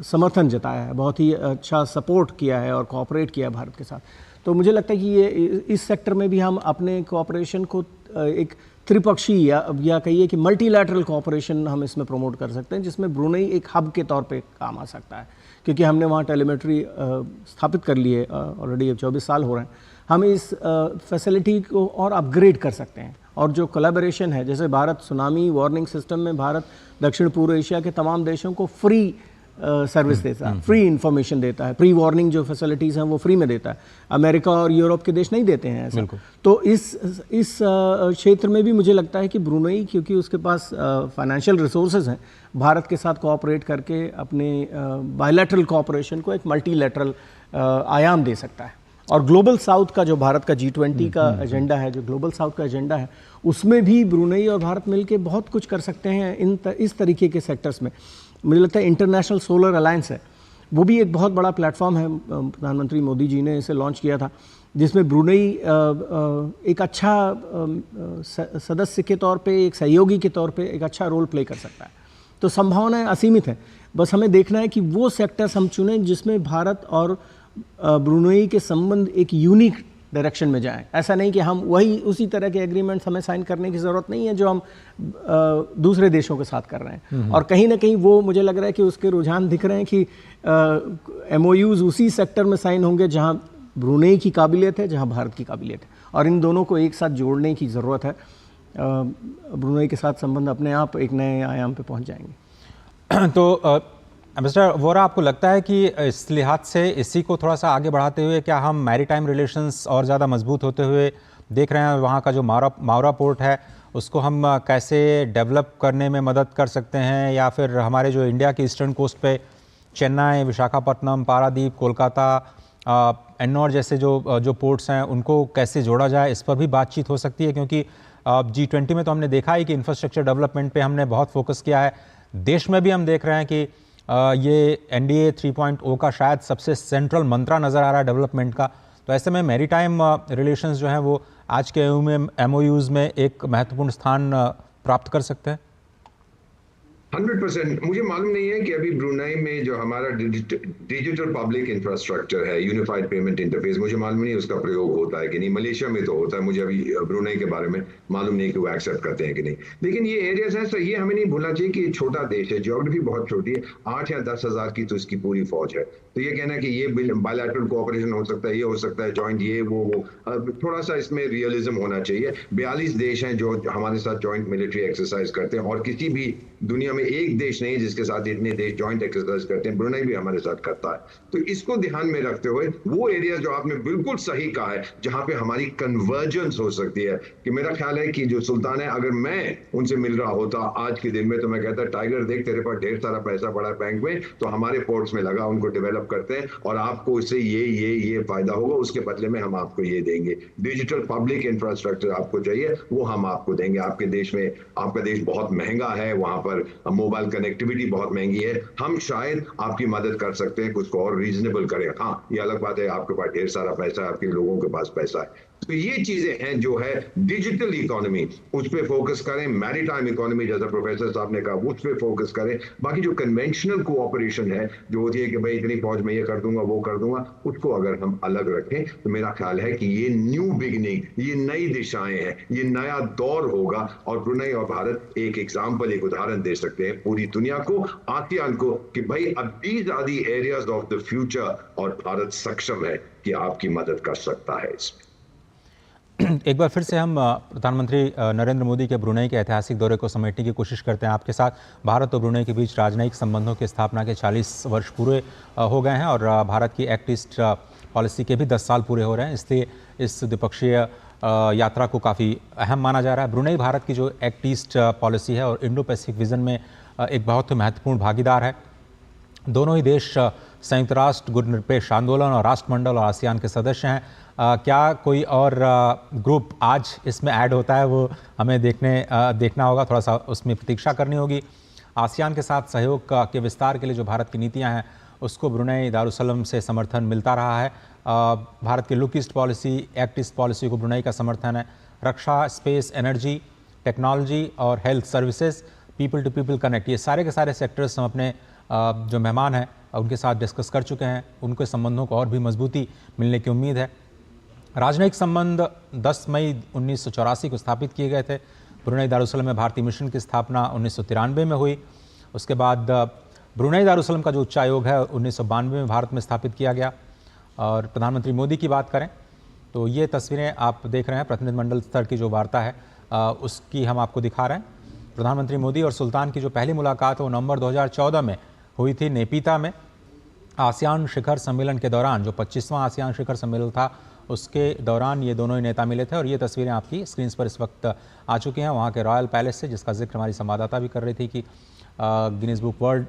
समर्थन जताया है, बहुत ही अच्छा सपोर्ट किया है और कोऑपरेट किया है भारत के साथ। तो मुझे लगता है कि ये इस सेक्टर में भी हम अपने कोऑपरेशन को एक त्रिपक्षीय या कहिए कि मल्टीलैटरल कोऑपरेशन हम इसमें प्रमोट कर सकते हैं, जिसमें ब्रुनेई एक हब के तौर पे काम आ सकता है, क्योंकि हमने वहाँ टेलीमेट्री स्थापित कर ली है ऑलरेडी, 24 साल हो रहे हैं। हम इस फैसिलिटी को और अपग्रेड कर सकते हैं, और जो कोलैबोरेशन है, जैसे भारत सुनामी वार्निंग सिस्टम में भारत दक्षिण पूर्व एशिया के तमाम देशों को फ्री सर्विस देता है, फ्री इंफॉर्मेशन देता है, प्री वार्निंग जो फैसिलिटीज़ हैं वो फ्री में देता है। अमेरिका और यूरोप के देश नहीं देते हैं ऐसा। तो इस क्षेत्र में भी मुझे लगता है कि ब्रुनेई, क्योंकि उसके पास फाइनेंशियल रिसोर्सेज हैं, भारत के साथ कोऑपरेट करके अपने बायलैटरल कोऑपरेशन को एक मल्टीलैटरल आयाम दे सकता है। और ग्लोबल साउथ का जो भारत का G20 का एजेंडा है, जो ग्लोबल साउथ का एजेंडा है, उसमें भी ब्रुनेई और भारत मिलकर बहुत कुछ कर सकते हैं इस तरीके के सेक्टर्स में। मुझे लगता है इंटरनेशनल सोलर अलायंस है, वो भी एक बहुत बड़ा प्लेटफॉर्म है, प्रधानमंत्री मोदी जी ने इसे लॉन्च किया था, जिसमें ब्रुनेई एक अच्छा सदस्य के तौर पे, एक सहयोगी के तौर पे एक अच्छा रोल प्ले कर सकता है। तो संभावनाएं असीमित हैं, बस हमें देखना है कि वो सेक्टर्स हम चुनें जिसमें भारत और ब्रुनेई के संबंध एक यूनिक डायरेक्शन में जाएं। ऐसा नहीं कि हम वही उसी तरह के एग्रीमेंट्स हमें साइन करने की ज़रूरत नहीं है जो हम दूसरे देशों के साथ कर रहे हैं। और कहीं ना कहीं वो मुझे लग रहा है कि उसके रुझान दिख रहे हैं कि MOUs उसी सेक्टर में साइन होंगे जहां ब्रुनेई की काबिलियत है, जहां भारत की काबिलियत है, और इन दोनों को एक साथ जोड़ने की ज़रूरत है। ब्रुनेई के साथ संबंध अपने आप एक नए आयाम पे पहुंच जाएंगे। तो मिस्टर वोरा, आपको लगता है कि इस लिहाज से इसी को थोड़ा सा आगे बढ़ाते हुए क्या हम मैरीटाइम रिलेशंस और ज़्यादा मजबूत होते हुए देख रहे हैं? वहाँ का जो मावरा पोर्ट है उसको हम कैसे डेवलप करने में मदद कर सकते हैं, या फिर हमारे जो इंडिया के ईस्टर्न कोस्ट पे चेन्नई, विशाखापट्टनम, पारादीप, कोलकाता, एन्नौर जैसे जो पोर्ट्स हैं उनको कैसे जोड़ा जाए, इस पर भी बातचीत हो सकती है? क्योंकि G20 में तो हमने देखा है कि इंफ्रास्ट्रक्चर डेवलपमेंट पे हमने बहुत फोकस किया है। देश में भी हम देख रहे हैं कि ये NDA 3.0 का शायद सबसे सेंट्रल मंत्रा नज़र आ रहा है डेवलपमेंट का। तो ऐसे में मैरीटाइम रिलेशंस जो हैं वो आज के MOUs में एक महत्वपूर्ण स्थान प्राप्त कर सकते हैं। 100%। मुझे मालूम नहीं है कि अभी ब्रुनेई में जो हमारा डिजिटल पब्लिक इंफ्रास्ट्रक्चर है, यूनिफाइड पेमेंट इंटरफेस, मुझे मालूम नहीं उसका प्रयोग होता है कि नहीं। मलेशिया में तो होता है, मुझे अभी ब्रुनेई के बारे में मालूम नहीं कि वो एक्सेप्ट करते हैं कि नहीं। लेकिन ये एरियाज हैं, सर, ये हमें नहीं भूलना चाहिए कि ये छोटा देश है, जियोग्राफी बहुत छोटी है, 8 या 10 हज़ार की तो इसकी पूरी फौज है। तो ये कहना कि ये बायलैटरल कोऑपरेशन हो सकता है, ये हो सकता है जॉइंट, ये वो थोड़ा सा इसमें रियलिज्म होना चाहिए। 42 देश हैं जो हमारे साथ जॉइंट मिलिट्री एक्सरसाइज करते हैं, और किसी भी दुनिया में एक देश नहीं जिसके साथ इतने देश जॉइंट एक्सरसाइज करते हैं। ब्रुनेई भी हमारे साथ करता है। तो इसको ध्यान में रखते हुए वो एरिया जो आपने बिल्कुल सही कहा है, जहां पे हमारी कन्वर्जेंस हो सकती है, कि मेरा ख्याल है कि जो सुल्तान है, अगर मैं उनसे मिल रहा होता आज के दिन में, तो मैं कहता टाइगर देख, तेरे पास ढेर सारा पैसा पड़ा है बैंक में, तो हमारे पोर्ट्स में लगा, उनको डेवलप करते हैं, और आपको इससे ये फायदा होगा, उसके बदले में हम आपको ये देंगे। डिजिटल पब्लिक इंफ्रास्ट्रक्चर आपको चाहिए, वो हम आपको देंगे। आपके देश में, आपका देश बहुत महंगा है, वहां पर मोबाइल कनेक्टिविटी बहुत महंगी है, हम शायद आपकी मदद कर सकते हैं, कुछ को और रीजनेबल करें। हाँ, ये अलग बात है आपके पास ढेर सारा पैसा है, आपके लोगों के पास पैसा है। तो ये चीजें हैं जो है डिजिटल इकोनॉमी, उस पर फोकस करें। मैरीटाइम इकोनॉमी, जैसा प्रोफेसर साहब ने कहा, उस पर फोकस करें। बाकी जो कन्वेंशनल कोऑपरेशन है, जो होती है कि भाई इतनी फौज में ये कर दूंगा, वो कर दूंगा, उसको अगर हम अलग रखें, तो मेरा ख्याल है कि ये न्यू बिगिनिंग, ये नई दिशाएं हैं, ये नया दौर होगा। और ब्रुनेई और भारत एक एग्जाम्पल, एक उदाहरण दे सकते हैं पूरी दुनिया को, आसियान को, कि भाई अब these are the areas of the future, और भारत सक्षम है कि आपकी मदद कर सकता है इसमें। एक बार फिर से हम प्रधानमंत्री नरेंद्र मोदी के ब्रुनेई के ऐतिहासिक दौरे को समेटने की कोशिश करते हैं आपके साथ। भारत और ब्रुनेई के बीच राजनयिक संबंधों की स्थापना के 40 वर्ष पूरे हो गए हैं, और भारत की एक्ट ईस्ट पॉलिसी के भी 10 साल पूरे हो रहे हैं, इसलिए इस द्विपक्षीय यात्रा को काफ़ी अहम माना जा रहा है। ब्रुनेई भारत की जो एक्ट ईस्ट पॉलिसी है और इंडो पैसिफिक विजन में एक बहुत महत्वपूर्ण भागीदार है। दोनों ही देश संयुक्त राष्ट्र, गुटनिरपेक्ष आंदोलन और राष्ट्रमंडल और आसियान के सदस्य हैं। क्या कोई और ग्रुप आज इसमें ऐड होता है, वो हमें देखना होगा, थोड़ा सा उसमें प्रतीक्षा करनी होगी। आसियान के साथ सहयोग के विस्तार के लिए जो भारत की नीतियां हैं उसको ब्रुनेई दारुसलम से समर्थन मिलता रहा है। भारत की look east policy, act east policy को ब्रुनेई का समर्थन है। रक्षा, स्पेस, एनर्जी, टेक्नोलॉजी और health services, people to people connect, ये सारे के सारे सेक्टर्स हम अपने जो मेहमान हैं उनके साथ डिस्कस कर चुके हैं। उनके संबंधों को और भी मजबूती मिलने की उम्मीद है। राजनयिक संबंध 10 मई 1984 को स्थापित किए गए थे। ब्रुनेई दारुसलम में भारतीय मिशन की स्थापना 1993 में हुई। उसके बाद ब्रुनेई दारुसलम का जो उच्चायोग है 1992 में भारत में स्थापित किया गया। और प्रधानमंत्री मोदी की बात करें तो ये तस्वीरें आप देख रहे हैं, प्रतिनिधिमंडल स्तर की जो वार्ता है उसकी हम आपको दिखा रहे हैं। प्रधानमंत्री मोदी और सुल्तान की जो पहली मुलाकात है वो नवंबर 2014 में हुई थी नेपीता में। आसियान शिखर सम्मेलन के दौरान, जो 25वां आसियान शिखर सम्मेलन था उसके दौरान ये दोनों ही नेता मिले थे। और ये तस्वीरें आपकी स्क्रीन पर इस वक्त आ चुकी हैं वहाँ के रॉयल पैलेस से, जिसका जिक्र हमारी संवाददाता भी कर रही थी कि गिनीज बुक वर्ल्ड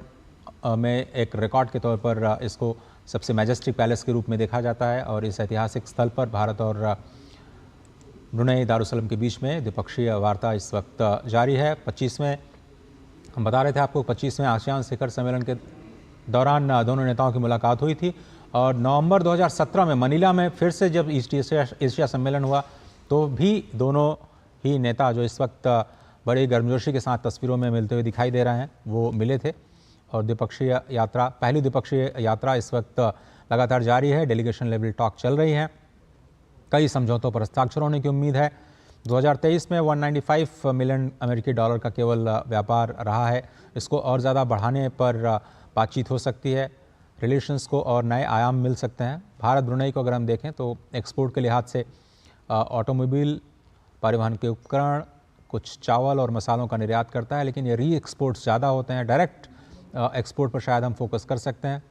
में एक रिकॉर्ड के तौर पर इसको सबसे मैजेस्टिक पैलेस के रूप में देखा जाता है। और इस ऐतिहासिक स्थल पर भारत और ब्रुनेई दारुसलम के बीच में द्विपक्षीय वार्ता इस वक्त जारी है। 25वें, हम बता रहे थे आपको, 25वें आसियान शिखर सम्मेलन के दौरान दोनों नेताओं की मुलाकात हुई थी। और नवंबर 2017 में मनीला में फिर से जब ईस्ट एशिया सम्मेलन हुआ तो भी दोनों ही नेता, जो इस वक्त बड़ी गर्मजोशी के साथ तस्वीरों में मिलते हुए दिखाई दे रहे हैं, वो मिले थे। और द्विपक्षीय यात्रा, पहली द्विपक्षीय यात्रा इस वक्त लगातार जारी है। डेलीगेशन लेवल टॉक चल रही हैं, कई समझौतों पर हस्ताक्षर होने की उम्मीद है। 2023 में 195 मिलियन अमेरिकी डॉलर का केवल व्यापार रहा है। इसको और ज़्यादा बढ़ाने पर बातचीत हो सकती है, रिलेशंस को और नए आयाम मिल सकते हैं। भारत ब्रुनेई को अगर हम देखें तो एक्सपोर्ट के लिहाज से ऑटोमोबाइल, परिवहन के उपकरण, कुछ चावल और मसालों का निर्यात करता है, लेकिन ये री एक्सपोर्ट्स ज़्यादा होते हैं। डायरेक्ट एक्सपोर्ट पर शायद हम फोकस कर सकते हैं।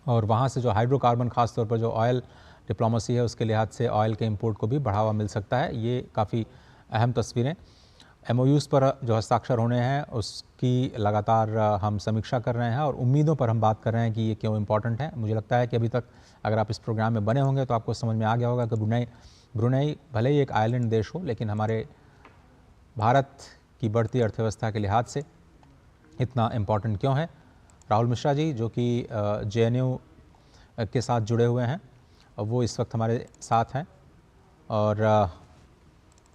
और वहाँ से जो हाइड्रोकार्बन, ख़ास तौर पर जो ऑयल डिप्लोमेसी है उसके लिहाज से ऑयल के इंपोर्ट को भी बढ़ावा मिल सकता है। ये काफ़ी अहम तस्वीरें। MOUs पर जो हस्ताक्षर होने हैं उसकी लगातार हम समीक्षा कर रहे हैं और उम्मीदों पर हम बात कर रहे हैं कि ये क्यों इम्पॉर्टेंट है। मुझे लगता है कि अभी तक अगर आप इस प्रोग्राम में बने होंगे तो आपको समझ में आ गया होगा कि ब्रुनेई भले ही एक आइलैंड देश हो, लेकिन हमारे भारत की बढ़ती अर्थव्यवस्था के लिहाज से इतना इम्पॉर्टेंट क्यों है। राहुल मिश्रा जी, जो कि JNU के साथ जुड़े हुए हैं, वो इस वक्त हमारे साथ हैं। और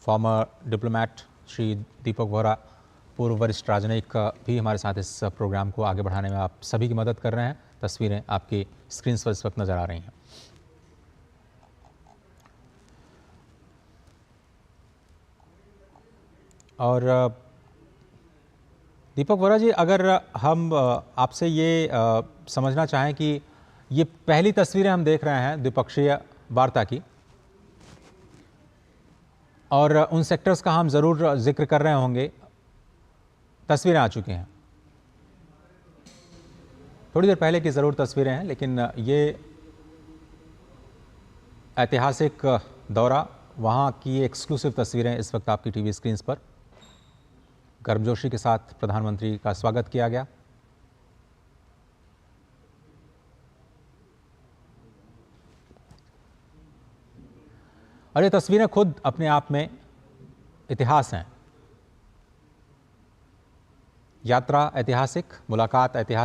फॉर्मर डिप्लोमेट श्री दीपक वोरा, पूर्व वरिष्ठ राजनयिक, भी हमारे साथ इस प्रोग्राम को आगे बढ़ाने में आप सभी की मदद कर रहे हैं। तस्वीरें आपकी स्क्रीन पर इस वक्त नज़र आ रही हैं। और दीपक वोरा जी, अगर हम आपसे ये समझना चाहें कि ये पहली तस्वीरें हम देख रहे हैं द्विपक्षीय वार्ता की, और उन सेक्टर्स का हम ज़रूर जिक्र कर रहे होंगे, तस्वीरें आ चुकी हैं, थोड़ी देर पहले की ज़रूर तस्वीरें हैं, लेकिन ये ऐतिहासिक दौरा, वहाँ की एक्सक्लूसिव तस्वीरें इस वक्त आपकी टीवी स्क्रीन्स पर। गर्मजोशी के साथ प्रधानमंत्री का स्वागत किया गया। और ये तस्वीरें खुद अपने आप में इतिहास हैं। यात्रा ऐतिहासिक, मुलाकात ऐतिहासिक।